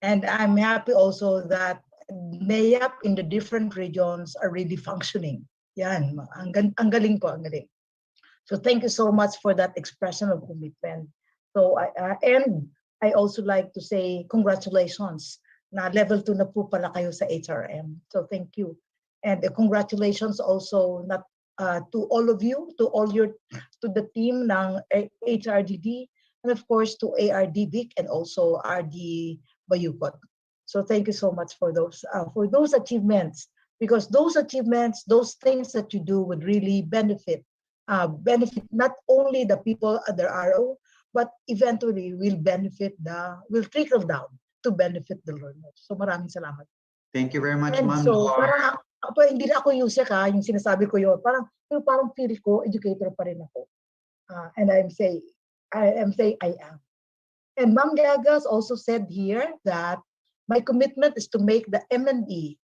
And I'm happy also that NAYAP in the different regions are really functioning. Yan, ang galing po, ang galing. So thank you so much for that expression of commitment. So I also like to say congratulations na level 2 na po pala kayo sa HRM. So thank you. And congratulations also not to all of you, to the team ng HRDD, and of course to ARD-BIC and also RD Bayukot. So thank you so much for those achievements, because those achievements, those things that you do would really benefit not only the people at the RO, but eventually will trickle down to benefit the learners. So maraming salamat. Thank you very much, Ma'am. So parang hindi na ako Yusek yung sinasabi ko yun. Parang feel ko, educator pa rin ako. And I am saying I am. And Ma'am Gagas also said here that my commitment is to make the M&E,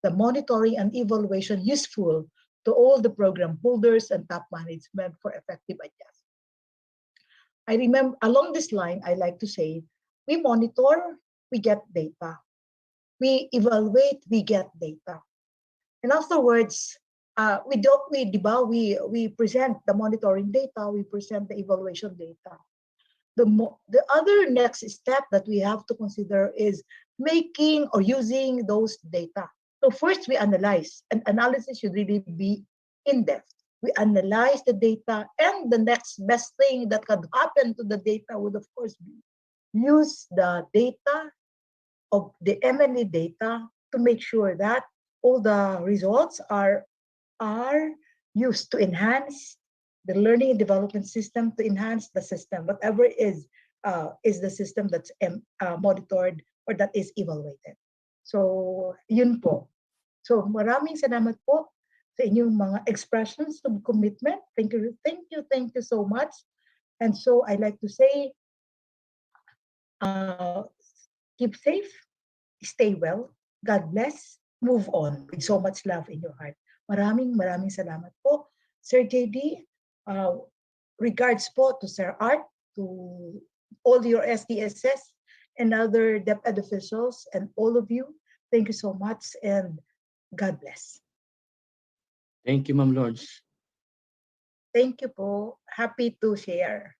the monitoring and evaluation, useful to all the program holders and top management for effective adjustment. I remember along this line, I like to say, we monitor, we get data. We evaluate, we get data. And afterwards, we present the monitoring data, we present the evaluation data. The other next step that we have to consider is making or using those data. So first we analyze, and analysis should really be in-depth. We analyze the data, and the next best thing that could happen to the data would of course be use the data of the M&E data to make sure that all the results are used to enhance the learning and development system, to enhance the system, whatever is the system that's monitored or that is evaluated. So yun po. So maraming salamat po sa inyong mga expressions of commitment. Thank you so much. And so I like to say, keep safe, stay well, God bless, move on with so much love in your heart. Maraming salamat po, Sir JD. Regards po to Sir Art, to all your SDSS and other DepEd officials and all of you. Thank you so much and God bless. Thank you, Ma'am Lords. Thank you po. Happy to share.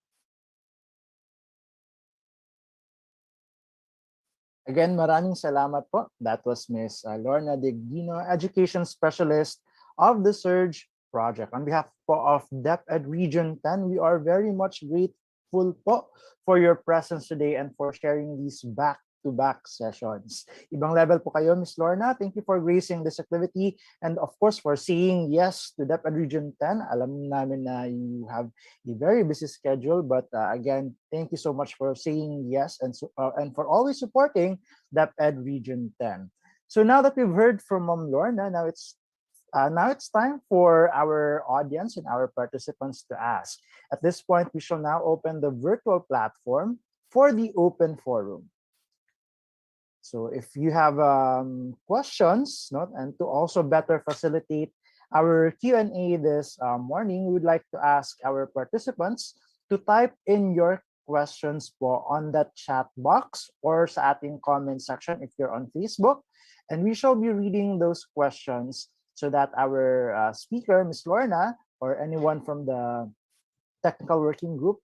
Again, maraming salamat po. That was Miss Lorna Digdino, Education Specialist of the SERG project. On behalf po of DepEd Region 10, we are very much grateful po for your presence today and for sharing these back-to-back sessions. Ibang level po kayo, Miss Lorna. Thank you for gracing this activity and of course for saying yes to DepEd Region 10. Alam namin na you have a very busy schedule, but again, thank you so much for saying yes and for always supporting DepEd Region 10. So now that we've heard from Ma'am Lorna, now it's time for our audience and our participants to ask. At this point, we shall now open the virtual platform for the open forum. So if you have questions, and to also better facilitate our Q&A this morning, we would like to ask our participants to type in your questions po on that chat box or sa ating comment section if you're on Facebook. And we shall be reading those questions so that our speaker, Ms. Lorna, or anyone from the technical working group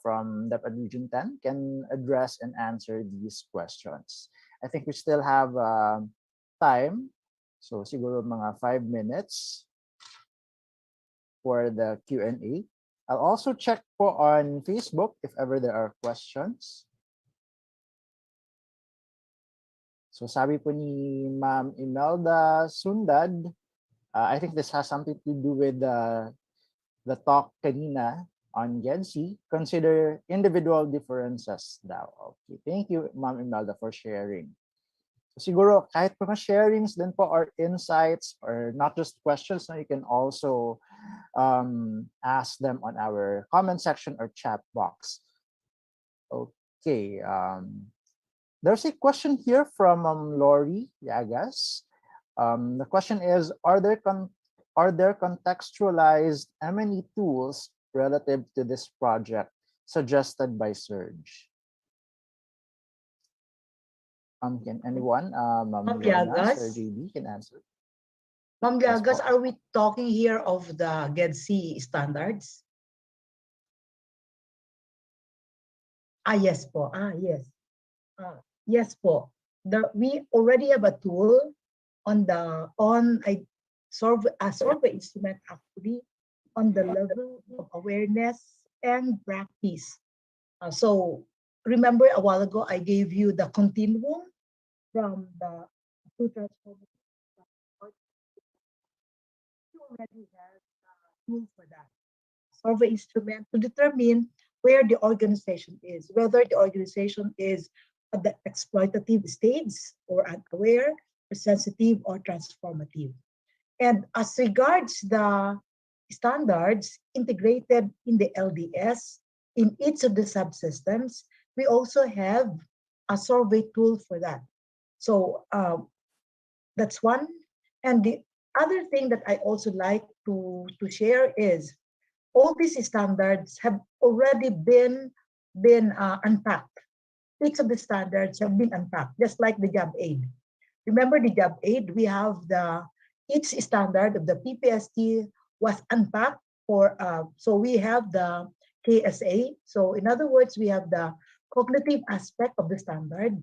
from DepEd Region 10 can address and answer these questions. I think we still have time. So siguro mga 5 minutes for the Q&A. I'll also check po on Facebook if ever there are questions. So sabi po ni Ma'am Imelda Sundad, I think this has something to do with the talk kanina on GED-C. Consider individual differences daw. Okay, thank you, Ma'am Imelda, for sharing. So siguro kahit mga sharings din po or insights or not just questions, you can also ask them on our comment section or chat box. Okay. There's a question here from Lori Yagas. The question is, are there contextualized M&E tools relative to this project suggested by SERG? Can anyone, Ma'am Lorna, Sir JB can answer. Ma'am Llagas, are we talking here of the GED-C standards? Yes po. Yes. Yes po. We already have a tool on a survey instrument actually on the level of awareness and practice. So remember a while ago I gave you the continuum from the two transformers. You already have a tool for that survey instrument to determine where the organization is, whether the organization is at the exploitative stage or unaware, or sensitive or transformative. And as regards the standards integrated in the LDS in each of the subsystems, we also have a survey tool for that. So that's one. And the other thing that I also like to share is all these standards have already been unpacked. Each of the standards have been unpacked, just like the DepED. Remember the DepED, we have each standard of the PPST was unpacked for, so we have the KSA. So in other words, we have the cognitive aspect of the standard,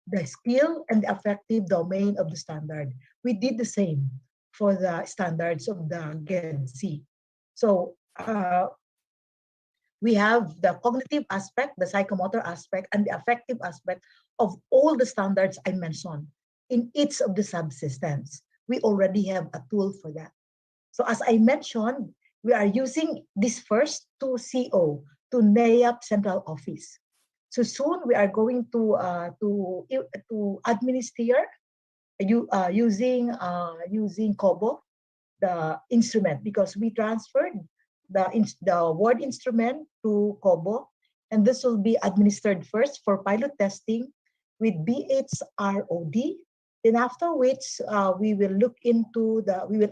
the skill and the affective domain of the standard. We did the same for the standards of the GED-C. So we have the cognitive aspect, the psychomotor aspect, and the affective aspect of all the standards I mentioned in each of the subsystems. We already have a tool for that. So as I mentioned, we are using this first to CO, to NAIAP Central Office. So soon we are going to administer using COBO, the instrument, because we transferred the word instrument to COBO, and this will be administered first for pilot testing with BHROD. Then after which we will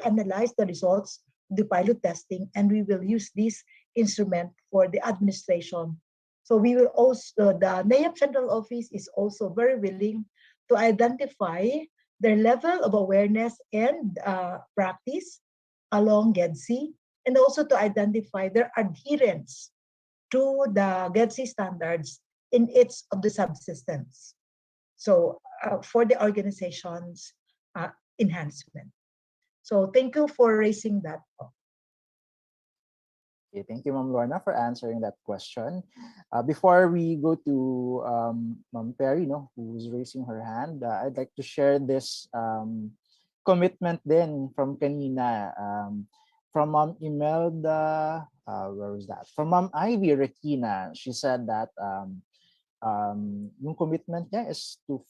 analyze the results of the pilot testing, and we will use this instrument for the administration. So we will also, the NAIAP Central Office is also very willing to identify their level of awareness and practice along GED-C, and also to identify their adherence to the GED-C standards in each of the subsystems. So for the organization's enhancement. So thank you for raising that. Okay, thank you, Ma'am Lorna, for answering that question. Before we go to Ma'am Perry, no, who's raising her hand, I'd like to share this commitment then from kanina, from Ma'am Imelda, where was that? From Ma'am Ivy Rekina. She said that yung commitment niya is to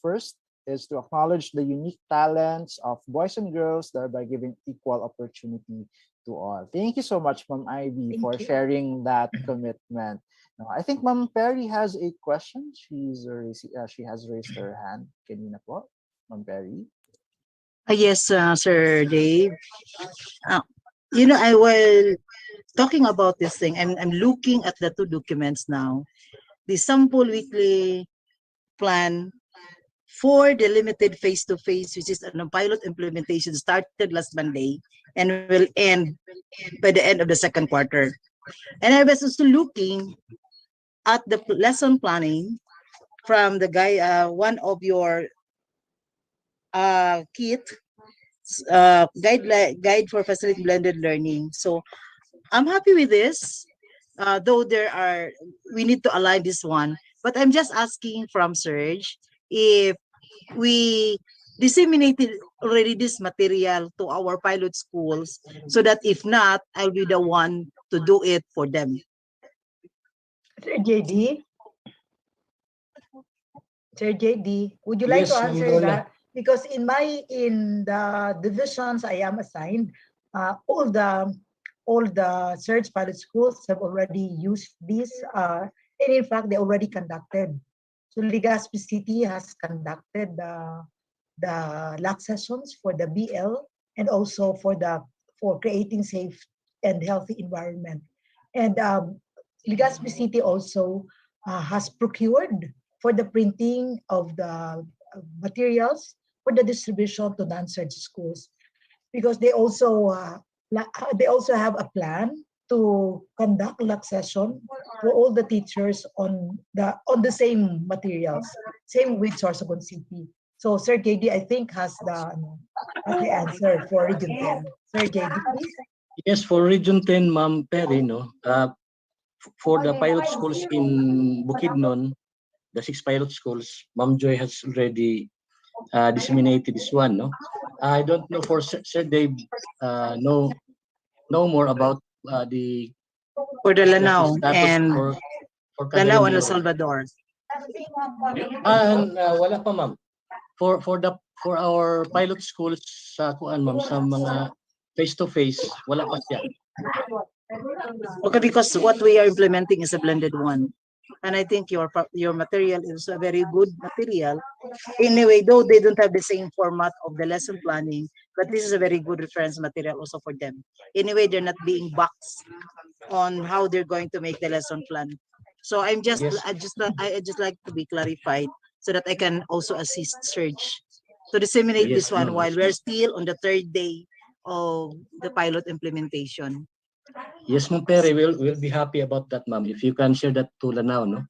acknowledge the unique talents of boys and girls, thereby giving equal opportunity to all. Thank you so much, Ma'am Ivy, for sharing that commitment. Now, I think Ma'am Perry has a question. She has raised her hand. Kanina po, Ma'am Perry. Yes, Sir Dave. I will talking about this thing. I'm looking at the two documents now. The sample weekly plan for the limited face-to-face, which is a pilot implementation, started last Monday and will end by the end of the second quarter. And I was also looking at the lesson planning from the guy, one of your kit, guide for facility blended learning. So I'm happy with this, though we need to align this one. But I'm just asking from SERG if we disseminated already this material to our pilot schools, so that if not, I'll be the one to do it for them. Sir JD, would you like to answer that? Because in the divisions I am assigned, all the SERG pilot schools have already used this, and in fact they already conducted. So Legazpi City has conducted the LAC sessions for the BL and also for creating safe and healthy environment. And Legazpi City also has procured for the printing of the materials for the distribution to non-SERG schools, because they also have a plan to conduct LAC session for all the teachers on the same materials, same with Sorsogon City. So Sir JD, I think, has the answer for Region 10. Sir JD, please. Yes, for Region 10, Ma'am Perry, for the pilot schools in Bukidnon, the 6 pilot schools, Ma'am Joy has already disseminated this one. No, I don't know for Sir Dave. Know more about the for the Lanao and for Lanao and El Salvador. Wala pa, ma'am. For our pilot schools sa ma'am, sa mga face-to-face, wala pa siya. Okay, because what we are implementing is a blended one. And I think your material is a very good material. Anyway, though they don't have the same format of the lesson planning, but this is a very good reference material also for them. Anyway, they're not being boxed on how they're going to make the lesson plan. So I just like to be clarified so that I can also assist SERG to disseminate this one while we're still on the 3rd day of the pilot implementation. Yes, Ma'am Perry, we'll be happy about that, ma'am. If you can share that to Lanao, no?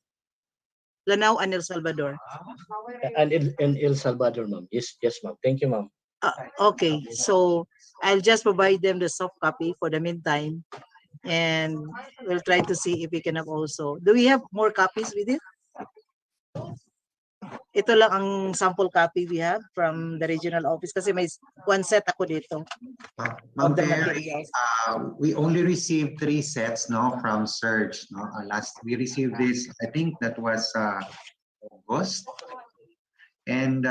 Lanao and El Salvador. And El Salvador, ma'am. Yes, ma'am. Thank you, ma'am. Okay, so I'll just provide them the soft copy for the meantime, and we'll try to see if we can have also. Do we have more copies with it? Ito lang ang sample copy we have from the regional office kasi may one set ako dito. Ma'am Perry, we only received 3 sets from SERG. We received this, I think that was August. And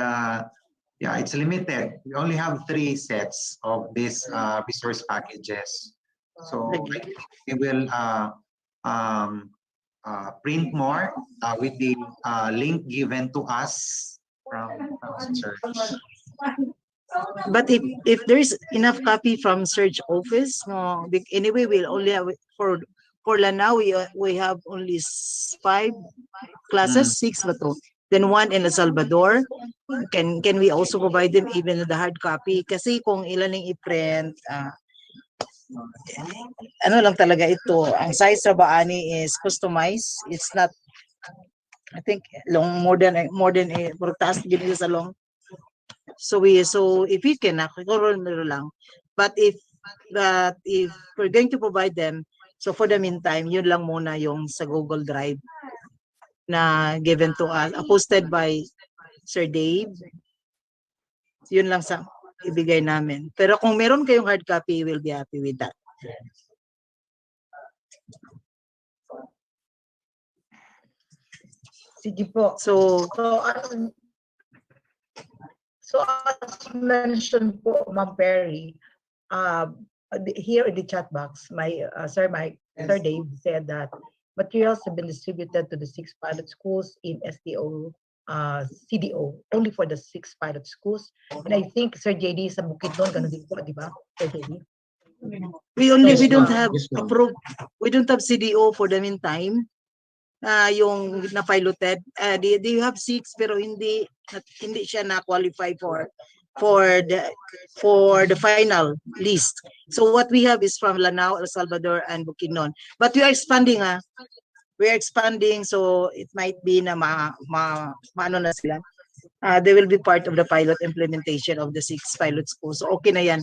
yeah, it's limited. We only have 3 sets of these resource packages. So we will print more with the link given to us from SERG. But if there's enough copy from SERG office, anyway, we'll only have for Lanao we have only 5 classes, 6 ba to? Then 1 in El Salvador. Can we also provide them even the hard copy? Kasi kung ilan yung i-print, ano lang talaga ito, ang size sa baani is customized. It's not I think long more than for taas gid sa long. So if we can lang. But if we're going to provide them, so for the meantime, yun lang muna yung sa Google Drive na given to us, posted by Sir Dave. Yun lang sa ibigay namin. Pero kung meron kayong hard copy, we'll be happy with that. Sige po. So as mentioned po, Ma'am Perry, here in the chat box, Sir Dave said that materials have been distributed to the 6 pilot schools in SDO, CDO, only for the 6 pilot schools. And I think Sir JD sa Bukidnon, ganun din po, di ba? Sir JD? We don't have approved, we don't have CDO for the meantime. Yung na-piloted, do you have 6 pero hindi siya na-qualify for the final list. So what we have is from Lanao, El Salvador, and Bukidnon. But we are expanding, we are expanding, so it might be na maano na sila. They will be part of the pilot implementation of the 6 pilot schools. So okay na yan.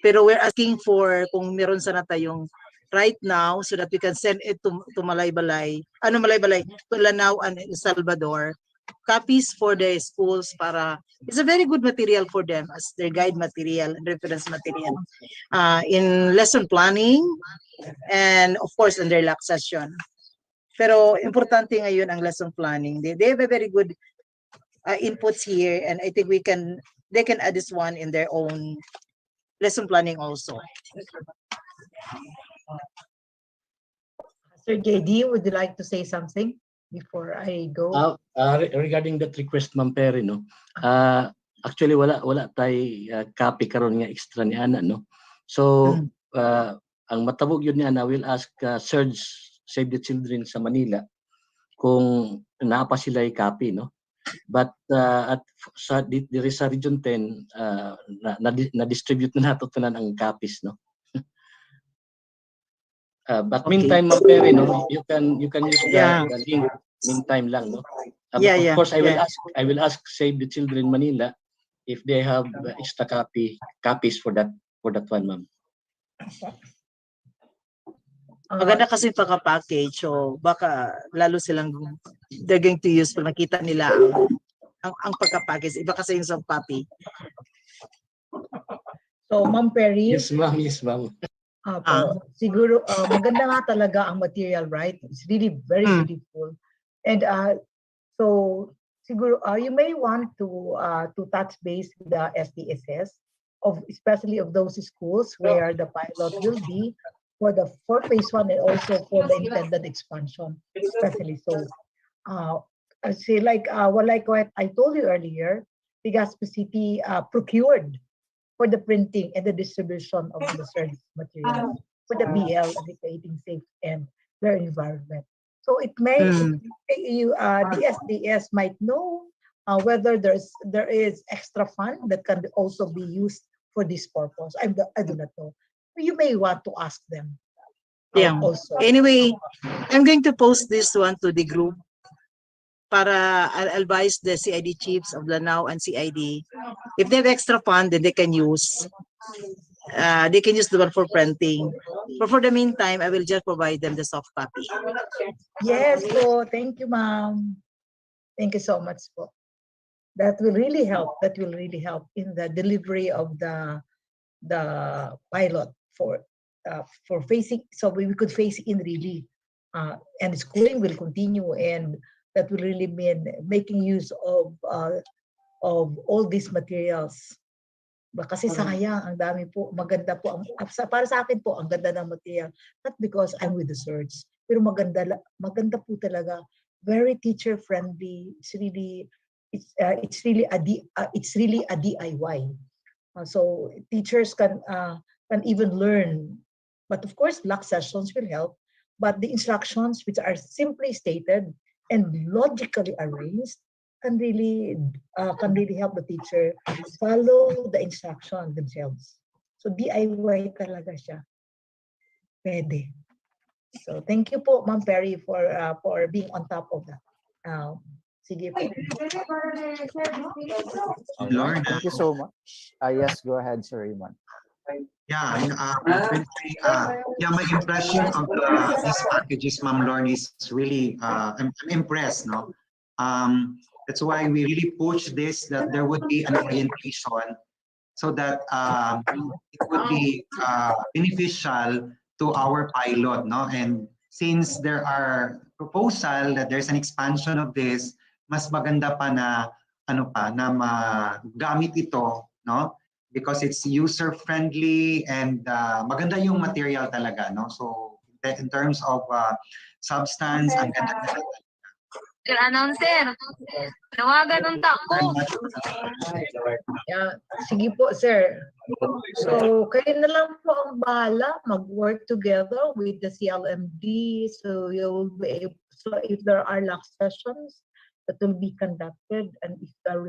Pero we're asking for kung meron sana tayong right now so that we can send it to Malaybalay, to Lanao and El Salvador, copies for the schools para it's a very good material for them as their guide material and reference material in lesson planning and of course in their LAC session. Pero importante ngayon ang lesson planning. They have a very good inputs here, and I think they can add this one in their own lesson planning also. Sir JD, would you like to say something before I go? Regarding that request, Ma'am Perry, no? Actually, wala tay copy karon nga extra ni Ana, no? So, ang matabog yun ni Ana, will ask SERG, Save the Children sa Manila, kung naapa sila yung copy, no? But at sa Region 10, na-distribute na nato tanan ang copies, no? But meantime, Ma'am Perry, no, you can use the link. Meantime lang, no. Of course, I will ask Save the Children Manila if they have extra copies for that one, ma'am. Maganda kasi pagka-package, so baka lalo silang they're going to use pag nakita nila ang pagka-package. Iba kasi yung soft copy. So, Ma'am Perry. Yes, ma'am. Yes, ma'am. Siguro maganda nga talaga ang material, right? It's really very beautiful. And so siguro you may want to touch base with the SDSS especially of those schools where the pilot will be for phase 1 and also for the intended expansion, especially. So I say like what I told you earlier, Legazpi City procured for the printing and the distribution of the SERG materials for the BL and the creating safe and their environment. So it may the SDS might know whether there is extra fund that can also be used for this purpose. I do not know. You may want to ask them. Also. Anyway, I'm going to post this one to the group para I'll advise the CID chiefs of Lanao and CID. If they have extra fund, then they can use the one for printing. But for the meantime, I will just provide them the soft copy. Yes, po. Thank you, ma'am. Thank you so much, po. That will really help. That will really help in the delivery of the pilot for facing. So we could face in really, and schooling will continue, and that will really mean making use of all these materials. Kasi sayang, ang dami po, maganda po. Para sa akin po, ang ganda ng material. Not because I'm with the SERG, pero maganda po talaga. Very teacher friendly. It's really a DIY. So teachers can even learn. But of course, LAC sessions will help. But the instructions, which are simply stated and logically arranged, can really help the teacher follow the instruction themselves. So DIY talaga siya. Pwede. So thank you po, Ma'am Perry, for being on top of that. Sige po. Lorna. Thank you so much. Yes, go ahead, Sir Raymond. Yeah, and my impression of these packages, Ma'am Lorna, is really I'm impressed. No, that's why we really push this, that there would be an orientation, so that it would be beneficial to our pilot. No, and since there are proposal that there's an expansion of this, mas maganda pa na magamit ito, no? Because it's user friendly and maganda yung material talaga, no? So in terms of substance, ang ganda talaga. Sir Announcer, tawagan ng tako. Yeah, sige po, sir. So, kayo na lang po ang bahala mag-work together with the CLMD. So, you'll be able, so if there are LAC sessions that will be conducted, and if the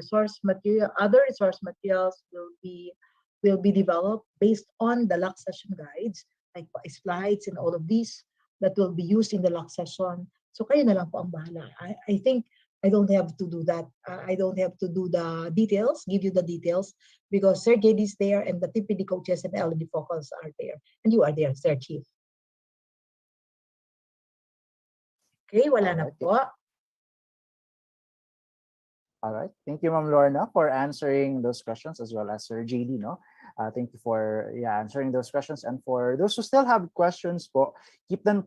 other resource materials will be developed based on the LAC session guides, like slides and all of these that will be used in the LAC session. So, kayo na lang po ang bahala. I think I don't have to do that. I don't have to do the details, give you the details, because Sir JD is there and the TPD coaches and LD focals are there. And you are there, Sir Chief. Okay, wala na po. All right. Thank you, Ma'am Lorna, for answering those questions, as well as Sir JD. No, thank you for answering those questions. And for those who still have questions, po, keep them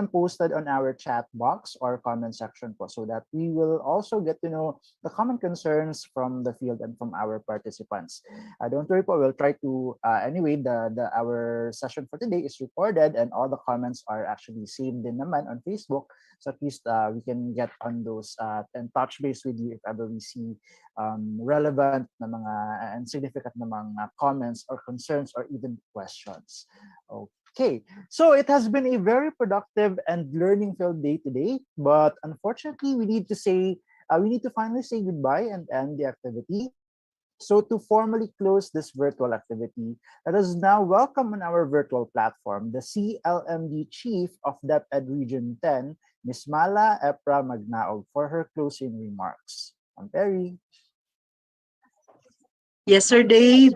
posted on our chat box or comment section, po, so that we will also get to know the common concerns from the field and from our participants. Don't worry, po, we'll try to anyway. Our session for today is recorded, and all the comments are actually saved in naman on Facebook. So at least we can get on those and touch base with you if ever we see relevant na mga and significant na mga comments or concerns or even questions. Okay, so it has been a very productive and learning filled day today, but unfortunately we need to finally say goodbye and end the activity. So to formally close this virtual activity, let us now welcome on our virtual platform the CLMD Chief of DepED Region 10, Ms. Mala Epra Magnaog, for her closing remarks. Perry. Yes, Sir Dave.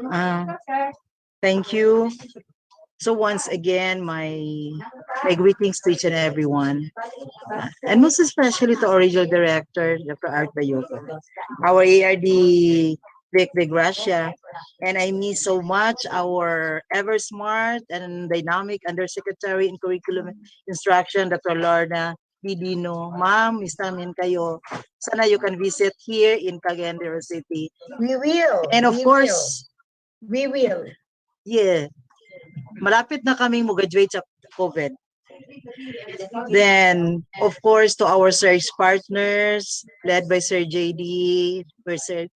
Thank you. So once again, my greetings to each and everyone, and most especially to our regional director, Dr. Art Bayoko, our ARD Vic De Gracia, and I miss so much our ever smart and dynamic Undersecretary in Curriculum Instruction, Dr. Lorna Didino. Ma'am, miss namin kayo. Sana you can visit here in Cagayan de Oro City. We will. And of course, we will. Yeah. Malapit na kaming mag-graduate sa COVID. Then, of course, to our SERG partners, led by Sir JD, or Sir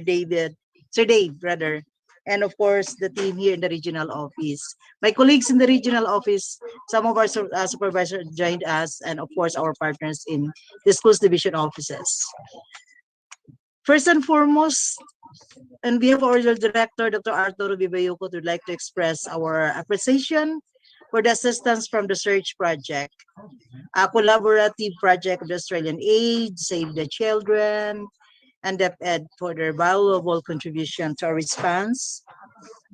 Dave, rather, and of course, the team here in the regional office. My colleagues in the regional office, some of our supervisors joined us, and of course, our partners in the schools division offices. First and foremost, on behalf of our director, Dr. Arturo Bibayuco, would like to express our appreciation for the assistance from the SERG project, a collaborative project of the Australian Aid, Save the Children, and DepED for their valuable contribution to our response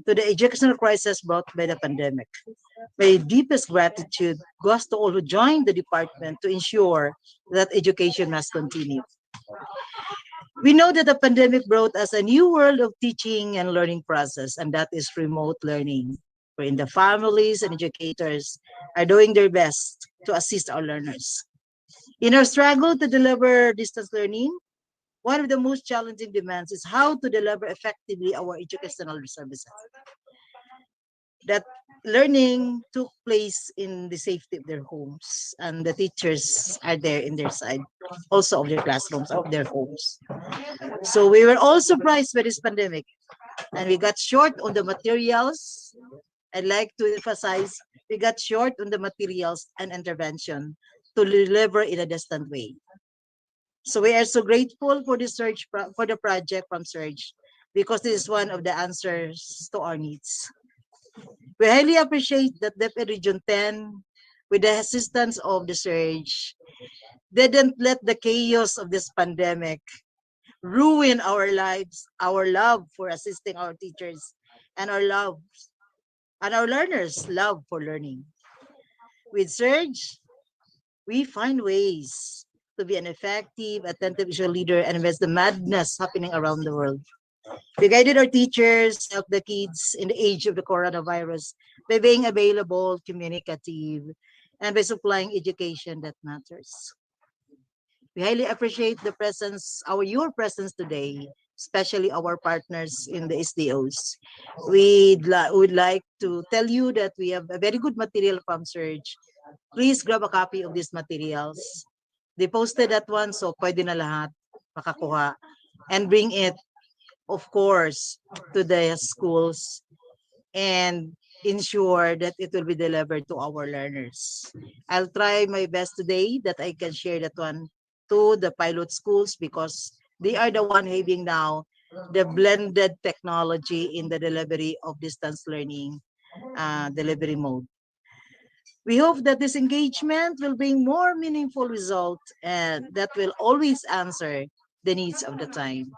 to the educational crisis brought by the pandemic. My deepest gratitude goes to all who joined the department to ensure that education must continue. We know that the pandemic brought us a new world of teaching and learning process, and that is remote learning, wherein the families and educators are doing their best to assist our learners. In our struggle to deliver distance learning, one of the most challenging demands is how to deliver effectively our educational services. That learning took place in the safety of their homes, and the teachers are there in their side, also of their classrooms, of their homes. So we were all surprised by this pandemic, and we got short on the materials. I'd like to emphasize, we got short on the materials and intervention to deliver in a distant way. So we are so grateful for the for the project from SERG, because this is one of the answers to our needs. We highly appreciate that DepED Region 10, with the assistance of the SERG, didn't let the chaos of this pandemic ruin our lives, our love for assisting our teachers, and our love and our learners' love for learning. With SERG, we find ways to be an effective, attentive visual leader and amidst the madness happening around the world. We guided our teachers, helped the kids in the age of the coronavirus by being available, communicative, and by supplying education that matters. We highly appreciate the presence, your presence today, especially our partners in the SDOs. Would like to tell you that we have a very good material from SERG. Please grab a copy of these materials. They posted that one, so pwede na lahat makakuha. And bring it, of course, to the schools and ensure that it will be delivered to our learners. I'll try my best today that I can share that one to the pilot schools because they are the one having now the blended technology in the delivery of distance learning delivery mode. We hope that this engagement will bring more meaningful results and that will always answer the needs of the time.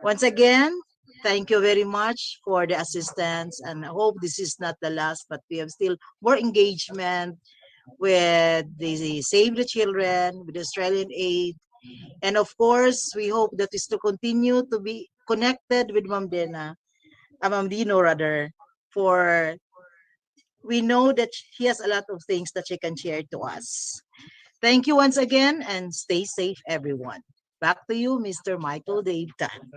Once again, thank you very much for the assistance, and I hope this is not the last, but we have still more engagement with the Save the Children, with Australian Aid, and of course, we hope that is to continue to be connected with Ma'am Dino rather, for we know that he has a lot of things that she can share to us. Thank you once again and stay safe, everyone. Back to you, Mr. Michael Dave Tan.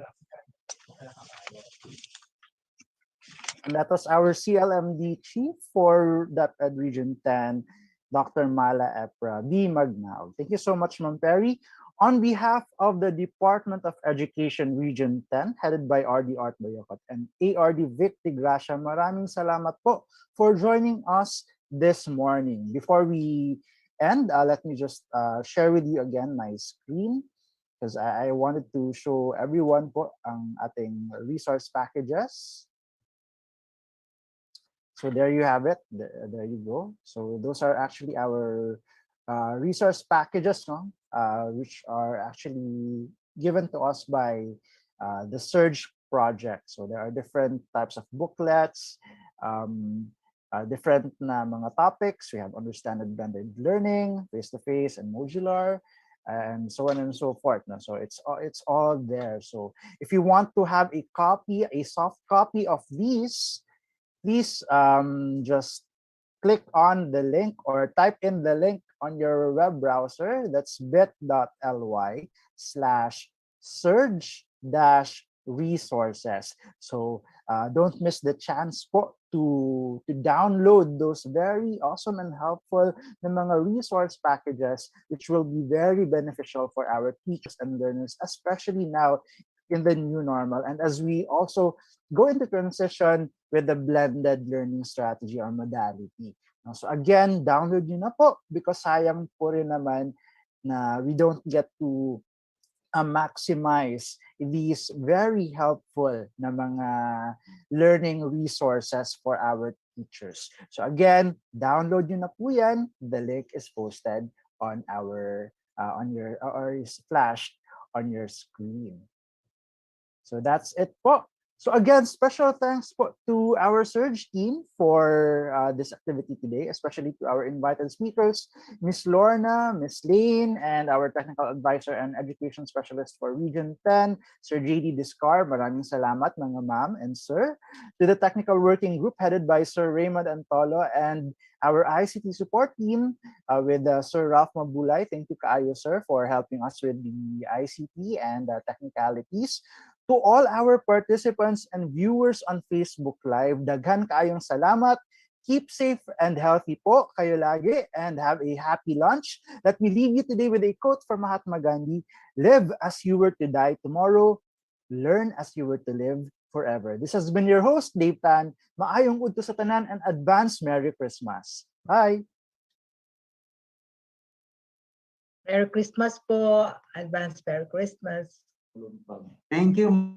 And that was our CLMD Chief for DepED Region 10, Dr. Mala Epra B. Magnao. Thank you so much, Ma'am Perry. On behalf of the Department of Education Region 10, headed by RD Art Bayokot and ARD Vic de Gracia, maraming salamat po for joining us this morning. Before we end, let me just share with you again my screen because I wanted to show everyone po ang ating resource packages. So there you have it. There you go. So those are actually our resource packages, no? Which are actually given to us by the SERG project. So there are different types of booklets, different na mga topics. We have understanding blended learning, face-to-face and modular, and so on and so forth. No? So it's all there. So if you want to have a copy, a soft copy of these, please just click on the link or type in the link on your web browser. That's bit.ly/surge-resources. So don't miss the chance po to download those very awesome and helpful na mga resource packages, which will be very beneficial for our teachers and learners, especially now in the new normal. And as we also go into transition with the blended learning strategy or modality. So again, download nyo na po because sayang po rin naman na we don't get to maximize these very helpful na mga learning resources for our teachers. So again, download nyo na po yan. The link is posted on our or is flashed on your screen. So that's it po. So again, special thanks po to our SERG team for this activity today, especially to our invited speakers, Ms. Lorna, Ms. Lane, and our technical advisor and education specialist for Region 10, Sir JD Discar. Maraming salamat mga ma'am and sir. To the technical working group headed by Sir Raymond Antolo and our ICT support team with Sir Ralph Mabulay. Thank you kaayo, sir, for helping us with the ICT and technicalities. To all our participants and viewers on Facebook Live, daghan kaayong salamat. Keep safe and healthy po kayo lagi and have a happy lunch. Let me leave you today with a quote from Mahatma Gandhi. Live as you were to die tomorrow. Learn as you were to live forever. This has been your host, Dave Tan. Maayong udto sa tanan and advance Merry Christmas. Bye! Merry Christmas po. Advance Merry Christmas. Thank you.